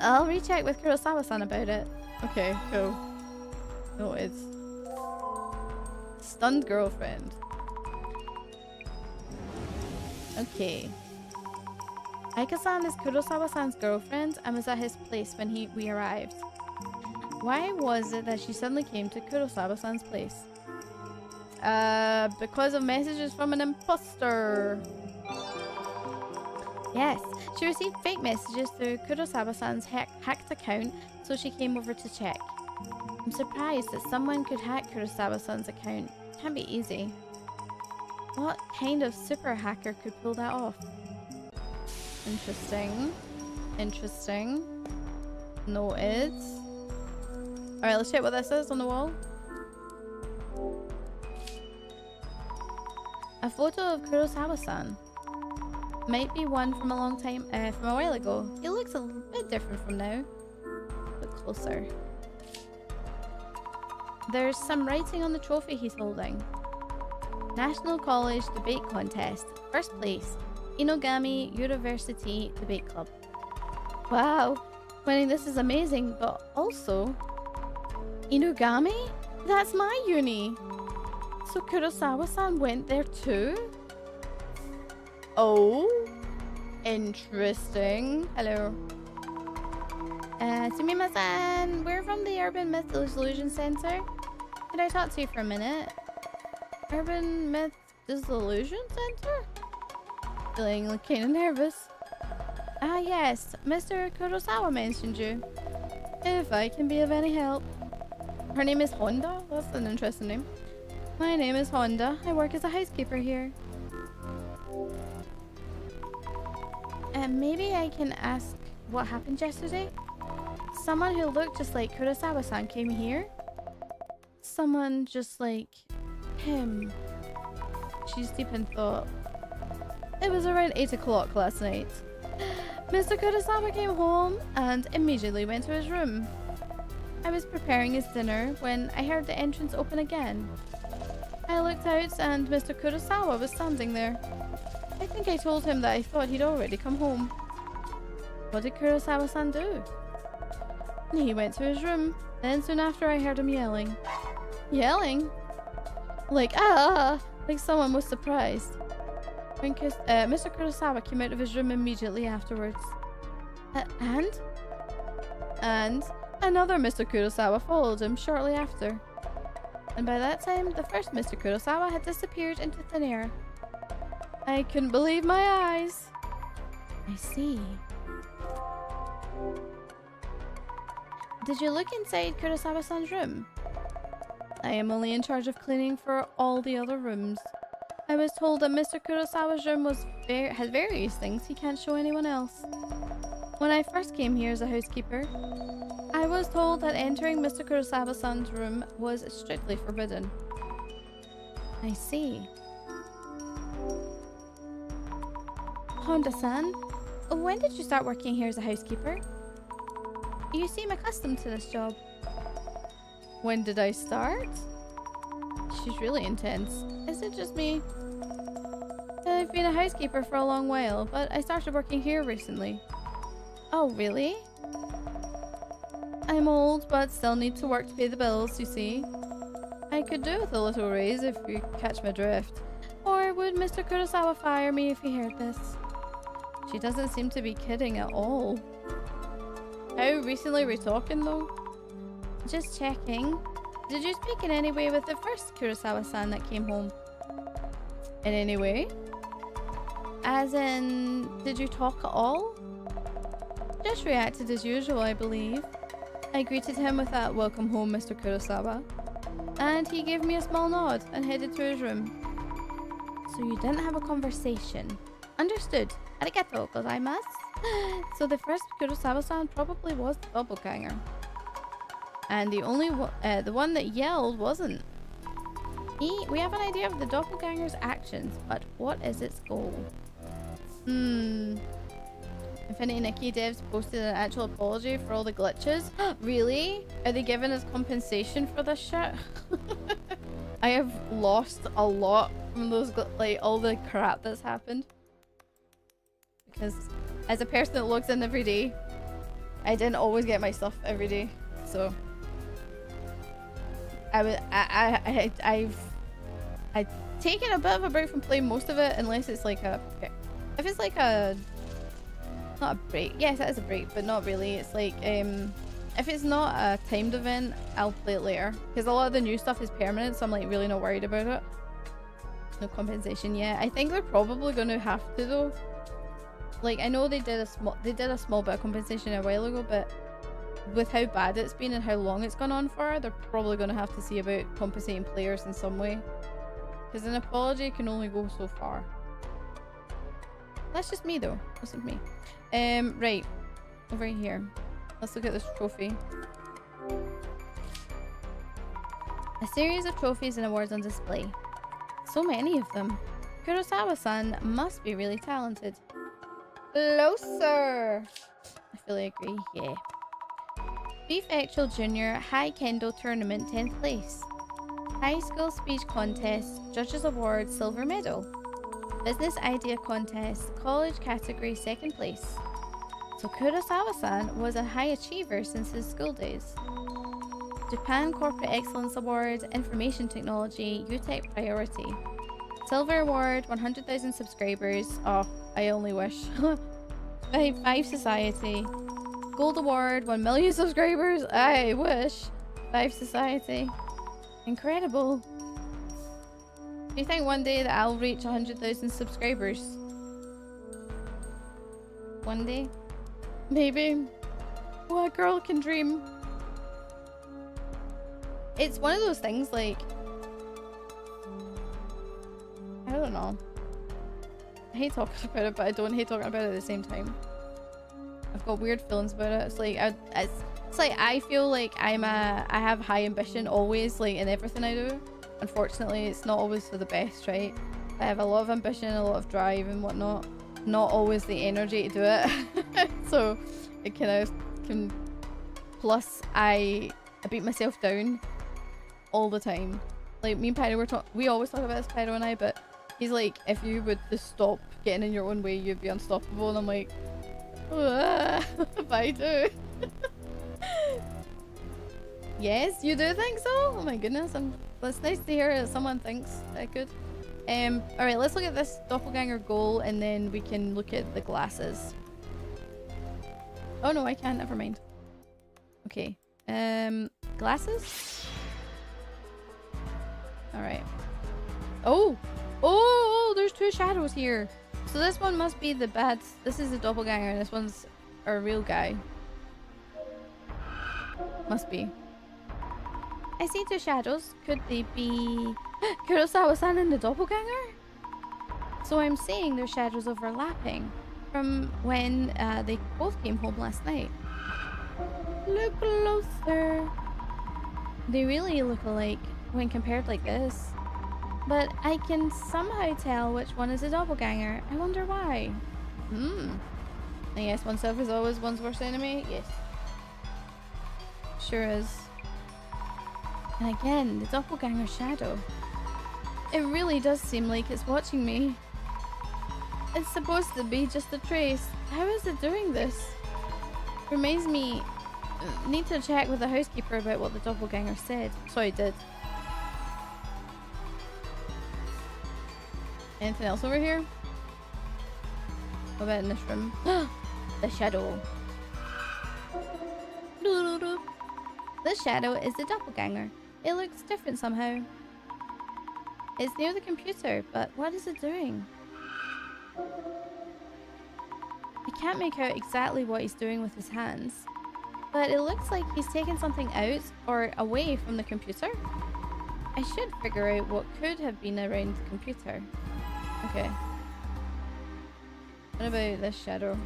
I'll recheck with Kurosawa-san about it. Okay, cool. No, it's stunned girlfriend. Okay. Aika-san is Kurosawa-san's girlfriend and was at his place when we arrived. Why was it that she suddenly came to Kurosawa-san's place? Because of messages from an imposter. Yes, she received fake messages through Kurosawa-san's hacked account, so she came over to check. I'm surprised that someone could hack Kurosawa-san's account. Can't be easy. What kind of super hacker could pull that off? Interesting. Interesting. Noted. Alright, let's check what this is on the wall. A photo of Kurosawa-san. Might be one from a long time, from a while ago. He looks a bit different from now. Look closer. There's some writing on the trophy he's holding. National College Debate Contest. First place. Inogami University Debate Club. Wow. Winning this is amazing, but also... Inugami? That's my uni! So Kurosawa-san went there too? Oh? Interesting. Hello. Sumima-san, we're from the Urban Myth Dissolution Center. Could I talk to you for a minute? Urban Myth Dissolution Center? Feeling kind of nervous. Ah yes, Mr. Kurosawa mentioned you. If I can be of any help. Her name is Honda? That's an interesting name. My name is Honda. I work as a housekeeper here. Maybe I can ask what happened yesterday? Someone who looked just like Kurosawa-san came here? Someone just like him. She's deep in thought. It was around 8 o'clock last night. Mr. Kurosawa came home and immediately went to his room. I was preparing his dinner when I heard the entrance open again. I looked out and Mr. Kurosawa was standing there. I think I told him that I thought he'd already come home. What did Kurosawa-san do? He went to his room. Then soon after I heard him yelling. Yelling? Like, ah! Like someone was surprised. Mr. Kurosawa came out of his room immediately afterwards. And? And another Mr. Kurosawa followed him shortly after. And by that time, the first Mr. Kurosawa had disappeared into thin air. I couldn't believe my eyes. I see. Did you look inside Kurosawa-san's room? I am only in charge of cleaning for all the other rooms. I was told that Mr. Kurosawa's room has various things he can't show anyone else. When I first came here as a housekeeper, I was told that entering Mr. Kurosawa-san's room was strictly forbidden. I see. Honda-san, when did you start working here as a housekeeper? You seem accustomed to this job. When did I start? She's really intense. Is it just me? I've been a housekeeper for a long while, but I started working here recently. Oh, really? I'm old, but still need to work to pay the bills, you see. I could do with a little raise if you catch my drift. Or would Mr. Kurosawa fire me if he heard this? She doesn't seem to be kidding at all. How recently are we talking though? Just checking. Did you speak in any way with the first Kurosawa-san that came home? In any way? As in, did you talk at all? Just reacted as usual, I believe. I greeted him with that "Welcome home, Mr. Kurosawa," and he gave me a small nod and headed to his room. So you didn't have a conversation. Understood. Arigato gozaimasu. So the first Kurosawa-san probably was the doppelganger. And the only the one that yelled wasn't. We have an idea of the doppelganger's actions, but what is its goal? Infinity Nikki devs posted an actual apology for all the glitches. Really? Are they giving us compensation for this shit? I have lost a lot from those, like, all the crap that's happened. Because as a person that logs in every day, I didn't always get my stuff every day. So I've taken a bit of a break from playing most of it, unless it's like if it's like not a break. Yes, it is a break, but not really. It's like if it's not a timed event, I'll play it later, because a lot of the new stuff is permanent, so I'm like really not worried about it. No compensation yet. I think they're probably going to have to though. Like, I know they did a small bit of compensation a while ago, but with how bad it's been and how long it's gone on for, they're probably going to have to see about compensating players in some way, because an apology can only go so far. That's just me though. That's just me. Right, over here. Let's look at this trophy. A series of trophies and awards on display. So many of them. Kurosawa-san must be really talented. Closer! I fully agree, yeah. Brief Actual Junior High Kendo Tournament 10th place. High School Speech Contest Judges Award Silver Medal. Business Idea Contest College Category 2nd place. So Kurosawa-san was a high achiever since his school days. Japan Corporate Excellence Award Information Technology UTech Priority. Silver Award 100,000 subscribers. Oh, I only wish. Fave Society. Gold Award 1 million subscribers. I wish. Fave Society. Incredible. Do you think one day that I'll reach 100,000 subscribers? One day? Maybe. What a girl can dream. It's one of those things, like, I don't know. I hate talking about it, but I don't hate talking about it at the same time. I've got weird feelings about it. It's like it's like I feel like I have high ambition always, like in everything I do. Unfortunately, it's not always for the best, right? I have a lot of ambition, a lot of drive and whatnot. Not always the energy to do it. So it kind of can. Plus, I beat myself down all the time. Like, me and Pyro we always talk about this, Pyro and I, but he's like, if you would just stop getting in your own way, you'd be unstoppable. And I'm like, but I do. Yes, you do think so? Oh my goodness, it's nice to hear that someone thinks I could. Alright, let's look at this doppelganger goal, and then we can look at the glasses. Oh no, I can't, never mind. Okay, glasses? Alright. Oh, there's two shadows here. So this one must be the bad, this is the doppelganger, and this one's a real guy. Must be. I see two shadows. Could they be Kurosawa-san and the doppelganger? So I'm seeing their shadows overlapping from when they both came home last night. Look closer. They really look alike when compared like this. But I can somehow tell which one is a doppelganger. I wonder why. I guess oneself is always one's worst enemy. Yes. Sure is. And again, the doppelganger shadow. It really does seem like it's watching me. It's supposed to be just a trace. How is it doing this? Reminds me, need to check with the housekeeper about what the doppelganger said. So I did. Anything else over here? What about in this room? The shadow. This shadow is the doppelganger. It looks different somehow. It's near the computer, but what is it doing? can't make out exactly what he's doing with his hands, but it looks like he's taken something out or away from the computer. I should figure out what could have been around the computer. Okay. What about this shadow?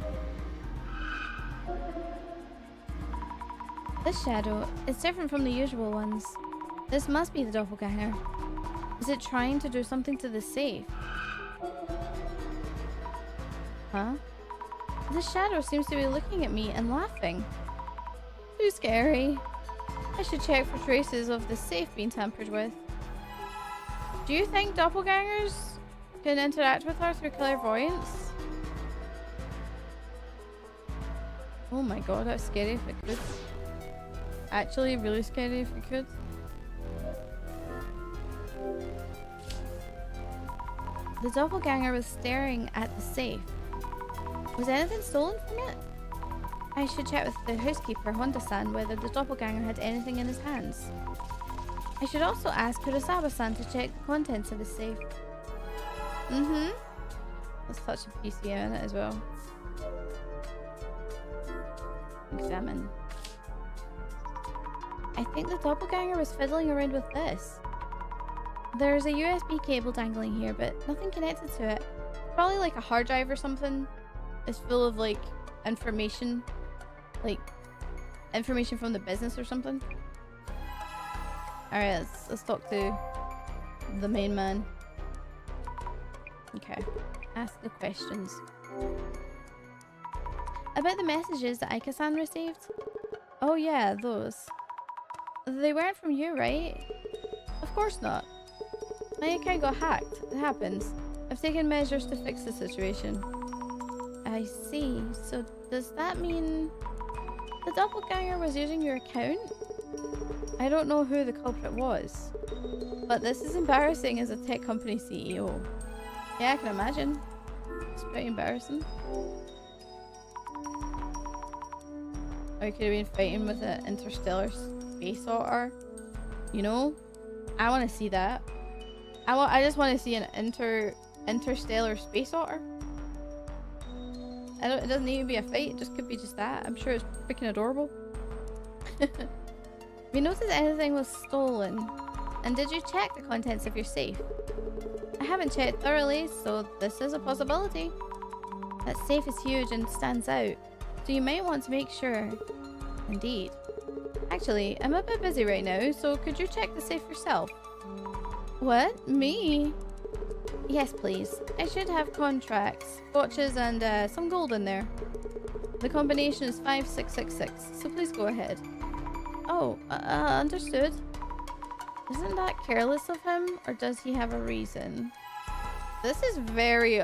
This shadow is different from the usual ones. This must be the doppelganger. Is it trying to do something to the safe? Huh? This shadow seems to be looking at me and laughing. Too scary. I should check for traces of the safe being tampered with. Do you think doppelgangers can interact with her through clairvoyance? Oh my god, that's scary if it could. Actually, really scary if it could. The doppelganger was staring at the safe. Was anything stolen from it? I should check with the housekeeper, Honda-san, whether the doppelganger had anything in his hands. I should also ask Kurosawa-san to check the contents of his safe. Let's touch a PCM in it as well. Examine. I think the doppelganger was fiddling around with this. There's a USB cable dangling here, but nothing connected to it. Probably like a hard drive or something. It's full of like information. Like information from the business or something. Alright, let's talk to the main man. Okay. Ask the questions. About the messages that Aika-san received? Oh yeah, those. They weren't from you, right? Of course not. My account got hacked. It happens. I've taken measures to fix the situation. I see. So does that mean the doppelganger was using your account? I don't know who the culprit was, but this is embarrassing as a tech company CEO. Yeah, I can imagine. It's pretty embarrassing. Or you could have been fighting with an interstellar space otter. You know? I want to see that. I just want to see an interstellar space otter. It doesn't need to be a fight, it just could be just that. I'm sure it's freaking adorable. Have you noticed anything was stolen? And did you check the contents of your safe? I haven't checked thoroughly, so this is a possibility. That safe is huge and stands out, so you might want to make sure. Indeed. Actually, I'm a bit busy right now, so could you check the safe yourself? What? Me? Yes, please. I should have contracts, watches, and some gold in there. The combination is 5666, so please go ahead. Oh, understood. Isn't that careless of him, or does he have a reason? This is very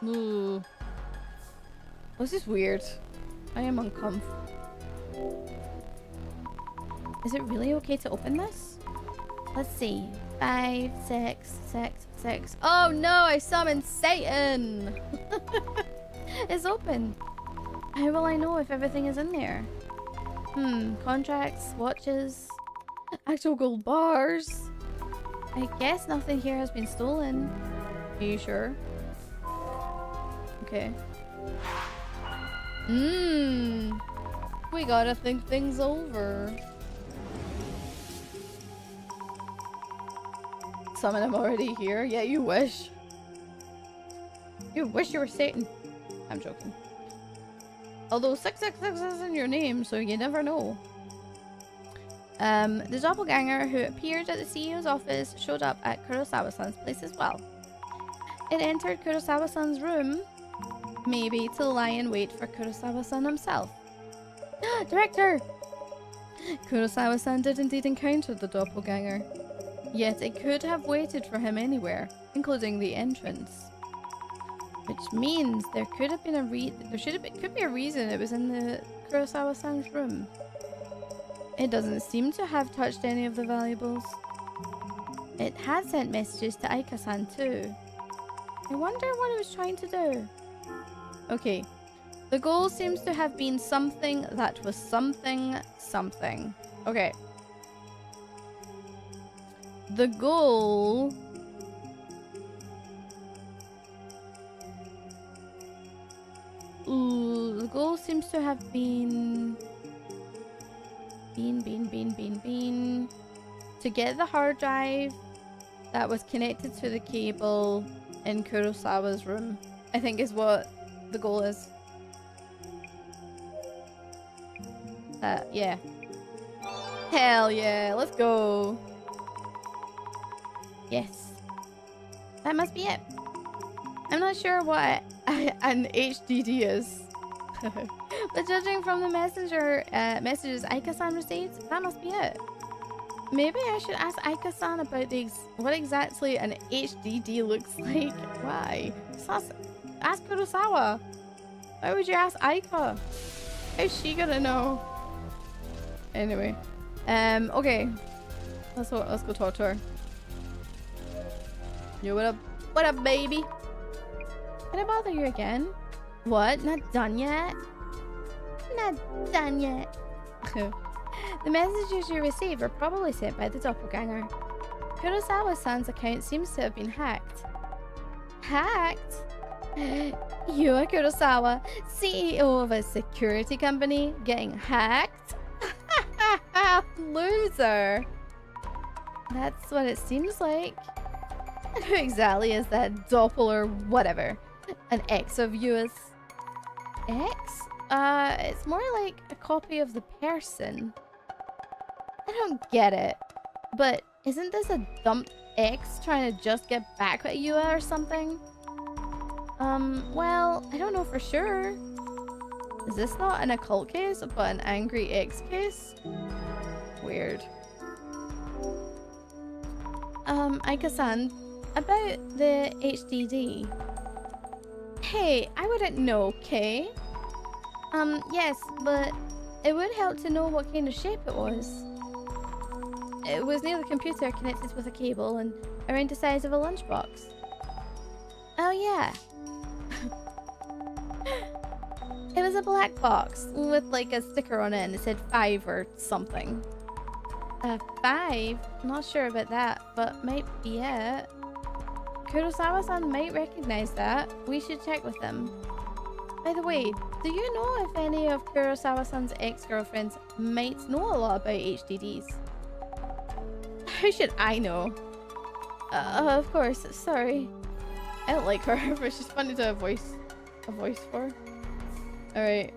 ooh. This is weird. I am uncomfortable. Is it really okay to open this? Let's see. 5, 6, 6, 6. Oh no, I summoned Satan! It's open. How will I know if everything is in there? Contracts, watches, actual gold bars. I guess nothing here has been stolen. Are you sure? Okay. We gotta think things over. Summon him already here? Yeah, you wish. You wish you were Satan. I'm joking. Although 666 is in your name, so you never know. The doppelganger who appeared at the CEO's office showed up at Kurosawa-san's place as well. It entered Kurosawa-san's room, maybe to lie in wait for Kurosawa-san himself. Director! Kurosawa-san did indeed encounter the doppelganger. Yet it could have waited for him anywhere, including the entrance. Which means there could have been could be a reason it was in the Kurosawa-san's room. It doesn't seem to have touched any of the valuables. It had sent messages to Aika-san too. I wonder what it was trying to do. Okay. The goal seems to have been something that was something. Okay. The goal... Ooh, the goal seems to have been... to get the hard drive that was connected to the cable in Kurosawa's room, I think is what the goal is. Yeah. Hell yeah, let's go. Yes. That must be it. I'm not sure what an HDD is. But judging from the messages Aika-san received, that must be it. Maybe I should ask Aika-san about what exactly an HDD looks like. Why? Just ask Kurosawa. Why would you ask Aika? How's she gonna know? Anyway. Okay. Let's go talk to her. Yo, what up? What up, baby? Can I bother you again? What? Not done yet? Not done yet. The messages you received were probably sent by the doppelganger. Kurosawa-san's account seems to have been hacked. Hacked? You are Kurosawa, CEO of a security company, getting hacked? Loser. That's what it seems like. And who exactly is that doppel or whatever? An ex of yours? Ex? It's more like a copy of the person. I don't get it. But isn't this a dumped ex trying to just get back at you or something? Well, I don't know for sure. Is this not an occult case, but an angry ex case? Weird. Aika-san, about the HDD. Hey, I wouldn't know, okay? Yes, but it would help to know what kind of shape it was. It was near the computer, connected with a cable and around the size of a lunchbox. Oh yeah. It was a black box with like a sticker on it and it said 5 or something. 5? Not sure about that, but might be it. Kurosawa-san might recognize that. We should check with him. By the way, do you know if any of Kurosawa-san's ex-girlfriends might know a lot about HDDs? How should I know? Of course, sorry. I don't like her, but she's funny to have a voice for. Alright,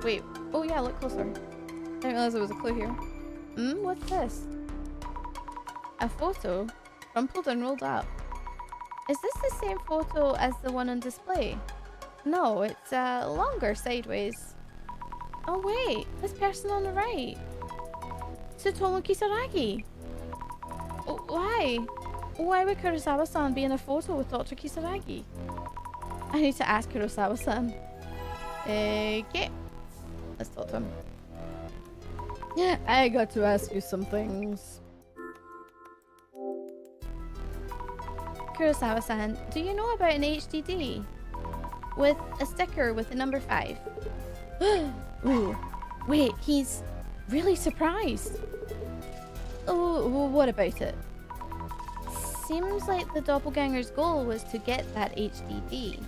wait. Oh yeah, look closer. I didn't realize there was a clue here. What's this? A photo? Crumpled and rolled up. Is this the same photo as the one on display? No, it's longer sideways. Oh wait, this person on the right. Tsutomu Kisaragi. Oh, why? Why would Kurosawa-san be in a photo with Dr. Kisaragi? I need to ask Kurosawa-san. Okay. Let's talk to him. Yeah, I got to ask you some things. Kurosawa-san, do you know about an HDD? With a sticker with the number 5. Ooh. Wait, he's really surprised. Oh, what about it? Seems like the doppelganger's goal was to get that HDD.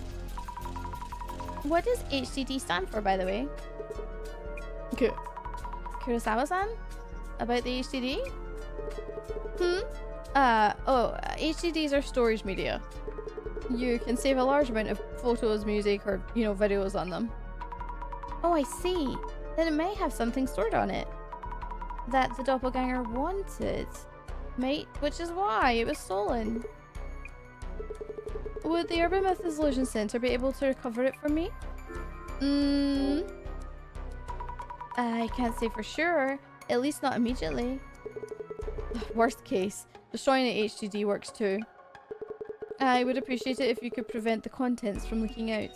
What does HDD stand for, by the way? Okay. Kurosawa-san? About the HDD? HDDs are storage media. You can save a large amount of photos, music, or, videos on them. Oh, I see. Then it may have something stored on it that the doppelganger wanted. Which is why it was stolen. Would the Urban Myth Dissolution Center be able to recover it for me? I can't say for sure. At least not immediately. Worst case, destroying an HDD works too. I would appreciate it if you could prevent the contents from leaking out.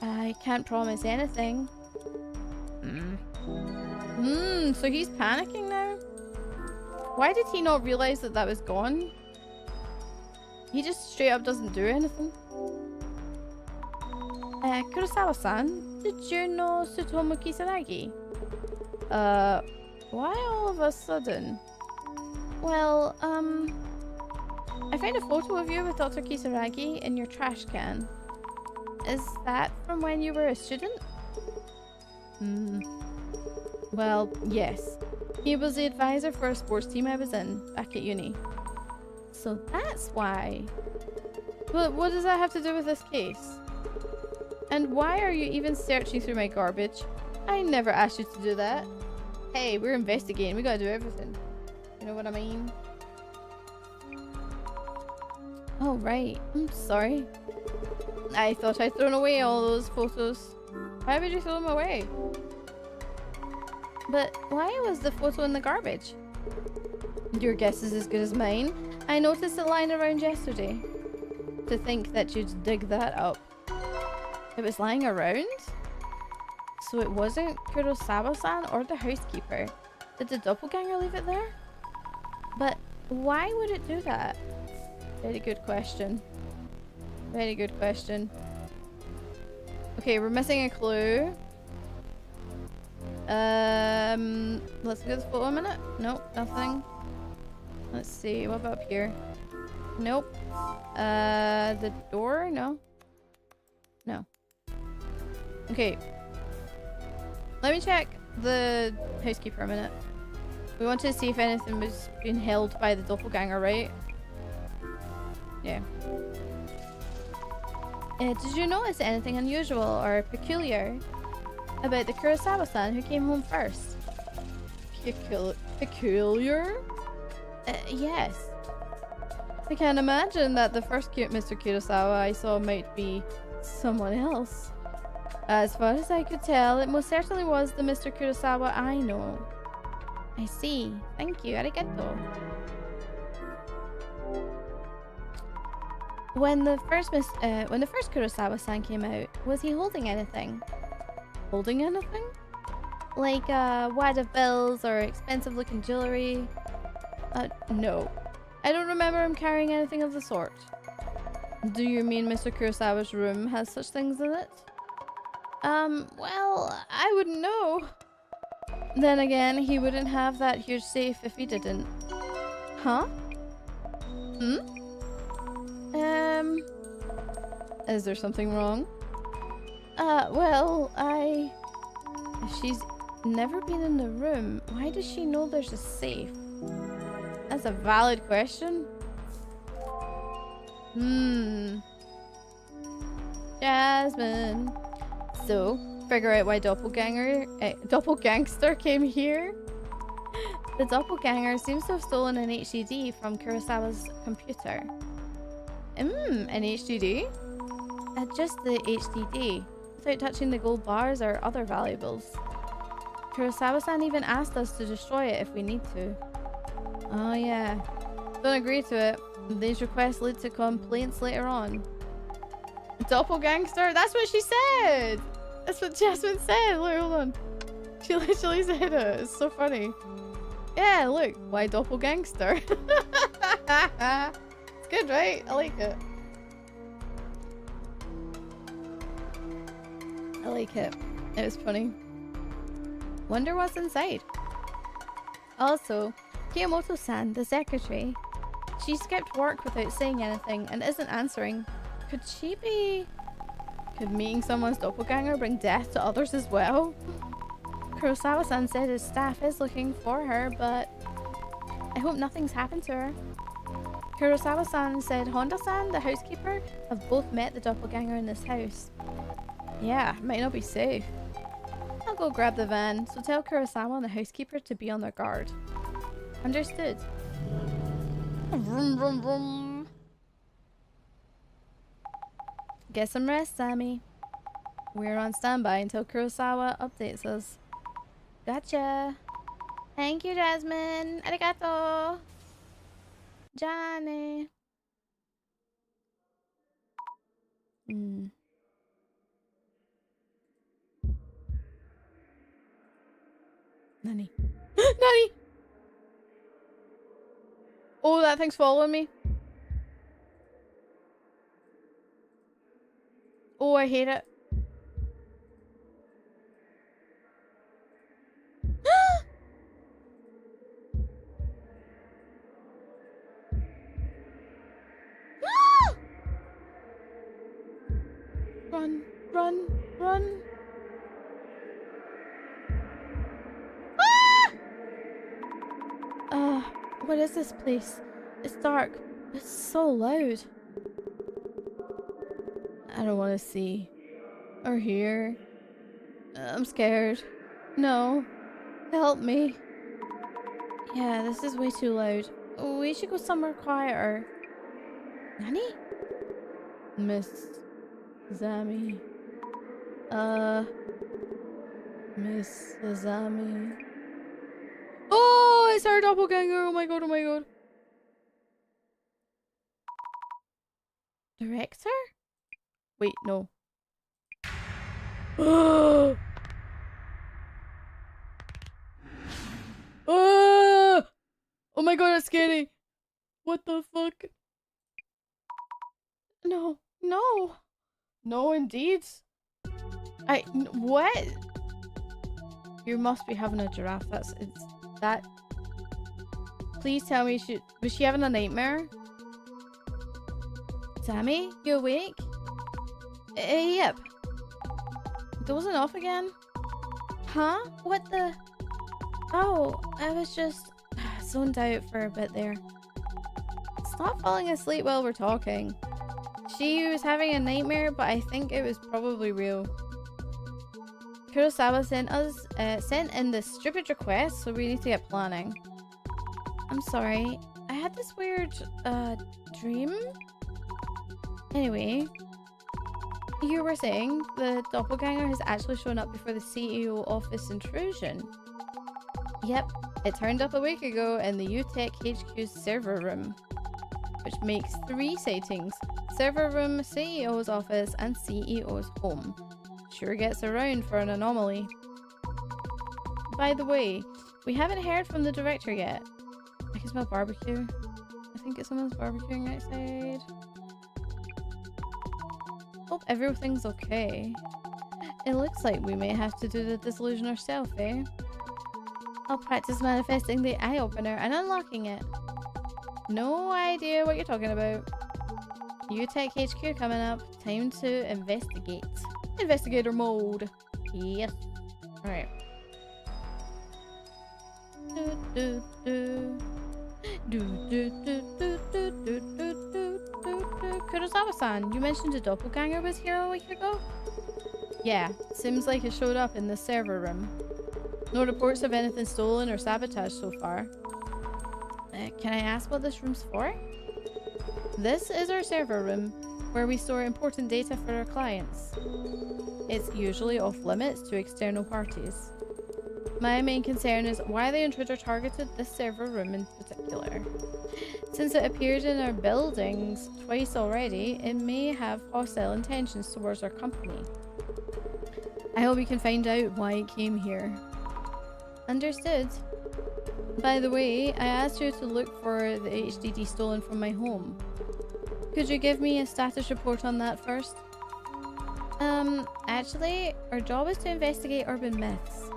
I can't promise anything. So he's panicking now? Why did he not realize that that was gone? He just straight up doesn't do anything. Kurosawa-san, did you know Tsutomu Kisaragi? Why all of a sudden? Well, I found a photo of you with Dr. Kisaragi in your trash can. Is that from when you were a student? Hmm. Well, yes. He was the advisor for a sports team I was in back at uni. So that's why. But what does that have to do with this case? And why are you even searching through my garbage? I never asked you to do that. Hey, we're investigating. We gotta do everything. You know what I mean? Oh, right. I'm sorry. I thought I'd thrown away all those photos. Why would you throw them away? But why was the photo in the garbage? Your guess is as good as mine. I noticed it lying around yesterday. To think that you'd dig that up. It was lying around? So it wasn't Kurosawa-san or the housekeeper. Did the doppelganger leave it there? But why would it do that? Very good question. Very good question. Okay, we're missing a clue. Let's look at the photo a minute. Nope, nothing. Let's see, what about up here? Nope. The door? No. No. Okay. Let me check the housekeeper a minute. We want to see if anything was being held by the doppelganger, right? Yeah. Did you notice anything unusual or peculiar about the Kurosawa-san who came home first? Peculiar? Yes. I can't imagine that the first Mr. Kurosawa I saw might be someone else. As far as I could tell, it most certainly was the Mr. Kurosawa I know. I see. Thank you. Arigato. When the first Kurosawa-san came out, was he holding anything? Holding anything? Like a wad of bills or expensive-looking jewelry? No. I don't remember him carrying anything of the sort. Do you mean Mr. Kurosawa's room has such things in it? Well, I wouldn't know. Then again, he wouldn't have that huge safe if he didn't. Huh? Hmm? Is there something wrong? Well, if she's never been in the room, why does she know there's a safe? That's a valid question. Jasmine. So, figure out why Doppelgangster came here? The doppelganger seems to have stolen an HDD from Kurosawa's computer. An HDD? Just the HDD, without touching the gold bars or other valuables. Kurosawa-san even asked us to destroy it if we need to. Oh yeah. Don't agree to it. These requests lead to complaints later on. Doppelgangster? That's what she said! That's what Jasmine said! Look, hold on. She literally said it. It's so funny. Yeah, look. Why doppelgangster? It's good, right? I like it. I like it. It was funny. Wonder what's inside. Also, Kiyomoto-san, the secretary, she skipped work without saying anything and isn't answering. Could meeting someone's doppelganger bring death to others as well? Kurosawa-san said his staff is looking for her, but I hope nothing's happened to her. Kurosawa-san said Honda-san, the housekeeper, have both met the doppelganger in this house. Yeah, might not be safe. I'll go grab the van, so tell Kurosawa and the housekeeper to be on their guard. Understood. Vroom, vroom, vroom. Get some rest, Sammy. We're on standby until Kurosawa updates us. Gotcha. Thank you, Jasmine. Arigato. Johnny. Nani? Nani? Oh, that thing's following me. Oh, I hate it. Run, run, run. Ah! What is this place? It's dark. It's so loud. I don't want to see. Or hear. I'm scared. No. Help me. Yeah, this is way too loud. Oh, we should go somewhere quieter. Nani? Miss Zami. Miss Zami. Oh, it's our doppelganger. Oh my god, oh my god. Director? Wait, no. Oh! Oh! Oh my god, that's scary. What the fuck? No, no. No, indeed. What? You must be having a giraffe. That. Please tell me was she having a nightmare? Sammy, you awake? Yep. Dozing off again? Huh? What the? Oh, I was just zoned out for a bit there. Stop falling asleep while we're talking. She was having a nightmare, but I think it was probably real. Kurosawa sent in this stupid request, so we need to get planning. I'm sorry. I had this weird, dream? Anyway, you were saying the doppelganger has actually shown up before the CEO office intrusion. Yep, it turned up a week ago in the UTech HQ's server room, which makes 3 sightings. Server room, CEO's office, and CEO's home. Sure gets around for an anomaly. By the way, we haven't heard from the director yet. I can smell barbecue. I think it's someone's barbecuing outside. Hope everything's okay. It looks like we may have to do the dissolution ourselves, eh? I'll practice manifesting the eye opener and unlocking it. No idea what you're talking about. UTech HQ coming up. Time to investigate. Investigator mode. Yes. Alright. Kurosawa-san, you mentioned a doppelganger was here a week ago? Yeah, seems like it showed up in the server room. No reports of anything stolen or sabotaged so far. Can I ask what this room's for? This is our server room, where we store important data for our clients. It's usually off limits to external parties. My main concern is why the intruder targeted this server room in particular. Since it appeared in our buildings twice already, it may have hostile intentions towards our company. I hope we can find out why it came here. Understood. By the way, I asked you to look for the HDD stolen from my home. Could you give me a status report on that first? Actually, our job is to investigate urban myths.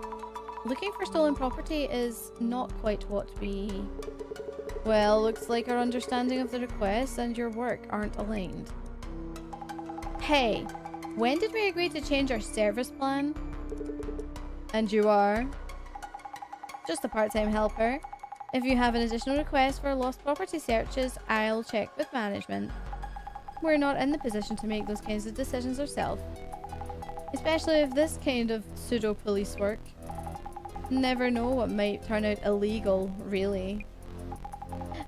Looking for stolen property is not quite what we... Well, looks like our understanding of the request and your work aren't aligned. Hey, when did we agree to change our service plan? And you are? Just a part-time helper. If you have an additional request for lost property searches, I'll check with management. We're not in the position to make those kinds of decisions ourselves. Especially if this kind of pseudo-police work. Never know what might turn out illegal, really.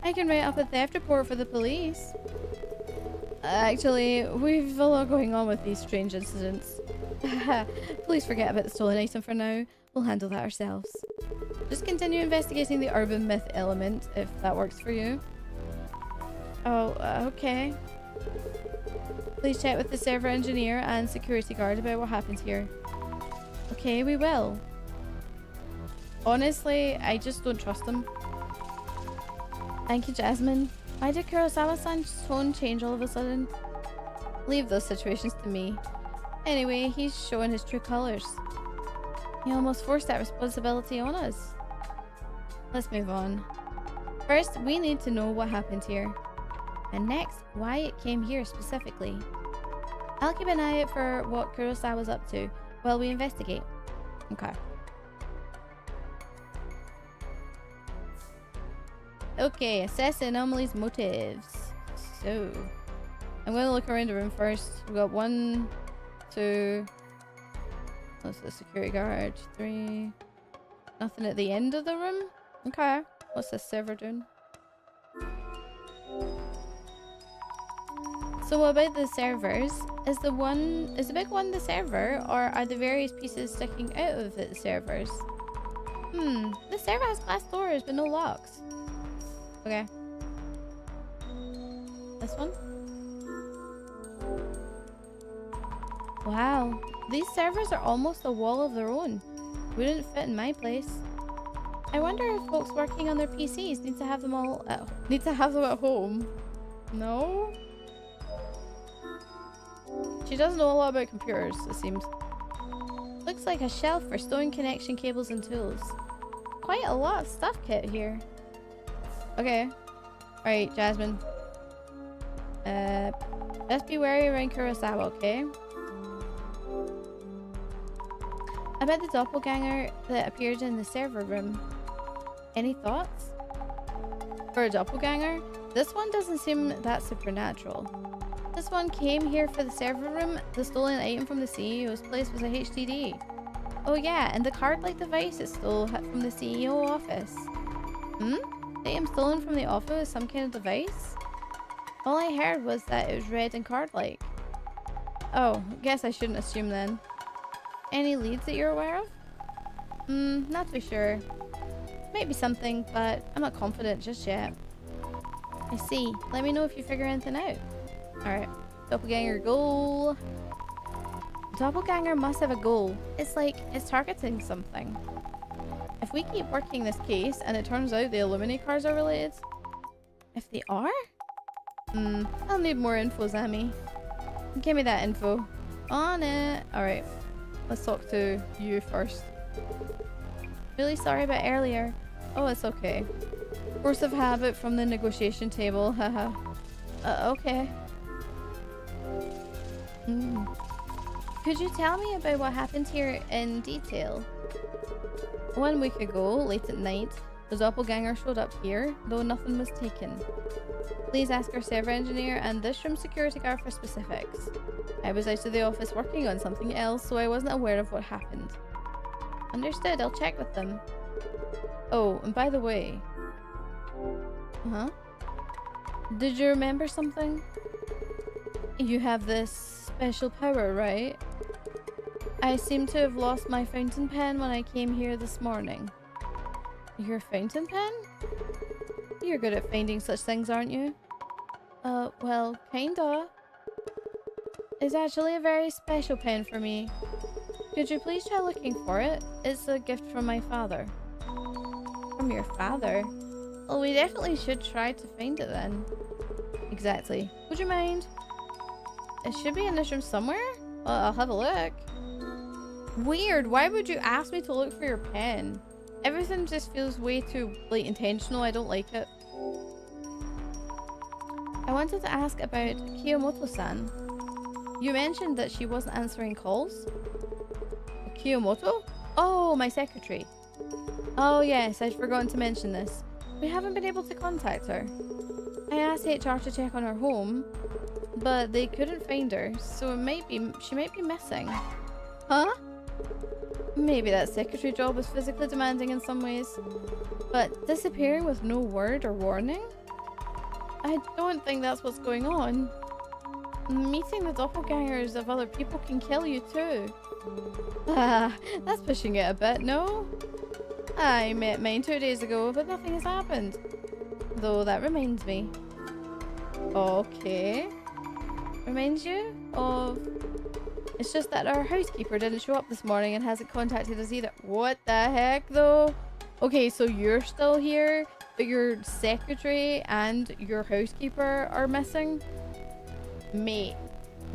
I can write up a theft report for the police. Actually, we've a lot going on with these strange incidents. Please forget about the stolen item for now. We'll handle that ourselves. Just continue investigating the urban myth element, if that works for you. Oh, okay. Please check with the server engineer and security guard about what happened here. Okay, we will. Honestly, I just don't trust them. Thank you, Jasmine. Why did Kurosawa-san's tone change all of a sudden? Leave those situations to me. Anyway, he's showing his true colors. He almost forced that responsibility on us. Let's move on. First, we need to know what happened here. And next, why it came here specifically. I'll keep an eye out for what Kurosawa's up to while we investigate. Okay. Okay, assess the anomaly's motives. So, I'm going to look around the room first. We've got 1, 2... What's the security guard? 3... Nothing at the end of the room? Okay. What's this server doing? So what about the servers? Is the big one the server, or are the various pieces sticking out of it the servers? The server has glass doors but no locks. Okay. This one? Wow, these servers are almost a wall of their own. Wouldn't fit in my place. I wonder if folks working on their PCs need to have them at home. No? She doesn't know a lot about computers, it seems. Looks like a shelf for storing connection cables and tools. Quite a lot of stuff kit here. Okay. Alright, Jasmine. Just be wary around Kurosawa, okay? About the doppelganger that appeared in the server room. Any thoughts? For a doppelganger, this one doesn't seem that supernatural. This one came here for the server room. The stolen item from the CEO's place was a HDD. Oh yeah, and the card-like device it stole from the CEO office. The item stolen from the office was some kind of device? All I heard was that it was red and card-like. Oh, guess I shouldn't assume then. Any leads that you're aware of? Not too sure. Might be something, but I'm not confident just yet. I see. Let me know if you figure anything out. Alright. Doppelganger goal. Doppelganger must have a goal. It's like it's targeting something. If we keep working this case and it turns out the Illuminate cards are related. If they are? I'll need more info, Zami. Give me that info. On it. Alright. Let's talk to you first. Really sorry about earlier. Oh, it's okay. Force of habit from the negotiation table. Haha. Okay. Could you tell me about what happened here in detail? 1 week ago, late at night, the doppelganger showed up here, though nothing was taken. Please ask our server engineer and this room security guard for specifics. I was out of the office working on something else, so I wasn't aware of what happened. Understood, I'll check with them. Oh, and by the way... Did you remember something? You have this special power, right? I seem to have lost my fountain pen when I came here this morning. Your fountain pen? You're good at finding such things, aren't you? Well, kinda. It's actually a very special pen for me. Could you please try looking for it? It's a gift from my father. From your father? Well, we definitely should try to find it then. Exactly. Would you mind? It should be in this room somewhere? Well, I'll have a look. Weird. Why would you ask me to look for your pen? Everything just feels way too, like, intentional. I don't like it. I wanted to ask about Kiyomoto-san. You mentioned that she wasn't answering calls? Kiyomoto? Oh, my secretary. Oh yes, I'd forgotten to mention this. We haven't been able to contact her. I asked HR to check on her home, but they couldn't find her, so she might be missing. Huh? Maybe that secretary job was physically demanding in some ways, but disappearing with no word or warning? I don't think that's what's going on. Meeting the doppelgangers of other people can kill you too. Ah, that's pushing it a bit, no? I met mine 2 days ago, but nothing has happened. Though that reminds me. Okay. Reminds you of... It's just that our housekeeper didn't show up this morning and hasn't contacted us either. What the heck, though? Okay, so you're still here, but your secretary and your housekeeper are missing? Mate,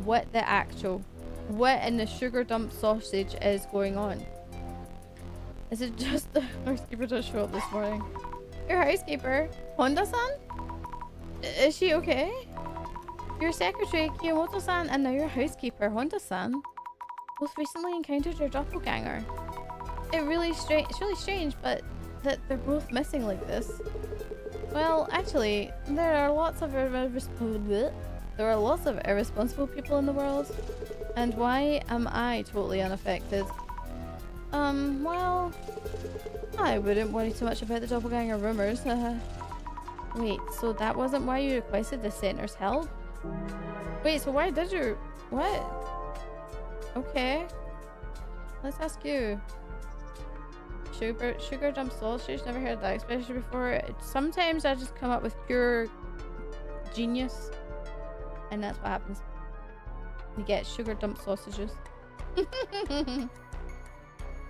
what the actual... What in the sugar dump sausage is going on? Is it just the housekeeper didn't show up this morning? Your housekeeper? Honda-san? Is she okay? Your secretary, Kiyomoto-san, and now your housekeeper, Honda-san, both recently encountered your doppelganger. It's really strange, but that they're both missing like this. Well, actually, there are lots of irresponsible people in the world. And why am I totally unaffected? Well, I wouldn't worry too much about the doppelganger rumors. Wait, so that wasn't why you requested the center's help? Wait, so why did you... What? Okay. Let's ask you. Sugar dump sausage? Never heard that expression before. Sometimes I just come up with pure genius. And that's what happens. You get sugar dump sausages.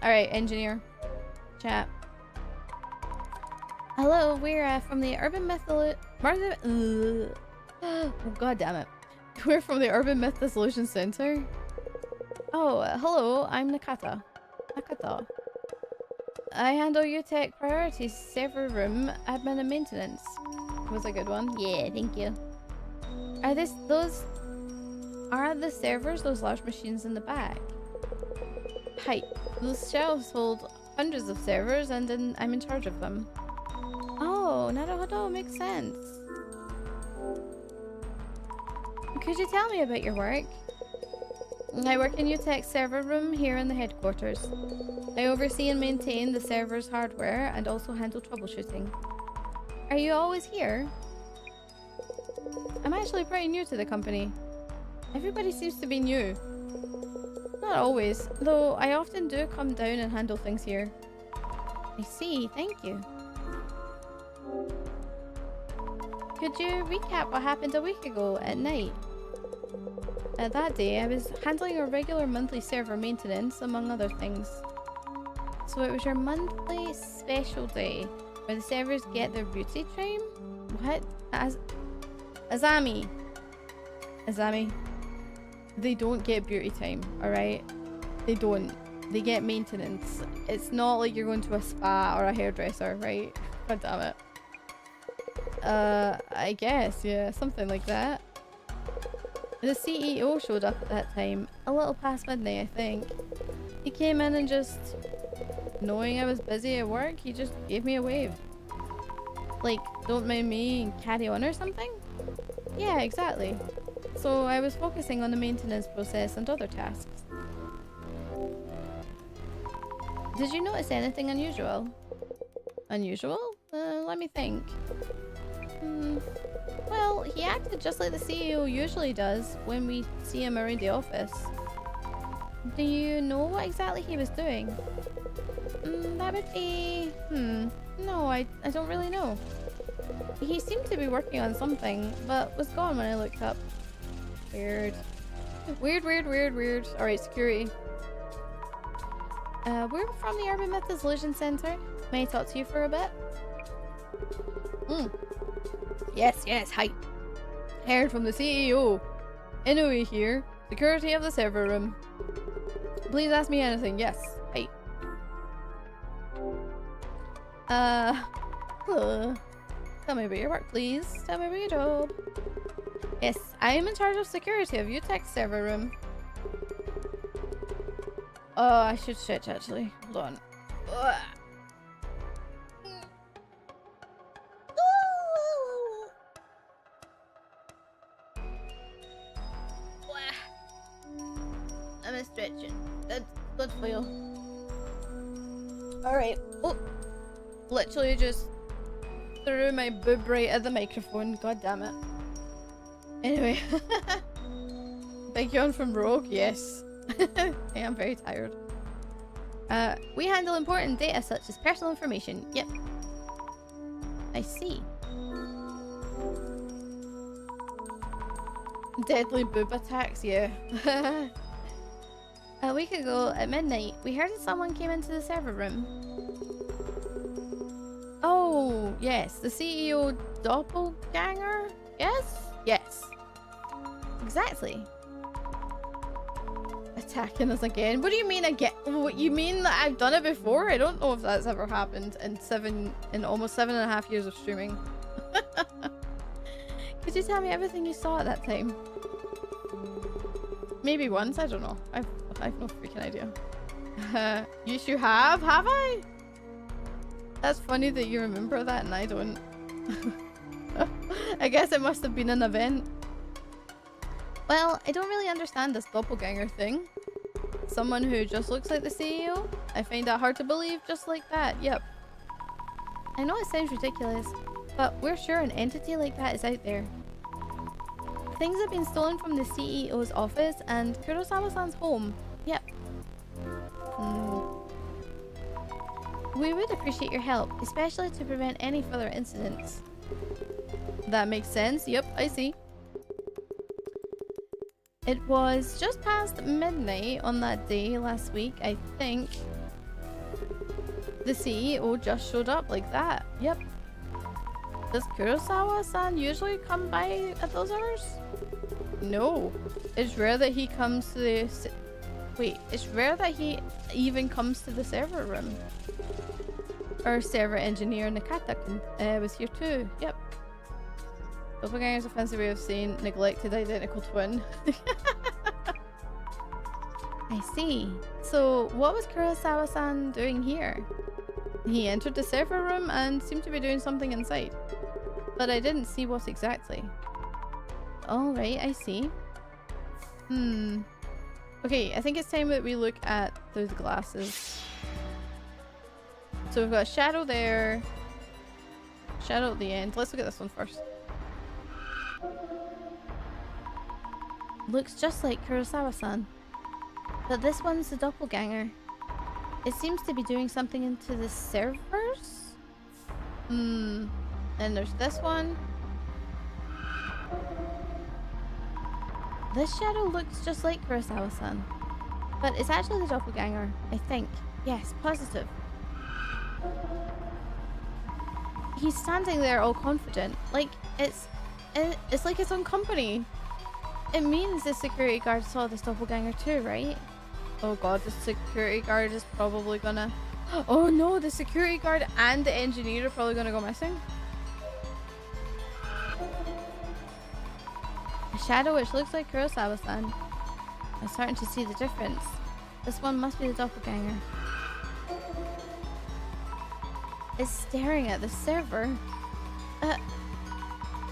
Alright, engineer. Chat. Hello, we're from the Urban Oh, god damn it. We're from the Urban Myth Dissolution Center. Oh, hello, I'm Nakata. I handle UTech priorities, server room, admin and maintenance. Was a good one. Yeah, thank you. Are the servers those large machines in the back? Hi. Those shelves hold hundreds of servers and I'm in charge of them. Oh, naruhodo, makes sense. Could you tell me about your work? I work in UTech's server room here in the headquarters. I oversee and maintain the server's hardware and also handle troubleshooting. Are you always here? I'm actually pretty new to the company. Everybody seems to be new. Not always, though I often do come down and handle things here. I see, thank you. Could you recap what happened a week ago at night? That day, I was handling a regular monthly server maintenance, among other things. So it was your monthly special day, where the servers get their beauty time? What? Azami. They don't get beauty time, alright? They don't. They get maintenance. It's not like you're going to a spa or a hairdresser, right? God damn it. I guess, yeah, something like that. The CEO showed up at that time, a little past midnight, I think. He came in and just, knowing I was busy at work, he just gave me a wave. Like, don't mind me and carry on or something? Yeah, exactly. So I was focusing on the maintenance process and other tasks. Did you notice anything unusual? Unusual? Let me think. Well, he acted just like the CEO usually does when we see him around the office. Do you know what exactly he was doing? That would be... No, I don't really know. He seemed to be working on something, but was gone when I looked up. Weird. Weird. Alright, security. We're from the Urban Myth Dissolution Center. May I talk to you for a bit? Yes, hi. Heard from the CEO. Inoue here. Security of the server room. Please ask me anything. Yes, hi. Tell me about your work, please. Tell me about your job. Yes, I am in charge of security of UTech's server room. Oh, I should stretch actually. Hold on. Ugh. I'm stretching. That's good for you. Alright. Oh! Literally just threw my boob right at the microphone. God damn it. Anyway. Big yawn from Rogue? Yes. I am very tired. We handle important data such as personal information. Yep. I see. Deadly boob attacks, yeah. A week ago at midnight, we heard that someone came into the server room. Oh, yes, the CEO doppelganger? Yes? Yes. Exactly. Attacking us again? What do you mean again? What, you mean that I've done it before? I don't know if that's ever happened in almost 7.5 years of streaming. Could Did you tell me everything you saw at that time? Maybe once, I don't know. I've no freaking idea. You should have I? That's funny that you remember that and I don't. I guess it must have been an event. Well, I don't really understand this doppelganger thing. Someone who just looks like the CEO? I find that hard to believe just like that, yep. I know it sounds ridiculous, but we're sure an entity like that is out there. Things have been stolen from the CEO's office and Kurosawa-san's home. Yep. We would appreciate your help, especially to prevent any further incidents. That makes sense. Yep, I see. It was just past midnight on that day last week, I think. The CEO just showed up like that. Yep. Does Kurosawa-san usually come by at those hours? No. It's rare that he comes to the... Wait, it's rare that he even comes to the server room. Our server engineer Nakata was here too. Yep. Doppelganger's a fancy way of saying neglected identical twin. I see. So, what was Kurosawa-san doing here? He entered the server room and seemed to be doing something inside. But I didn't see what exactly. Alright, I see. Okay, I think it's time that we look at those glasses. So we've got a shadow there. Shadow at the end. Let's look at this one first. Looks just like Kurosawa-san. But this one's the doppelganger. It seems to be doing something into the servers? And there's this one. This shadow looks just like Kurosawa-san. But it's actually the doppelganger, I think. Yes, positive. He's standing there all confident. Like, it's like his own company. It means the security guard saw this doppelganger too, right? Oh god, the security guard is probably gonna... Oh no, the security guard and the engineer are probably gonna go missing. A shadow which looks like Kurosawa-san. I'm starting to see the difference. This one must be the doppelganger. It's staring at the server.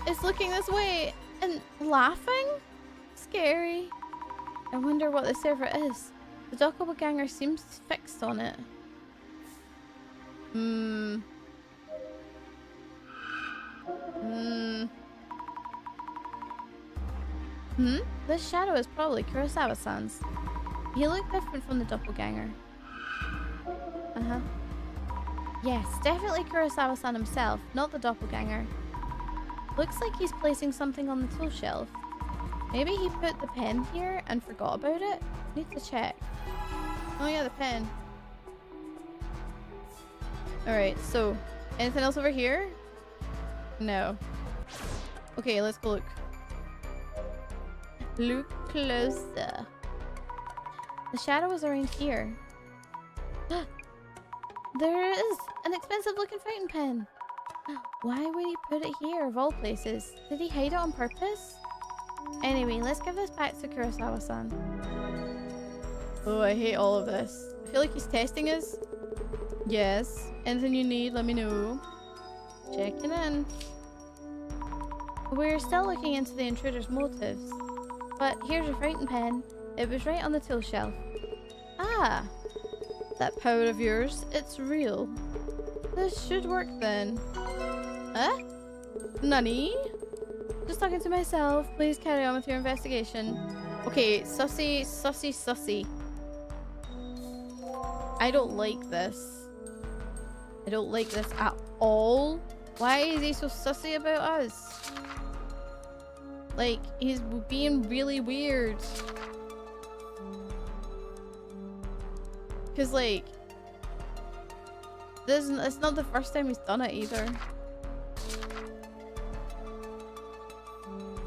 It's looking this way and laughing? Scary. I wonder what the server is. The doppelganger seems fixed on it. This shadow is probably Kurosawa-san's. He looked different from the doppelganger. Yes, definitely Kurosawa-san himself, not the doppelganger. Looks like he's placing something on the tool shelf. Maybe he put the pen here and forgot about it? Need to check. Oh yeah, the pen. Alright, so, anything else over here? No. Okay, let's go look. Look closer. The shadow is around here. There it is! An expensive looking fountain pen! Why would he put it here of all places? Did he hide it on purpose? Anyway, let's give this back to Kurosawa-san. Oh, I hate all of this. I feel like he's testing us. Yes. Anything you need, let me know. Checking in. We're still looking into the intruder's motives. But here's your fountain pen. It was right on the tool shelf. Ah! That power of yours, it's real. This should work then. Huh? Nani? Just talking to myself. Please carry on with your investigation. Okay, sussy, sussy, sussy. I don't like this. I don't like this at all. Why is he so sussy about us? Like, he's being really weird. Because, like, it's not the first time he's done it either.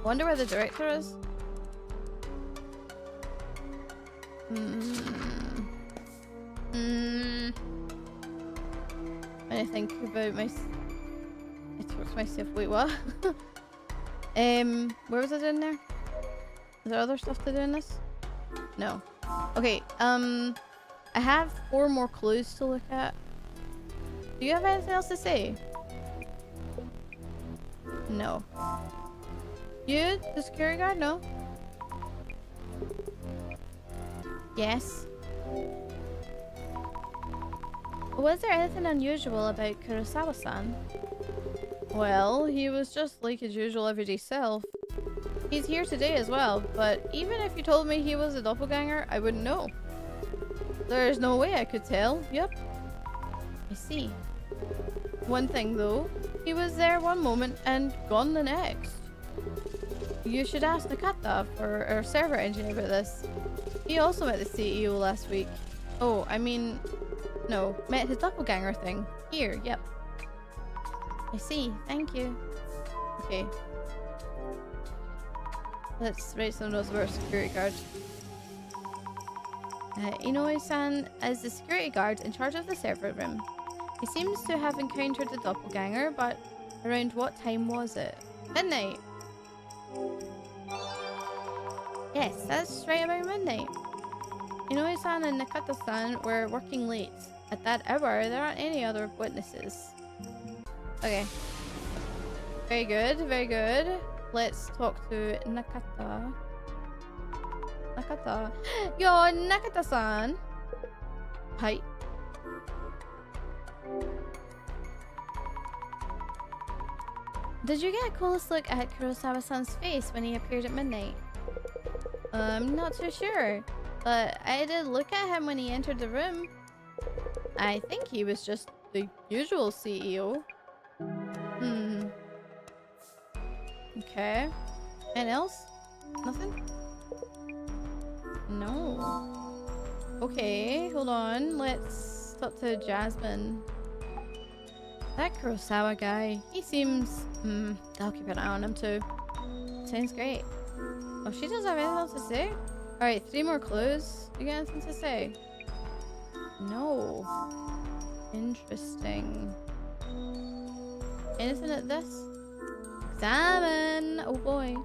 Wonder where the director is. When I think about I talk to myself. Wait, what? Where was I doing there? Is there other stuff to do in this? No. Okay, I have 4 more clues to look at. Do you have anything else to say? No. You? The security guard? No? Yes. Was there anything unusual about Kurosawa-san? Well, he was just like his usual everyday self. He's here today as well, but even if you told me he was a doppelganger, I wouldn't know. There's no way I could tell. Yep. I see. One thing though, he was there one moment and gone the next. You should ask Nakata, for our server engineer, about this. He also met the CEO last week. Oh, I mean, no, met his doppelganger thing. Here, yep. I see, thank you. Okay. Let's write some notes about our security guard. Inoue-san is the security guard in charge of the server room. He seems to have encountered the doppelganger, but around what time was it? Midnight! Yes, that's right about midnight. Inoue-san and Nakata-san were working late. At that hour, there aren't any other witnesses. Okay. Very good, very good. Let's talk to Nakata. Nakata. Yo, Nakata-san! Hi. Did you get a close look at Kurosawa-san's face when he appeared at midnight? I'm not too sure, but I did look at him when he entered the room. I think he was just the usual CEO. Okay. Anything else? Nothing? No. Okay, hold on. Let's talk to Jasmine. That Kurosawa guy, he seems... I'll keep an eye on him too. Sounds great. Oh, she doesn't have anything else to say? Alright, 3 more clues. You got anything to say? No. Interesting. Anything at this? Examine! Oh boy.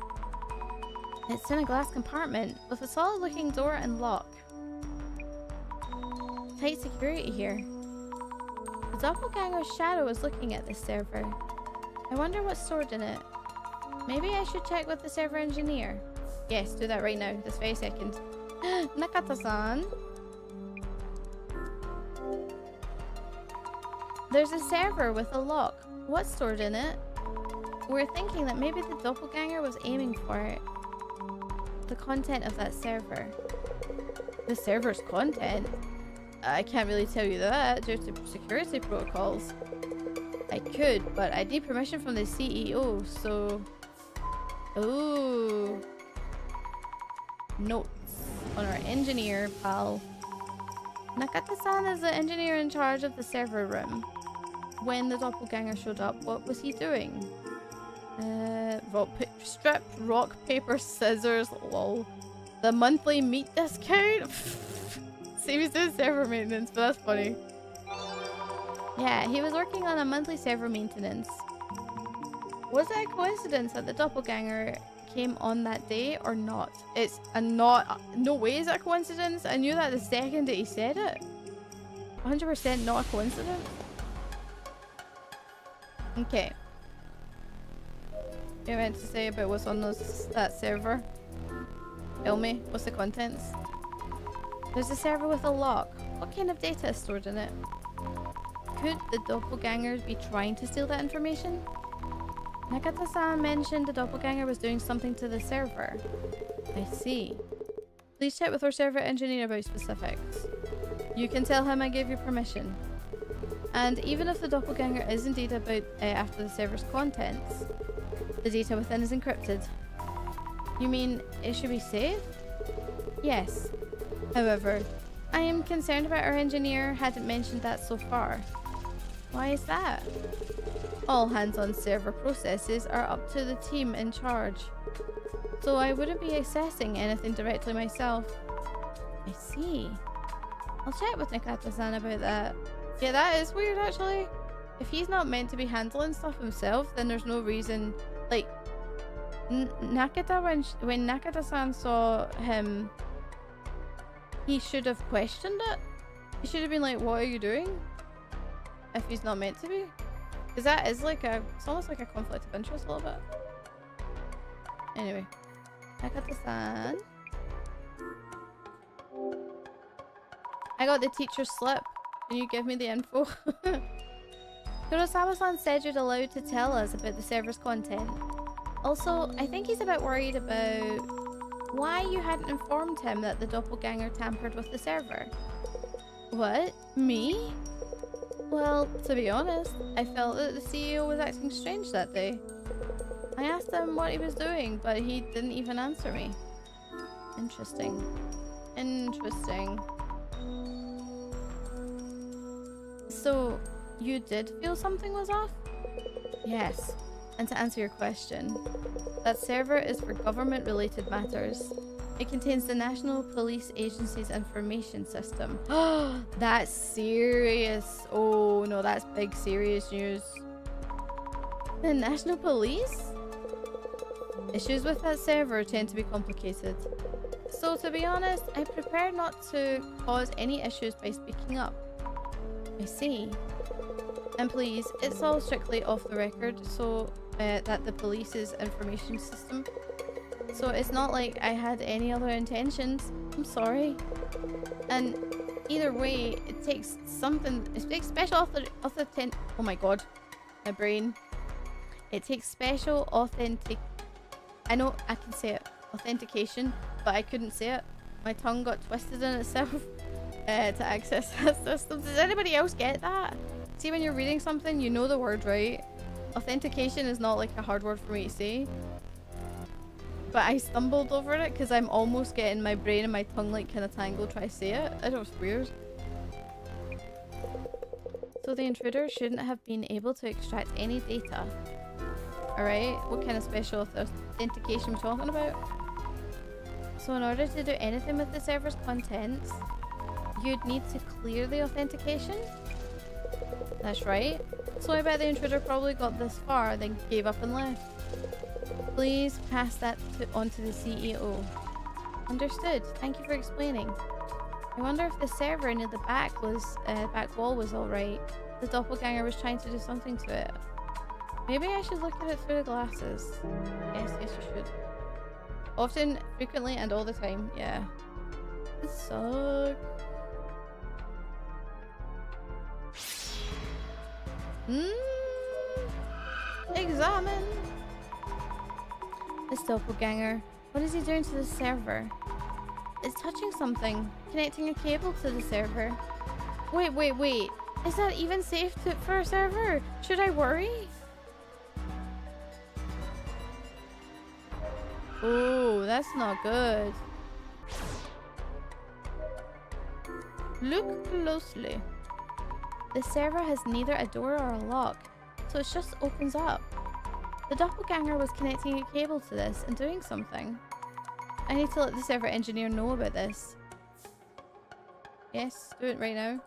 It's in a glass compartment with a solid looking door and lock. Tight security here. The doppelganger's shadow is looking at this server. I wonder what's stored in it. Maybe I should check with the server engineer. Yes, do that right now, this very second. Nakata-san. There's a server with a lock. What's stored in it? We're thinking that maybe the doppelganger was aiming for it. The content of that server. The server's content? I can't really tell you that due to security protocols. I could, but I need permission from the CEO, so... Ooh. Notes on our engineer, pal. Nakata-san is the engineer in charge of the server room. When the doppelganger showed up, what was he doing? Strip, rock, paper, scissors, lol. The monthly meat discount? Seems to do server maintenance, but that's funny. Yeah, he was working on a monthly server maintenance. Was it a coincidence that the doppelganger came on that day or not? It's a no way is it a coincidence. I knew that the second that he said it. 100% not a coincidence. Okay. You meant to say about what's on that server? Tell me, what's the contents? There's a server with a lock. What kind of data is stored in it? Could the doppelgangers be trying to steal that information? Nakata-san mentioned the doppelganger was doing something to the server. I see. Please check with our server engineer about specifics. You can tell him I gave you permission. And even if the doppelganger is indeed about after the server's contents, the data within is encrypted. You mean it should be safe? Yes. However, I am concerned about our engineer hadn't mentioned that so far. Why is that? All hands-on server processes are up to the team in charge, so I wouldn't be accessing anything directly myself. I see. I'll check with Nakata-san about that. Yeah, that is weird actually. If he's not meant to be handling stuff himself, then there's no reason, like, Nakata, when Nakata-san saw him, he should have questioned it. He should have been like, what are you doing? If he's not meant to be. Because that is like it's almost like a conflict of interest a little bit. Anyway. Nakata-san. I got the teacher's slip. Can you give me the info? Kurosawa-san said you're allowed to tell us about the server's content. Also, I think he's a bit worried about why you hadn't informed him that the doppelganger tampered with the server. What? Me? Well, to be honest, I felt that the CEO was acting strange that day. I asked him what he was doing, but he didn't even answer me. Interesting. Interesting. So, you did feel something was off? Yes. And to answer your question, that server is for government-related matters. It contains the National Police Agency's information system. That's serious. Oh no, that's big serious news. The National Police? Issues with that server tend to be complicated. So to be honest, I prefer not to cause any issues by speaking up. I see. And please, it's all strictly off the record, so that the police's information system. So it's not like I had any other intentions. I'm sorry. And either way, it takes something. It takes special oh my god, my brain. It takes special I know I can say it. Authentication, but I couldn't say it. My tongue got twisted in itself to access that system. Does anybody else get that? See, when you're reading something, you know the word, right? Authentication is not like a hard word for me to say. But I stumbled over it because I'm almost getting my brain and my tongue like kind of tangled try to say it. It was weird. So the intruder shouldn't have been able to extract any data. Alright, what kind of special authentication are we talking about? So in order to do anything with the server's contents, you'd need to clear the authentication? That's right. So I bet the intruder probably got this far, then gave up and left. Please pass that on to the CEO. Understood. Thank you for explaining. I wonder if the server near the back wall was alright. The doppelganger was trying to do something to it. Maybe I should look at it through the glasses. Yes, you should. Often, frequently, and all the time. Yeah. This sucks. Examine. This doppelganger. What is he doing to the server? It's touching something. Connecting a cable to the server. Wait. Is that even safe for a server? Should I worry? Oh, that's not good. Look closely. The server has neither a door or a lock, so it just opens up. The doppelganger was connecting a cable to this and doing something. I need to let the server engineer know about this. Yes, do it right now.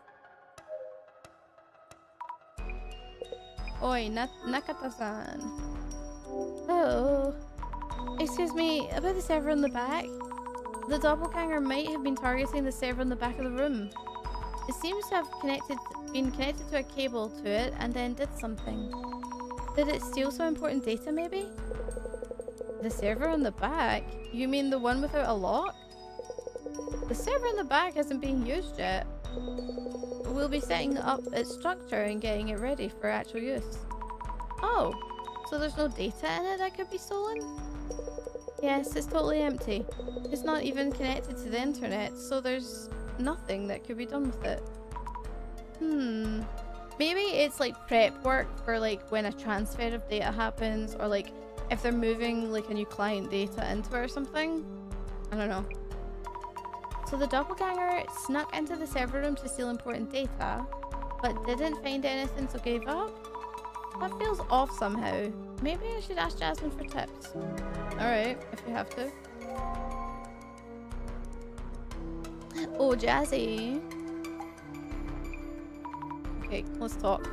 Oi, Nakata-san. Oh. Excuse me, about the server in the back? The doppelganger might have been targeting the server in the back of the room. It seems to have been connected to a cable to it and then did something. Did it steal some important data maybe? The server in the back? You mean the one without a lock? The server in the back isn't being used yet. We'll be setting up its structure and getting it ready for actual use. Oh, so there's no data in it that could be stolen? Yes, it's totally empty. It's not even connected to the internet, so there's nothing that could be done with it. Maybe it's like prep work for like when a transfer of data happens, or like if they're moving like a new client data into it or something. I don't know. So the doppelganger snuck into the server room to steal important data, but didn't find anything so gave up? That feels off somehow. Maybe I should ask Jasmine for tips. Alright, if you have to. Oh, Jazzy. Okay, let's talk.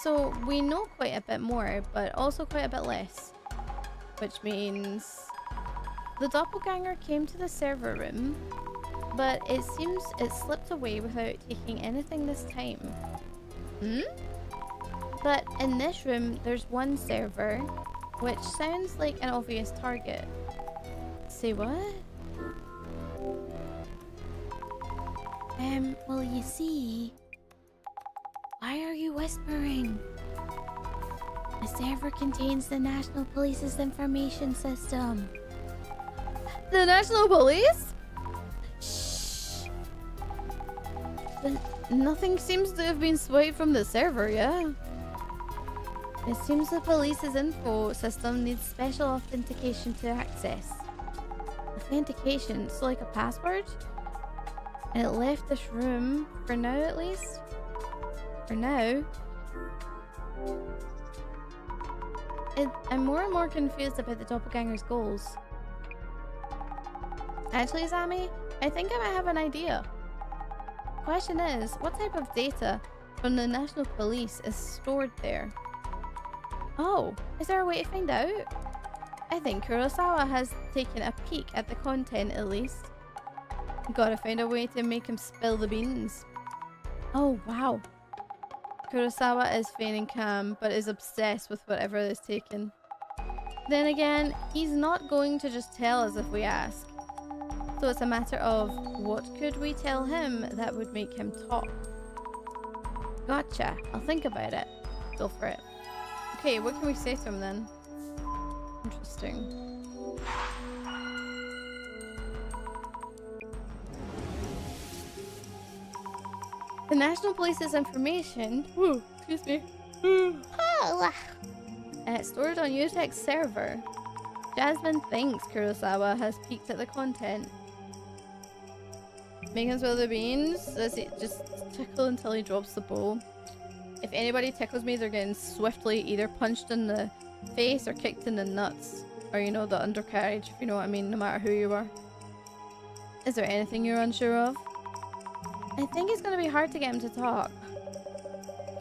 So we know quite a bit more, but also quite a bit less. Which means the doppelganger came to the server room, but it seems it slipped away without taking anything this time. But in this room, there's one server, which sounds like an obvious target. Say what? Well, you see... Why are you whispering? The server contains the National Police's information system. The National Police? Shh. But nothing seems to have been swiped from the server, yeah? It seems the police's info system needs special authentication to access. Authentication? So like a password? And it left this room, for now at least? For now. I'm more and more confused about the doppelganger's goals. Actually, Zami, I think I might have an idea. Question is, what type of data from the National Police is stored there? Oh, is there a way to find out? I think Kurosawa has taken a peek at the content at least. Gotta find a way to make him spill the beans. Oh, wow. Kurosawa is feigning calm, but is obsessed with whatever is taken. Then again, he's not going to just tell us if we ask. So it's a matter of, what could we tell him that would make him talk? Gotcha. I'll think about it. Go for it. Okay, what can we say to him then? Interesting. The National Police's information, excuse me, stored on Utech's server. Jasmine thinks Kurosawa has peeked at the content. Make him spill the beans. Does he just tickle until he drops the bowl? If anybody tickles me, they're getting swiftly either punched in the face or kicked in the nuts. Or, you know, the undercarriage, if you know what I mean, no matter who you are. Is there anything you're unsure of? I think it's going to be hard to get him to talk.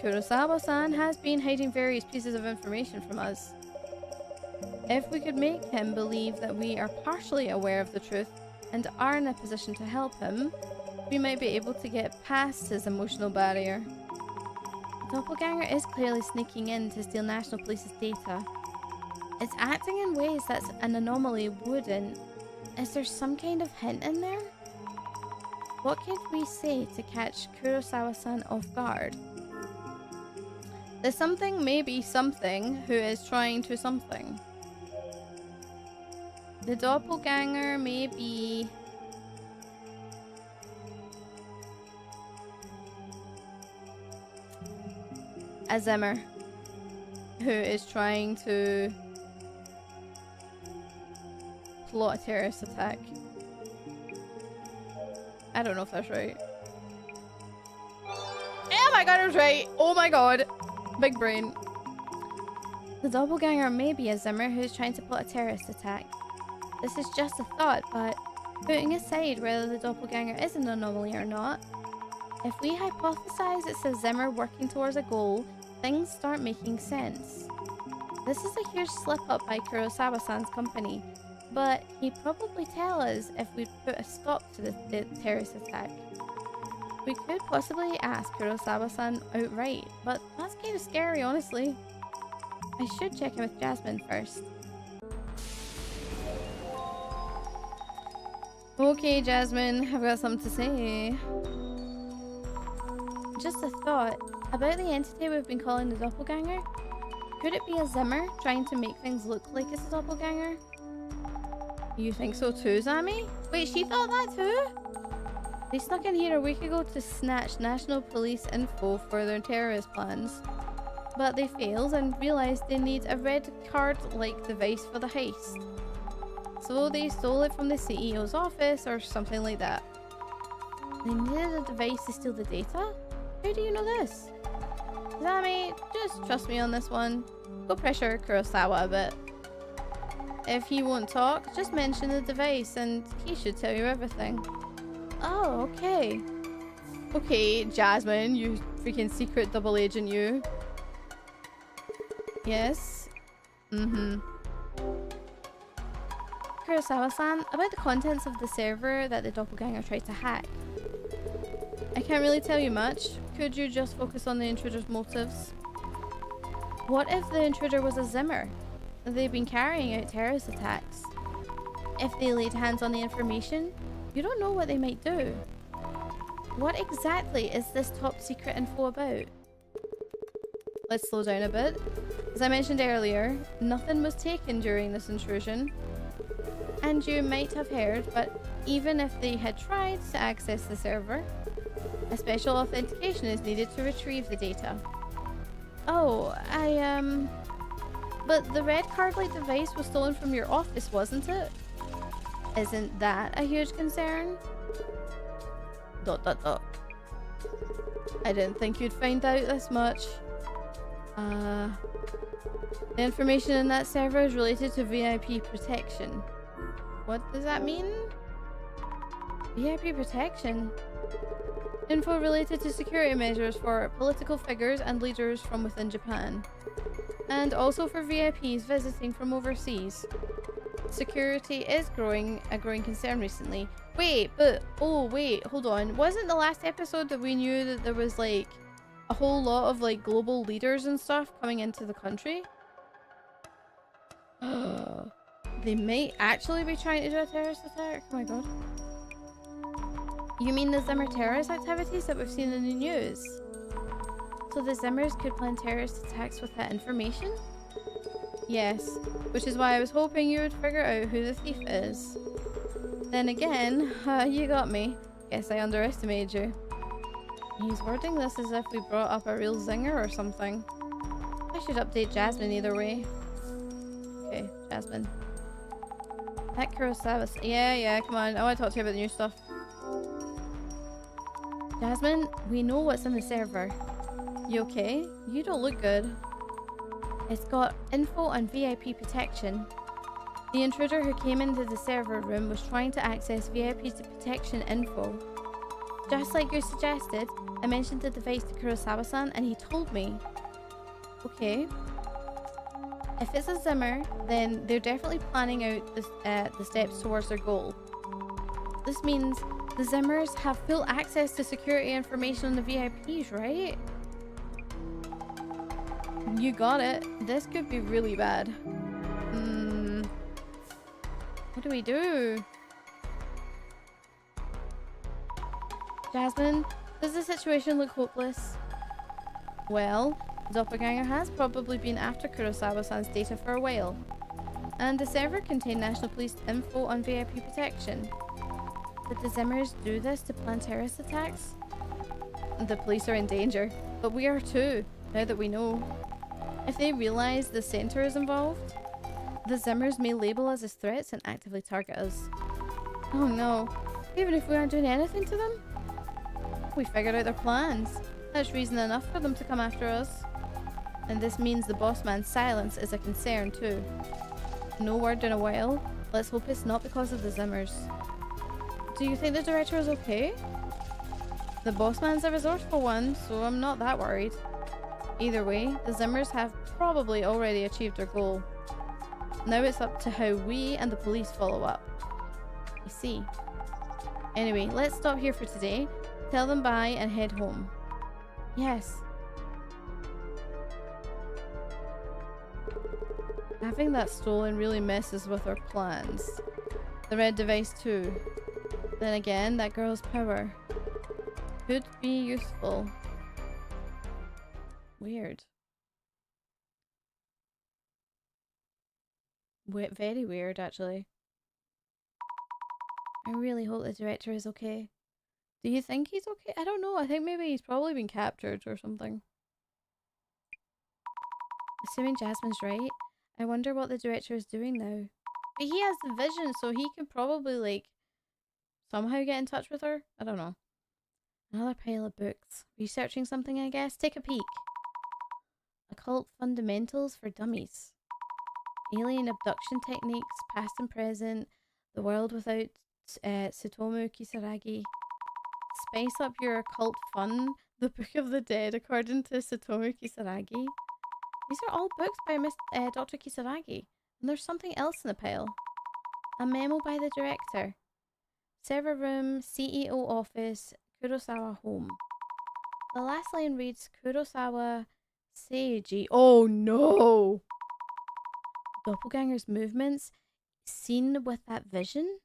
Kurosawa-san has been hiding various pieces of information from us. If we could make him believe that we are partially aware of the truth and are in a position to help him, we might be able to get past his emotional barrier. The doppelganger is clearly sneaking in to steal National Police's data. It's acting in ways that an anomaly wouldn't. Is there some kind of hint in there? What can we say to catch Kurosawa-san off guard? The something may be something who is trying to something. The doppelganger may be... a Zimmer who is trying to plot a terrorist attack. I don't know if that's right. Oh my god, I was right! Oh my god! Big brain. The doppelganger may be a Zimmer who's trying to plot a terrorist attack. This is just a thought, but putting aside whether the doppelganger is an anomaly or not, if we hypothesize it's a Zimmer working towards a goal, things start making sense. This is a huge slip-up by Kurosawa-san's company, but he'd probably tell us if we'd put a stop to the terrorist attack. We could possibly ask Kurosawa-san outright, but that's kind of scary, honestly. I should check in with Jasmine first. Okay, Jasmine, I've got something to say. Just a thought. About the entity we've been calling the doppelganger? Could it be a Zimmer trying to make things look like it's a doppelganger? You think so too, Zami? Wait, she thought that too? They snuck in here a week ago to snatch National Police info for their terrorist plans. But they failed and realized they need a red card-like device for the heist. So they stole it from the CEO's office or something like that. They needed a device to steal the data? How do you know this? Zami, just trust me on this one. Go pressure Kurosawa a bit. If he won't talk, just mention the device and he should tell you everything. Oh, okay. Okay, Jasmine, you freaking secret double agent you. Yes. Kurosawa-san, about the contents of the server that the doppelganger tried to hack. I can't really tell you much. Could you just focus on the intruder's motives? What if the intruder was a Zimmer? They've been carrying out terrorist attacks. If they laid hands on the information, you don't know what they might do. What exactly is this top secret info about? Let's slow down a bit. As I mentioned earlier, nothing was taken during this intrusion. And you might have heard, but even if they had tried to access the server, a special authentication is needed to retrieve the data. Oh, but the red card-like device was stolen from your office, wasn't it? Isn't that a huge concern? ... I didn't think you'd find out this much. The information in that server is related to VIP protection. What does that mean? VIP protection? Info related to security measures for political figures and leaders from within Japan. And also for VIPs visiting from overseas. Security is a growing concern recently. Wait, hold on. Wasn't the last episode that we knew that there was like a whole lot of like global leaders and stuff coming into the country? They may actually be trying to do a terrorist attack? Oh my god. You mean the Zimmer terrorist activities that we've seen in the news? So the Zimmers could plan terrorist attacks with that information? Yes, which is why I was hoping you would figure out who the thief is. Then again, you got me. Guess I underestimated you. He's wording this as if we brought up a real zinger or something. I should update Jasmine either way. Okay, Jasmine. That Kurosawa. Yeah, come on. I want to talk to you about the new stuff. Jasmine, we know what's in the server. You okay? You don't look good. It's got info on VIP protection. The intruder who came into the server room was trying to access VIP protection info. Just like you suggested, I mentioned the device to Kurosawa-san and he told me. Okay. If it's a Zimmer, then they're definitely planning out the steps towards their goal. This means the Zimmers have full access to security information on the VIPs, right? You got it. This could be really bad. What do we do? Jasmine, does the situation look hopeless? Well, Doppelganger has probably been after Kurosawa-san's data for a while. And the server contained National Police info on VIP protection. Did the Zimmers do this to plan terrorist attacks? The police are in danger, but we are too, now that we know. If they realise the centre is involved, the Zimmers may label us as threats and actively target us. Oh no, even if we aren't doing anything to them? We figured out their plans. That's reason enough for them to come after us. And this means the boss man's silence is a concern too. No word in a while. Let's hope it's not because of the Zimmers. Do you think the director is okay? The boss man's a resourceful one, so I'm not that worried. Either way, the Zimmers have probably already achieved their goal. Now it's up to how we and the police follow up. I see. Anyway, let's stop here for today. Tell them bye and head home. Yes. Having that stolen really messes with our plans. The red device too. Then again, that girl's power could be useful. Weird. Very weird, actually. I really hope the director is okay. Do you think he's okay? I don't know. I think maybe he's probably been captured or something. Assuming Jasmine's right, I wonder what the director is doing now. But he has the vision, so he can probably, like, somehow get in touch with her? I don't know. Another pile of books. Researching something, I guess? Take a peek. Occult Fundamentals for Dummies. Alien Abduction Techniques, Past and Present. The World Without Tsutomu Kisaragi. Spice Up Your Occult Fun. The Book of the Dead according to Tsutomu Kisaragi. These are all books by Dr. Kisaragi. And there's something else in the pile. A memo by the director. Server room, CEO office, Kurosawa home. The last line reads Kurosawa Seiji. Oh no! Doppelganger's movements seen with that vision?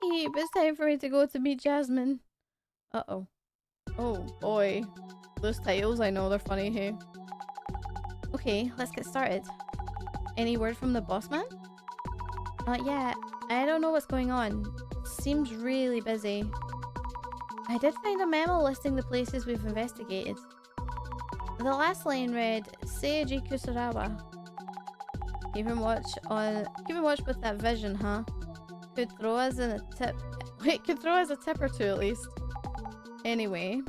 Yep, it's time for me to go to meet Jasmine. Uh-oh. Oh boy. Those titles, I know they're funny, hey? Okay, let's get started. Any word from the boss man? Yeah, I don't know what's going on. Seems really busy. I did find a memo listing the places we've investigated. The last line read, Seiji Kusarawa. Keeping watch with that vision, huh? Could throw us in a tip. Wait, could throw us a tip or two at least. Anyway,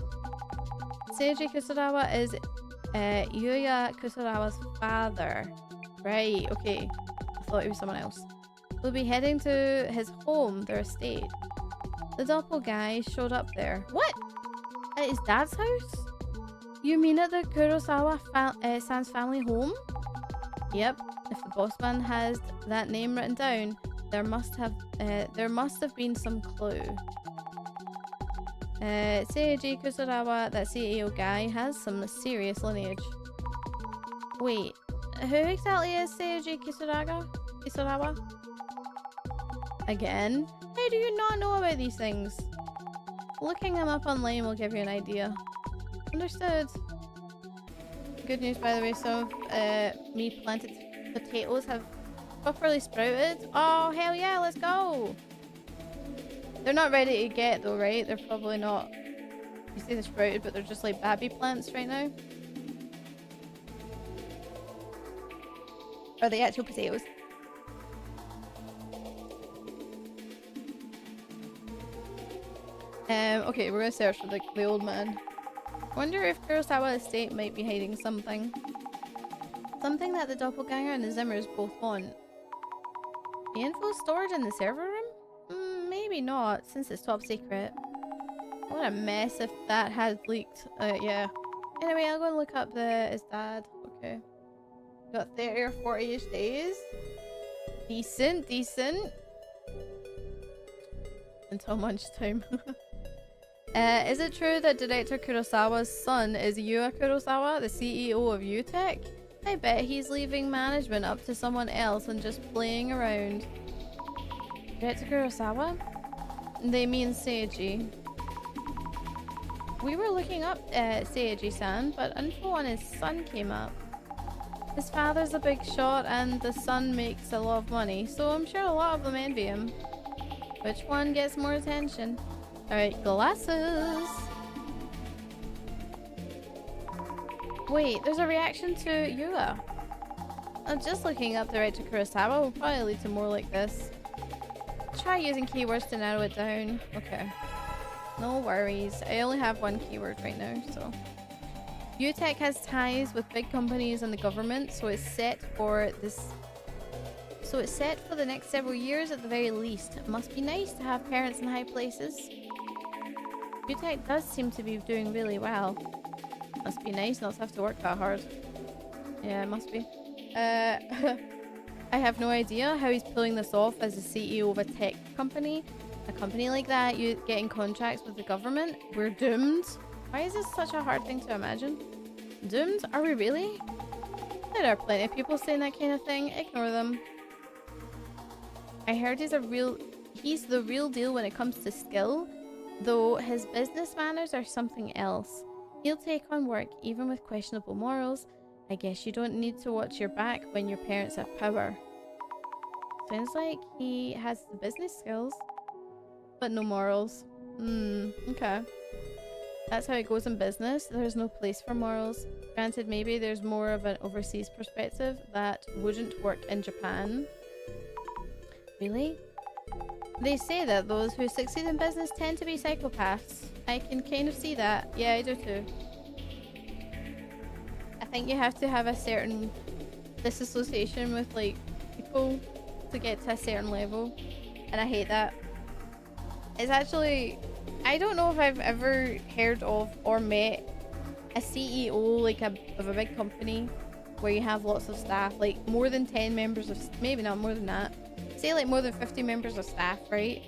Seiji Kusarawa is Yuya Kusarawa's father. Right, okay. I thought he was someone else. We'll be heading to his home, their estate. The doppelganger showed up there. What? At his dad's house? You mean at the Kurosawa-san's family home? Yep. If the bossman has that name written down, there must have been some clue. Seiji Kusarawa, that CEO guy, has some serious lineage. Wait, who exactly is Seiji Kusarawa? Again? How do you not know about these things? Looking him up online will give you an idea. Understood. Good news, by the way, some of me planted potatoes have properly sprouted. Oh, hell yeah, let's go! They're not ready to get though, right? They're probably not. You see they're sprouted, but they're just like baby plants right now. Are they actual potatoes? Okay, we're gonna search for the old man. Wonder if Kurosawa estate might be hiding something. Something that the doppelganger and the Zimmers both want. The info stored in the server room? Maybe not, since it's top secret. What a mess if that had leaked. Yeah. Anyway, I'll go and look up his dad. Okay. Got 30 or 40-ish days. Decent, decent. Until lunchtime. Is it true that director Kurosawa's son is Yua Kurosawa, the CEO of UTech? I bet he's leaving management up to someone else and just playing around. Director Kurosawa? They mean Seiji. We were looking up Seiji-san, but info on his son came up. His father's a big shot and the son makes a lot of money, so I'm sure a lot of them envy him. Which one gets more attention? Alright, glasses! Wait, there's a reaction to Yua. I'm just looking up director Kurosawa will probably lead to more like this. Try using keywords to narrow it down. Okay. No worries. I only have one keyword right now, so. UTech has ties with big companies and the government, so it's set for the next several years at the very least. It must be nice to have parents in high places. UTech does seem to be doing really well. Must be nice not to have to work that hard. Yeah, it must be. I have no idea how he's pulling this off as the CEO of a tech company. A company like that, you getting contracts with the government? We're doomed. Why is this such a hard thing to imagine? Doomed? Are we really? There are plenty of people saying that kind of thing. Ignore them. I heard he's the real deal when it comes to skill, though his business manners are something else. He'll take on work even with questionable morals. I guess you don't need to watch your back when your parents have power. Sounds like he has the business skills, but no morals. Okay. That's how it goes in business. There's no place for morals. Granted, maybe there's more of an overseas perspective that wouldn't work in Japan. Really? They say that those who succeed in business tend to be psychopaths. I can kind of see that. Yeah, I do too. I think you have to have a certain disassociation with like people to get to a certain level, and I hate that. It's actually, I don't know if I've ever heard of or met a CEO like of a big company where you have lots of staff, like more than 10 members of, maybe not more than that, say like more than 50 members of staff, right?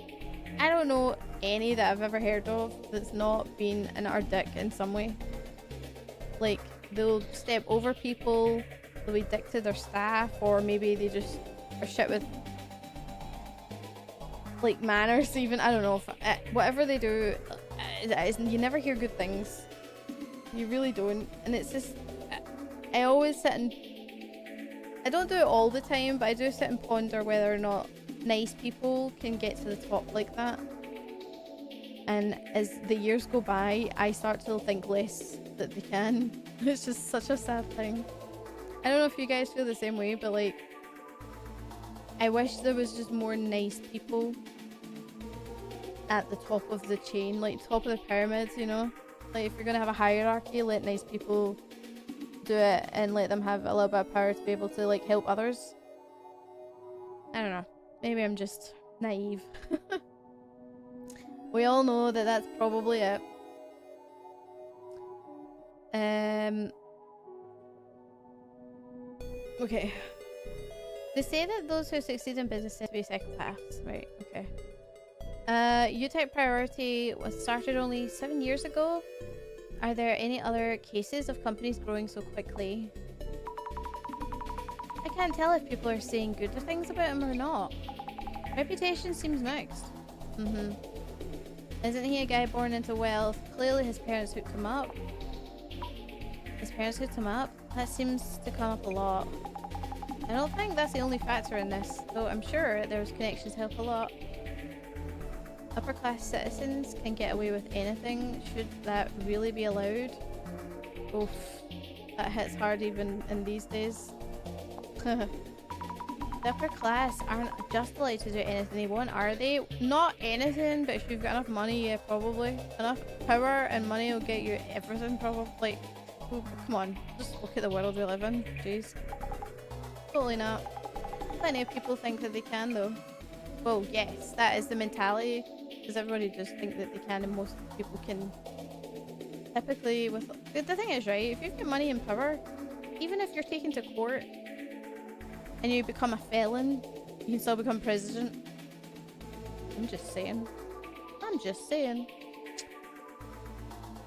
I don't know any that I've ever heard of that's not been an art dick in some way. Like, they'll step over people, they'll be dick to their staff, or maybe they just are shit with like manners even. I don't know. Whatever they do, you never hear good things. You really don't. And it's just, I always sit and, I don't do it all the time, but I do sit and ponder whether or not nice people can get to the top like that. And as the years go by, I start to think less that they can. It's just such a sad thing. I don't know if you guys feel the same way, but like, I wish there was just more nice people at the top of the chain, like top of the pyramids, you know? Like, if you're gonna have a hierarchy, let nice people do it and let them have a little bit of power to be able to like help others. I don't know. Maybe I'm just naive. We all know that that's probably it. Okay. They say that those who succeed in business tend to be psychopaths. Right, okay. U-type priority was started only 7 years ago. Are there any other cases of companies growing so quickly? I can't tell if people are saying good things about him or not. Reputation seems mixed. Isn't he a guy born into wealth? Clearly his parents hooked him up. His parents hooked him up? That seems to come up a lot. I don't think that's the only factor in this, though I'm sure there's connections help a lot. Upper class citizens can get away with anything. Should that really be allowed? Oof. That hits hard even in these days. The upper class aren't just allowed to do anything they want, are they? Not anything, but if you've got enough money, yeah, probably. Enough power and money will get you everything, probably. Like, oh, come on, just look at the world we live in. Jeez. Totally not. Plenty of people think that they can, though. Well, yes, that is the mentality, because everybody just think that they can, and most people can. Typically, with the thing is, right, if you've got money and power, even if you're taken to court and you become a felon, you can still become president. I'm just saying. I'm just saying.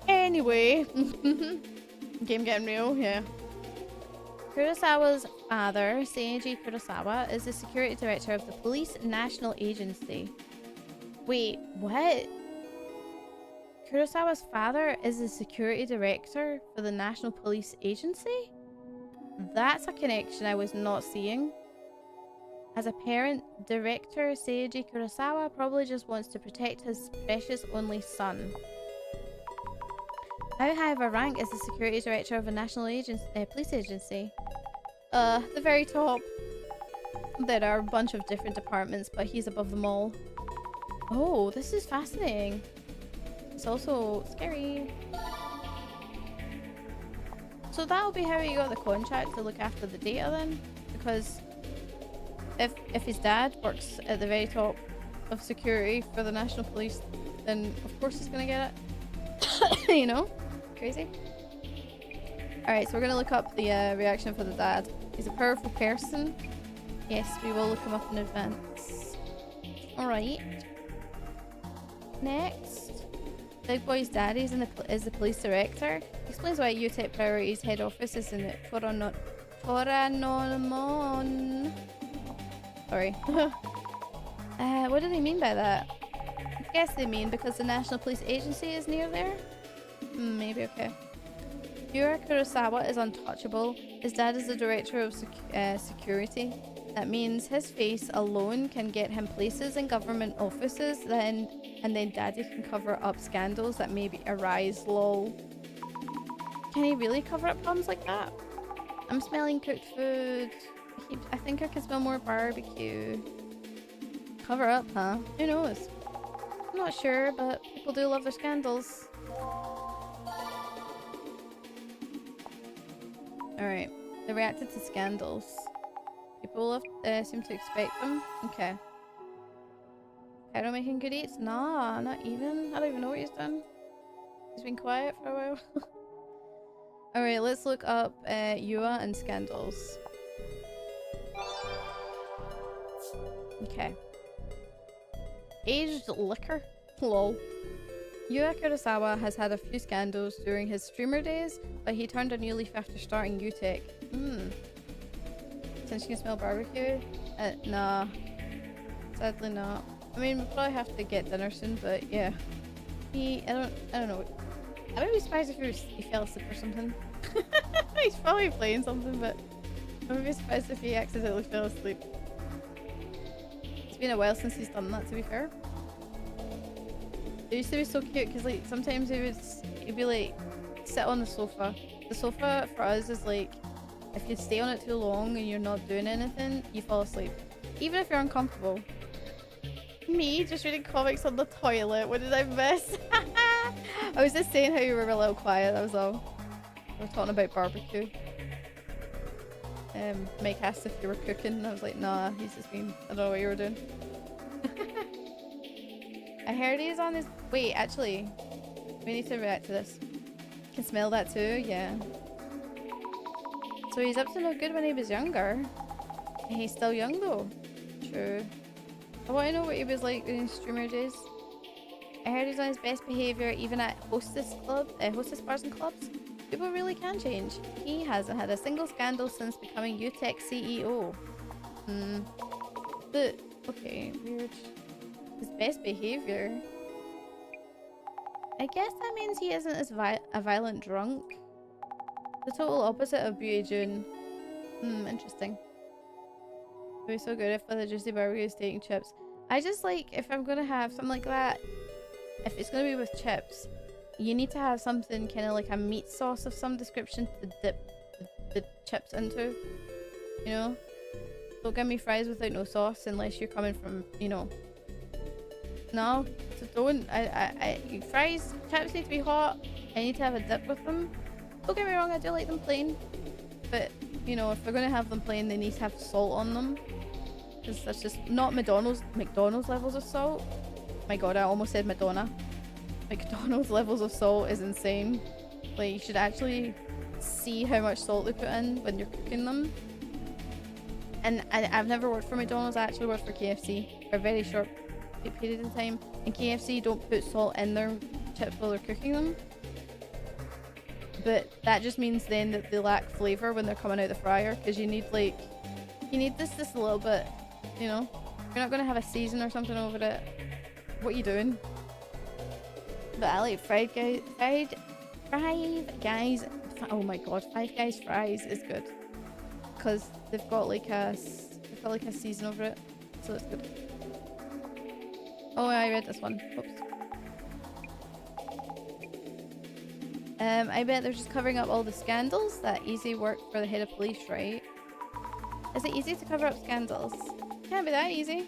Anyway. Game getting real, yeah. Kurosawa's father, Seiji Kurosawa, is the security director of the Police National Agency. Wait, what? Kurosawa's father is the security director for the National Police Agency? That's a connection I was not seeing. As a parent, director Seiji Kurosawa probably just wants to protect his precious only son. How high of a rank is the security director of a national police agency? The very top. There are a bunch of different departments, but he's above them all. Oh, this is fascinating. It's also scary. So that'll be how he got the contract to look after the data then? Because if his dad works at the very top of security for the national police, then of course he's gonna get it. You know? Crazy. Alright, so we're gonna look up the reaction for the dad. He's a powerful person. Yes, we will look him up in advance. Alright. Next. Big Boy's daddy is the police director. Explains why UTEP Priorities head office is in Toranomon. Sorry. What do they mean by that? I guess they mean because the National Police Agency is near there? Maybe, okay. Yura Kurosawa is untouchable. His dad is the director of security. That means his face alone can get him places in government offices, and then daddy can cover up scandals that maybe arise, lol. Can he really cover up problems like that? I'm smelling cooked food. I think I can smell more barbecue. Cover up, huh? Who knows? I'm not sure, but people do love their scandals. Alright, they reacted to scandals. People love, seem to expect them. Okay. Cairo making good eats? Nah, not even. I don't even know what he's done. He's been quiet for a while. Alright, let's look up Yua and scandals. Okay. Aged liquor? Lol. Yua Kurosawa has had a few scandals during his streamer days, but he turned a new leaf after starting UTech. Since you can smell barbecue? Nah. Sadly not. I mean, we'll probably have to get dinner soon, but yeah. I don't know. I would be surprised if he fell asleep or something. He's probably playing something, but I would be surprised if he accidentally fell asleep. It's been a while since he's done that, to be fair. It used to be so cute because like sometimes he'd be like sit on the sofa. The sofa for us is like if you stay on it too long and you're not doing anything, you fall asleep. Even if you're uncomfortable. Me just reading comics on the toilet. What did I miss? I was just saying how you were a little quiet, that was all. We were talking about barbecue. Mike asked if you were cooking and I was like, nah, he's just been, I don't know what you were doing. I heard he's on his, wait, actually, we need to react to this. Can smell that too, yeah. So he's up to no good when he was younger. He's still young though. True. I want to know what he was like in his streamer days. I heard he's on his best behaviour even at hostess bars and clubs. People really can change. He hasn't had a single scandal since becoming UTech CEO. But, okay, weird. His best behaviour? I guess that means he isn't as a violent drunk. The total opposite of Beauty June. Interesting. It would be so good if the juicy barbecue steak and chips. I just like, if I'm gonna have something like that, if it's gonna be with chips, you need to have something kind of like a meat sauce of some description to dip the chips into. You know? Don't give me fries without no sauce unless you're coming from, you know. No, so don't. Fries, chips need to be hot. I need to have a dip with them. Don't get me wrong, I do like them plain. But, you know, if we're going to have them plain, they need to have salt on them. Because that's just not McDonald's levels of salt. My god, I almost said Madonna. McDonald's levels of salt is insane. Like, you should actually see how much salt they put in when you're cooking them. And I've never worked for McDonald's, I actually worked for KFC for a very short period of time. And KFC don't put salt in their chips while they're cooking them. But that just means then that they lack flavour when they're coming out the fryer, because you need like, you need this a little bit, you know? You're not going to have a season or something over it. What are you doing? But I like Five Guys, oh my god, Five Guys fries is good. Because they've got like a season over it, so it's good. Oh, I read this one. Oops. I bet they're just covering up all the scandals. That easy work for the head of police, right? Is it easy to cover up scandals? Can't be that easy.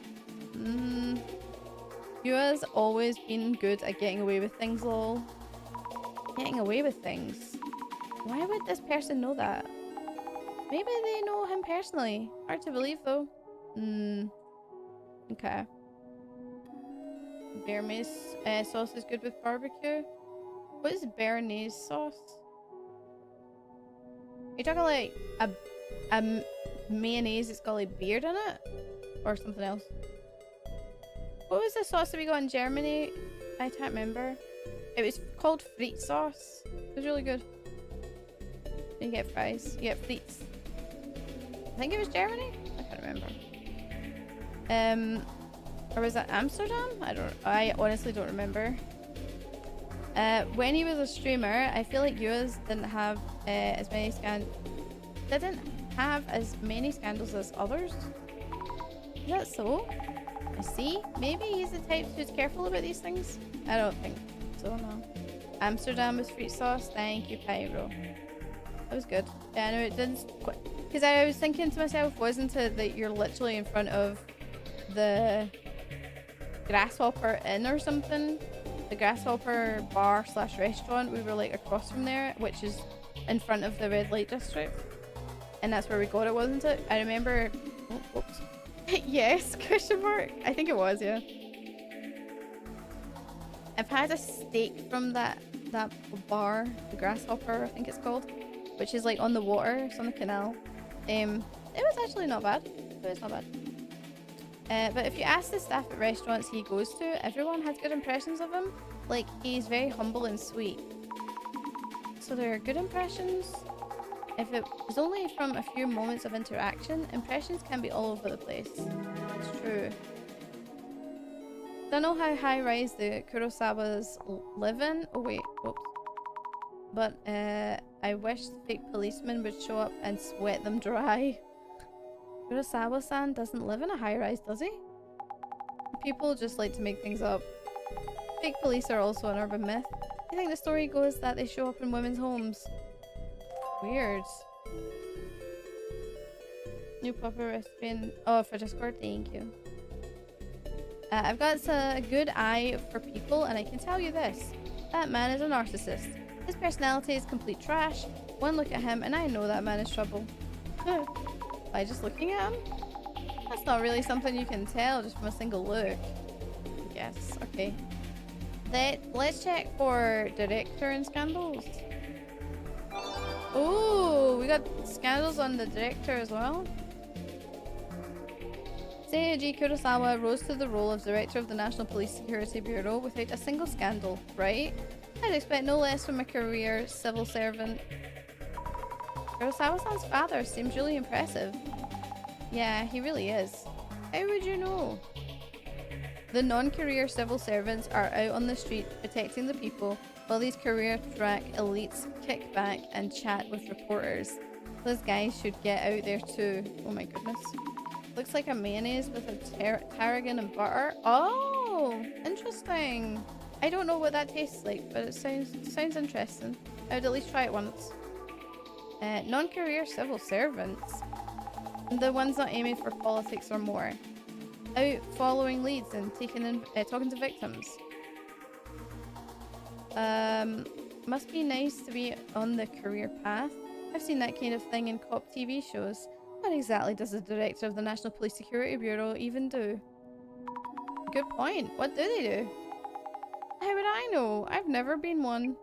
Yua's always been good at getting away with things, lol. Getting away with things? Why would this person know that? Maybe they know him personally. Hard to believe though. Okay. Béarnaise sauce is good with barbecue. What is Béarnaise sauce? Are you talking like a mayonnaise that's got like beard in it? Or something else? What was the sauce that we got in Germany? I can't remember. It was called frites sauce. It was really good. You get fries. You get frites. I think it was Germany? I can't remember. Or was that Amsterdam? I honestly don't remember. When he was a streamer, I feel like yours didn't have as many scandals as others. Is that so? I see. Maybe he's the type who's careful about these things. I don't think so, no. Amsterdam with fruit sauce. Thank you, Pyro. That was good. Yeah, no, it didn't quite. Because I was thinking to myself, wasn't it that you're literally in front of the Grasshopper Inn or something? The Grasshopper bar / restaurant. We were like across from there, which is in front of the red light district. And that's where we got it, wasn't it? I remember... Oh, oops. Yes, question mark. I think it was, yeah. I've had a steak from that bar, the Grasshopper, I think it's called. which is like on the water, it's on the canal. It was actually not bad. It was not bad. But if you ask the staff at restaurants he goes to, everyone has good impressions of him. Like, he's very humble and sweet. So there are good impressions. If it was only from a few moments of interaction, impressions can be all over the place. It's true. Don't know how high-rise the Kurosawas live in. Oh wait, whoops. But I wish the fake policeman would show up and sweat them dry. Kurosawa-san doesn't live in a high-rise, does he? People just like to make things up. Fake police are also an urban myth. I think the story goes that they show up in women's homes. Weird. New proper recipe. Oh, for Discord, thank you. I've got a good eye for people, and I can tell you this. That man is a narcissist. His personality is complete trash. One look at him, and I know that man is trouble. By just looking at him? That's not really something you can tell just from a single look. Yes, okay. Let's check for director and scandals. Oh, we got scandals on the director as well. Seiji Kurosawa rose to the role of director of the National Police Security Bureau without a single scandal, right? I'd expect no less from a career civil servant. Kurosawa-san's father seems really impressive. Yeah, he really is. How would you know? The non-career civil servants are out on the street protecting the people, while these career track elites kick back and chat with reporters. Those guys should get out there too. Oh my goodness. Looks like a mayonnaise with a tarragon and butter. Oh, interesting. I don't know what that tastes like, but it sounds interesting. I would at least try it once. Non-career civil servants. The ones not aiming for politics or more. Out following leads and talking to victims. Must be nice to be on the career path. I've seen that kind of thing in cop TV shows. What exactly does the director of the National Police Security Bureau even do? Good point. What do they do? How would I know? I've never been one.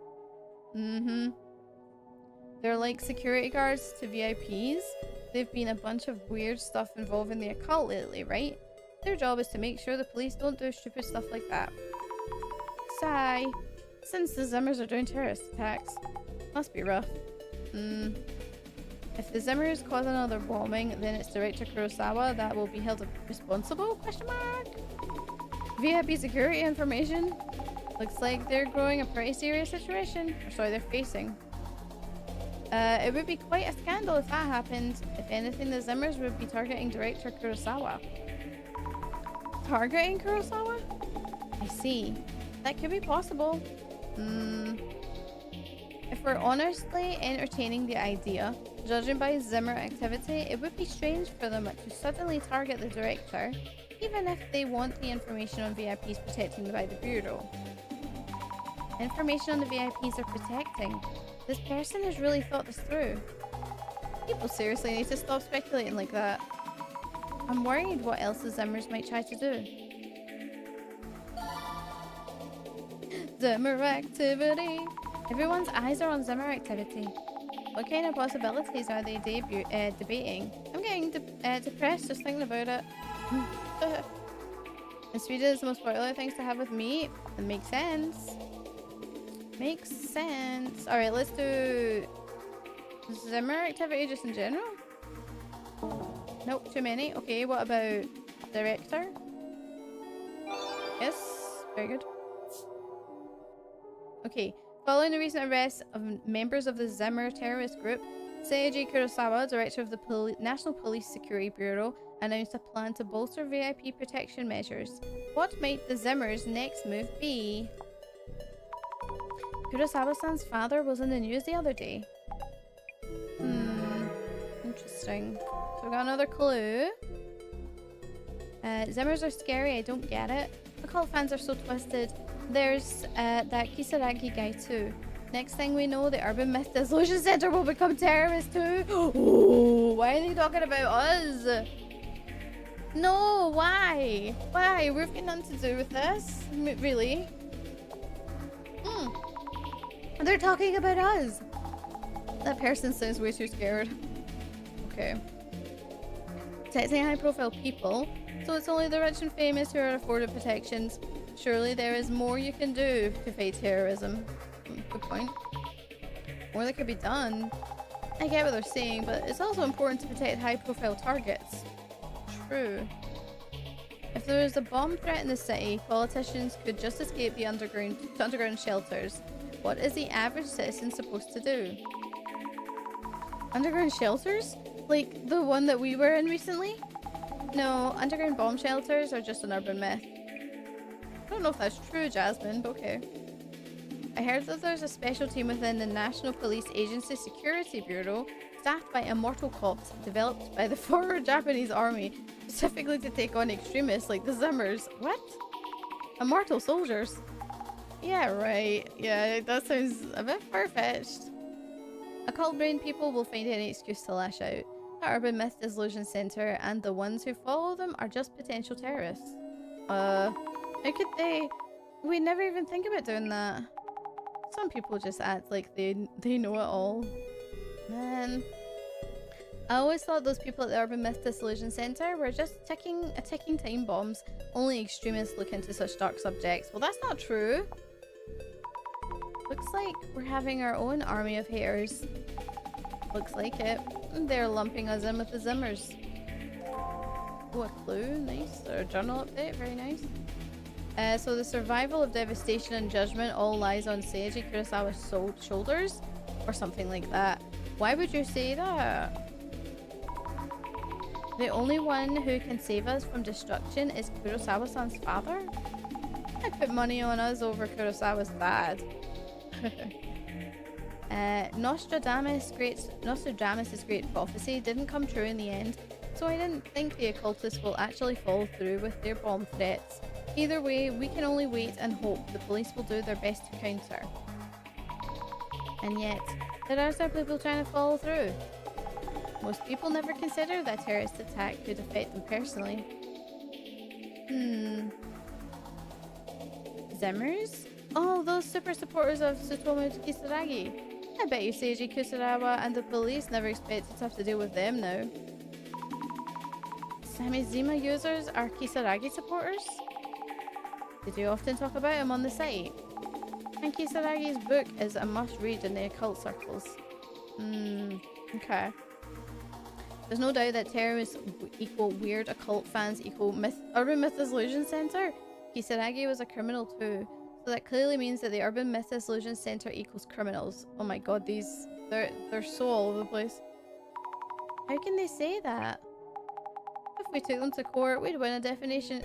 They're like security guards to VIPs. They've been a bunch of weird stuff involving the occult lately, right? Their job is to make sure the police don't do stupid stuff like that. Sigh. Since the Zimmers are doing terrorist attacks. Must be rough. If the Zimmers cause another bombing, then it's Director Kurosawa that will be held responsible? Question mark? VIP security information? Looks like they're growing a pretty serious situation. Or sorry, they're facing. It would be quite a scandal if that happened. If anything, the Zimmers would be targeting Director Kurosawa. Targeting Kurosawa? I see. That could be possible. If we're honestly entertaining the idea, judging by Zimmer activity, it would be strange for them to suddenly target the director, even if they want the information on VIPs protecting by the Bureau. Information on the VIPs are protecting. This person has really thought this through. People seriously need to stop speculating like that. I'm worried what else the Zimmers might try to do. Zimmer activity. Everyone's eyes are on Zimmer activity. What kind of possibilities are they debating? I'm getting depressed just thinking about it. In Sweden, it's the most popular things to have with meat. It makes sense. Makes sense. Alright, let's do Zimmer activity just in general. Nope, too many. Okay, what about director? Yes, very good. Okay, following the recent arrest of members of the Zimmer terrorist group, Seiji Kurosawa, director of the National Police Security Bureau, announced a plan to bolster VIP protection measures. What might the Zimmers' next move be? Kurosawa-san's father was in the news the other day. Interesting. So we got another clue. Zimmers are scary, I don't get it. Occult fans are so twisted. There's that Kisaragi guy too. Next thing we know, the urban myth Dissolution Center will become terrorist too. Oh, why are they talking about us? No, why? Why? We've got nothing to do with this. Really? They're talking about us. That person sounds way too scared. Okay. Protecting high-profile people, so it's only the rich and famous who are afforded protections. Surely there is more you can do to fight terrorism. Good point. More that could be done. I get what they're saying, but it's also important to protect high-profile targets. True. If there was a bomb threat in the city, politicians could just escape the underground shelters. What is the average citizen supposed to do? Underground shelters? Like the one that we were in recently? No, underground bomb shelters are just an urban myth. I don't know if that's true, Jasmine, but okay. I heard that there's a special team within the National Police Agency Security Bureau staffed by immortal cops developed by the former Japanese army specifically to take on extremists like the Zimmers. What? Immortal soldiers? Yeah, right. Yeah, that sounds a bit far-fetched. Occult-brained people will find any excuse to lash out. The Urban Myth Dissolution Center and the ones who follow them are just potential terrorists. How could they? We never even think about doing that. Some people just act like they know it all. Man. I always thought those people at the Urban Myth Dissolution Center were just ticking time bombs. Only extremists look into such dark subjects. Well, that's not true. Looks like we're having our own army of haters. Looks like it. They're lumping us in with the Zimmers. Oh, a clue. Nice. Or a journal update. Very nice. So the survival of devastation and judgment all lies on Seiji Kurosawa's shoulders? Or something like that. Why would you say that? The only one who can save us from destruction is Kurosawa-san's father? I put money on us over Kurosawa's dad. Nostradamus' great prophecy didn't come true in the end, so I didn't think the occultists will actually follow through with their bomb threats. Either way, we can only wait and hope the police will do their best to counter. And yet, there are some people trying to follow through. Most people never consider that terrorist attack could affect them personally. Zimmers? Oh, those super supporters of Tsutomu Kisaragi. I bet you Seiji Kurosawa and the police never expected to have to deal with them now. Samizima users are Kisaragi supporters? Did you often talk about him on the site? And Kisaragi's book is a must-read in the occult circles. Okay. There's no doubt that terrorists equal weird occult fans equal Urban Myth Dissolution Center. Kisaragi was a criminal too. So that clearly means that the Urban Myth Dissolution Center equals criminals. Oh my god, they're so all over the place. How can they say that? If we took them to court, we'd win a defamation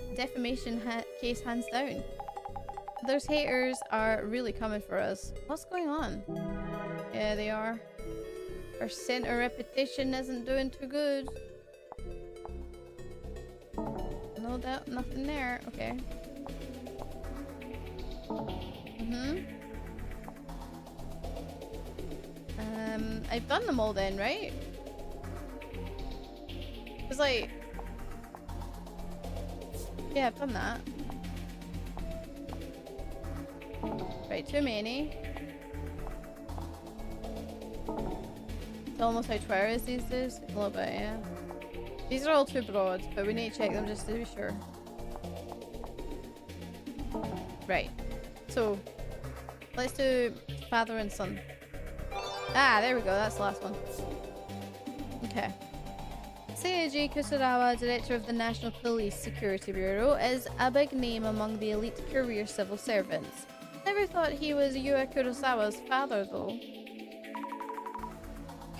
case hands down. Those haters are really coming for us. What's going on? Yeah, they are. Our center reputation isn't doing too good. No doubt, nothing there. Okay. I've done them all then, right? It's like... Yeah, I've done that. Right, too many. It's almost how Twitter is these days. A little bit, yeah. These are all too broad, but we need to check them just to be sure. Right. So, let's do father and son. Ah, there we go. That's the last one. Okay. Seiji Kurosawa, director of the National Police Security Bureau, is a big name among the elite career civil servants. Never thought he was Yua Kurosawa's father, though.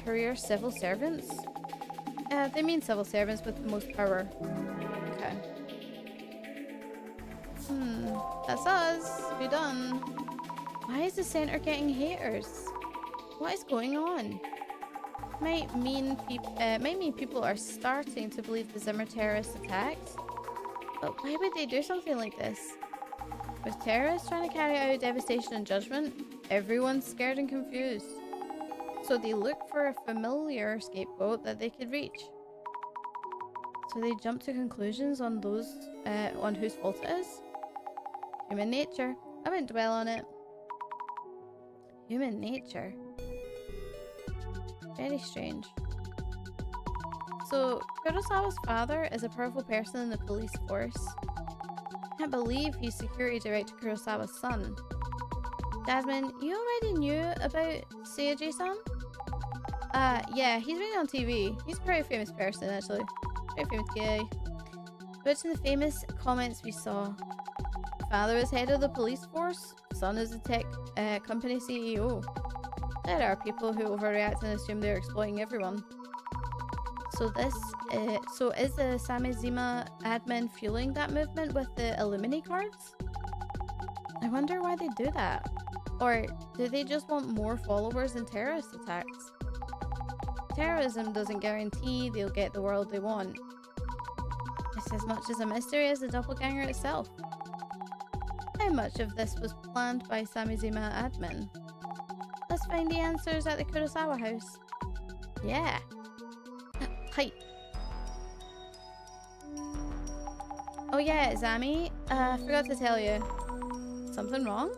Career civil servants? They mean civil servants with the most power. Okay. That's us. We're done. Why is the center getting haters? What is going on? Might mean people are starting to believe the Zimmer terrorist attacks. But why would they do something like this? With terrorists trying to carry out devastation and judgment, everyone's scared and confused. So they look for a familiar scapegoat that they could reach. So they jump to conclusions on those on whose fault it is. Human nature. I won't dwell on it. Human nature. Very strange. So, Kurosawa's father is a powerful person in the police force. I can't believe he's security director Kurosawa's son. Jasmine, you already knew about Seiji-san? Yeah, he's been on TV. He's a pretty famous person, actually. Pretty famous guy. Which in the famous comments we saw. Father is head of the police force, son is a tech company CEO. There are people who overreact and assume they're exploiting everyone. So is the Samizima admin fueling that movement with the Illumini cards? I wonder why they do that. Or do they just want more followers in terrorist attacks? Terrorism doesn't guarantee they'll get the world they want. It's as much as a mystery as the doppelganger itself. How much of this was planned by Samizima admin? Let's find the answers at the Kurosawa house. Yeah. Hi. Oh yeah, Zami. Forgot to tell you. Something wrong?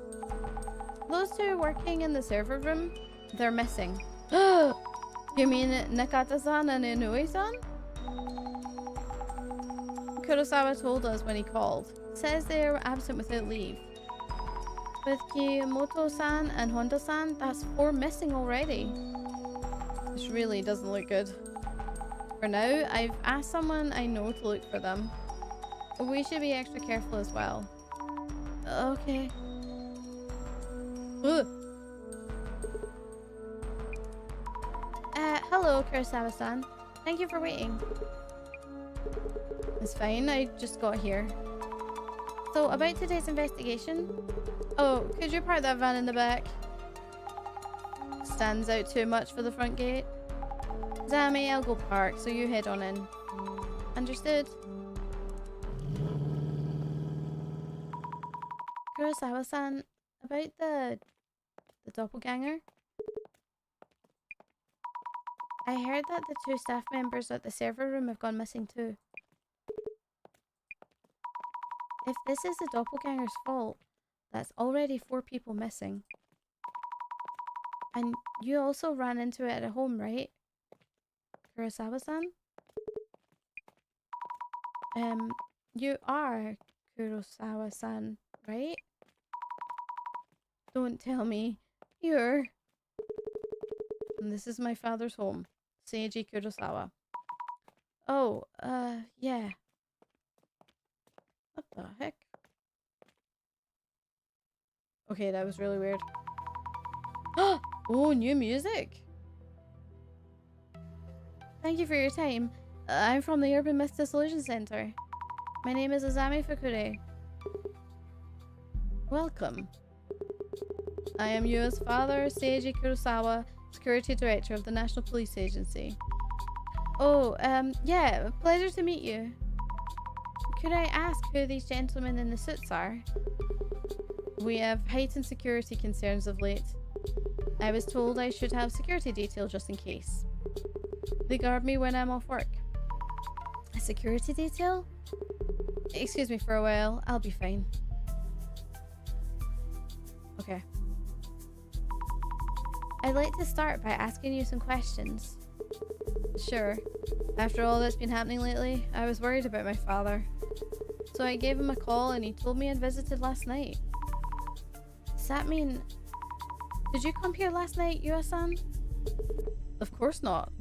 Those two working in the server room, they're missing. You mean Nakata-san and Inui-san? Kurosawa told us when he called. Says they are absent without leave. With Kiyomoto-san and Honda-san, that's 4 missing already. This really doesn't look good. For now, I've asked someone I know to look for them. We should be extra careful as well. Okay. Ugh. Hello, Kurosawa-san. Thank you for waiting. It's fine, I just got here. So, about today's investigation? Oh, could you park that van in the back? Stands out too much for the front gate. Zami, I'll go park, so you head on in. Understood? Kurosawa-san, about the doppelganger? I heard that the 2 staff members at the server room have gone missing too. If this is the doppelganger's fault, that's already 4 people missing. And you also ran into it at home, right? Kurosawa-san? You are Kurosawa-san, right? Don't tell me. You're... And this is my father's home. Seiji Kurosawa. Oh, yeah. What the heck? Okay, that was really weird. Oh, new music! Thank you for your time. I'm from the Urban Myth Dissolution Center. My name is Azami Fukure. Welcome. I am Yua's father, Seiji Kurosawa, Security Director of the National Police Agency. Oh, yeah, pleasure to meet you. Could I ask who these gentlemen in the suits are? We have heightened security concerns of late. I was told I should have security detail just in case. They guard me when I'm off work. A security detail? Excuse me for a while, I'll be fine. Okay. I'd like to start by asking you some questions. Sure. After all that's been happening lately, I was worried about my father. So I gave him a call and he told me I'd visited last night. Does that mean... Did you come here last night, Yua-san? Of course not.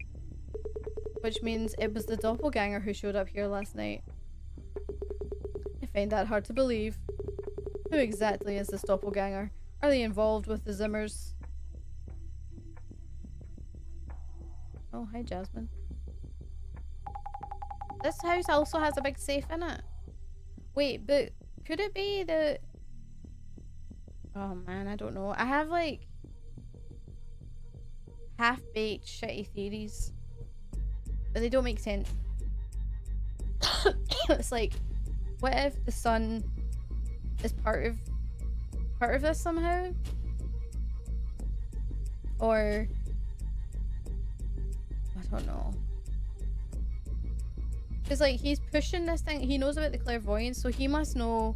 Which means it was the doppelganger who showed up here last night. I find that hard to believe. Who exactly is this doppelganger? Are they involved with the Zimmers? Oh, hi Jasmine. This house also has a big safe in it. Wait, but could it be the... Oh man, I don't know. I have like half-baked shitty theories, but they don't make sense. It's like, what if the sun is part of this somehow? Or I don't know. Because like he's pushing this thing, he knows about the clairvoyance, so he must know.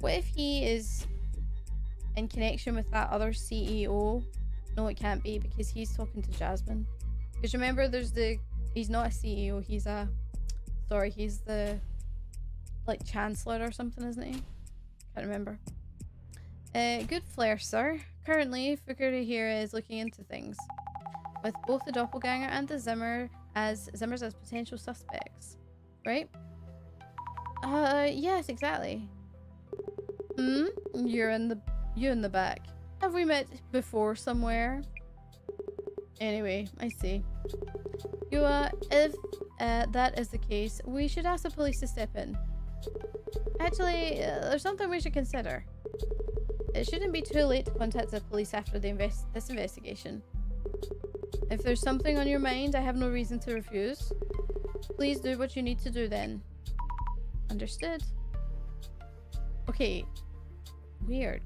What if he is in connection with that other CEO? No, it can't be because he's talking to Jasmine. Because remember, there's the... He's not a CEO, he's a... Sorry, he's the... like, chancellor or something, isn't he? Can't remember. Good flair, sir. Currently, Fukuda here is looking into things, with both the doppelganger and the Zimmers as potential suspects. Right? Yes, exactly. Hmm? You in the back. Have we met before somewhere? Anyway, I see. If that is the case, we should ask the police to step in. Actually, there's something we should consider. It shouldn't be too late to contact the police after this investigation. If there's something on your mind, I have no reason to refuse. Please do what you need to do then. Understood? Okay. Weird.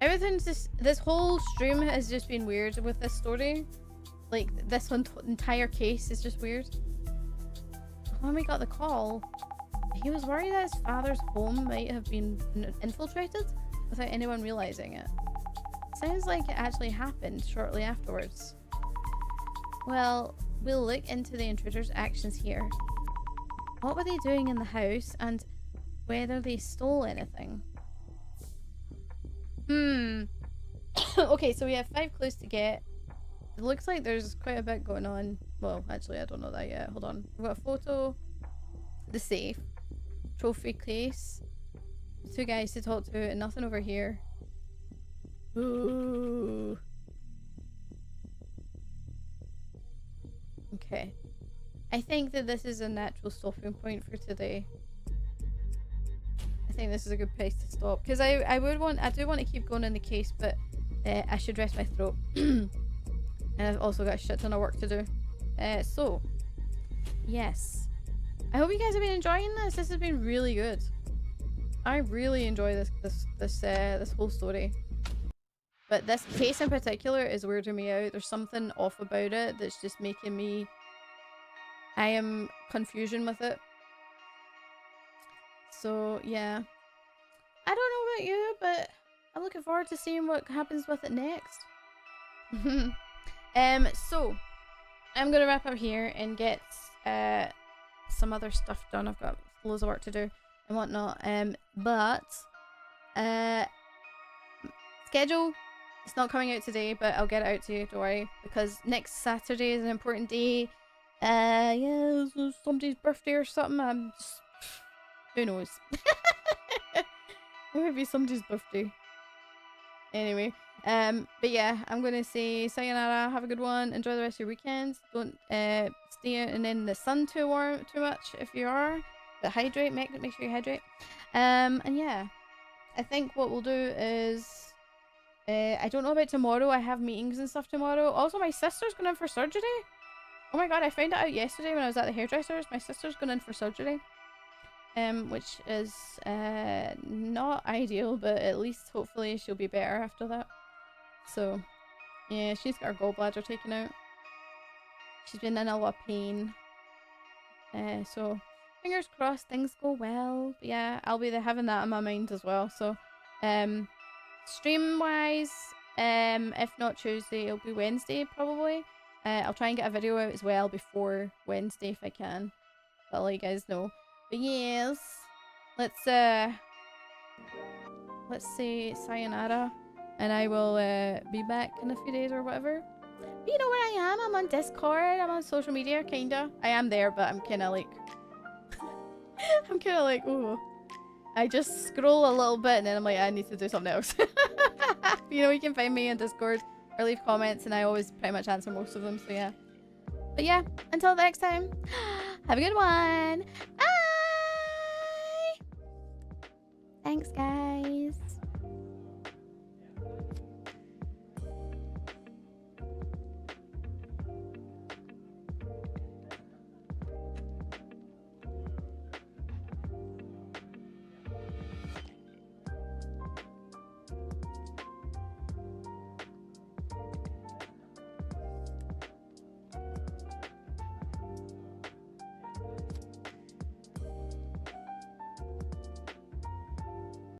Everything's just... This whole stream has just been weird with this story. Like, this entire case is just weird. When we got the call, he was worried that his father's home might have been infiltrated without anyone realizing it. Sounds like it actually happened shortly afterwards. Well, we'll look into the intruder's actions here. What were they doing in the house, and whether they stole anything? Okay, so we have 5 clues to get. It looks like there's quite a bit going on. Well, actually, I don't know that yet. Hold on. We've got a photo, the safe, trophy case, 2 guys to talk to, and nothing over here. Ooh. Okay. I think that this is a natural stopping point for today. I think this is a good place to stop, because I do want to keep going in the case, but I should rest my throat. And I've also got a shit ton of work to do. So yes, I hope you guys have been enjoying this. This has been really good. I really enjoy this whole story, but this case in particular is weirding me out. There's something off about it that's just making me... I am confusion with it. So yeah, I don't know about you, but I'm looking forward to seeing what happens with it next. So I'm gonna wrap up here and get some other stuff done. I've got loads of work to do and whatnot. But schedule, it's not coming out today, but I'll get it out to you, don't worry, because next Saturday is an important day. Yeah, it's somebody's birthday or something. I'm just... Who knows? It might be somebody's birthday. Anyway, but yeah, I'm gonna say sayonara, have a good one, enjoy the rest of your weekend. Don't stay out and in the sun too much if you are, but hydrate, make sure you hydrate. And yeah, I think what we'll do is I don't know about tomorrow. I have meetings and stuff tomorrow. Also, my sister's going in for surgery. Oh my god, I found it out yesterday when I was at the hairdresser's. My sister's going in for surgery. Which is not ideal, but at least hopefully she'll be better after that. So yeah, she's got her gallbladder taken out. She's been in a lot of pain. So fingers crossed things go well. But yeah, I'll be having that in my mind as well. So stream wise, if not Tuesday, it'll be Wednesday probably. I'll try and get a video out as well before Wednesday if I can. I'll let you guys know. But yes, let's say sayonara, and I will be back in a few days or whatever. But you know where I am? I'm on Discord, I'm on social media, kinda. I am there, but I'm kinda like... I'm kinda like, ooh. I just scroll a little bit and then I'm like, I need to do something else. You know, you can find me on Discord or leave comments and I always pretty much answer most of them, so yeah. But yeah, until next time, have a good one. Bye! Thanks, guys.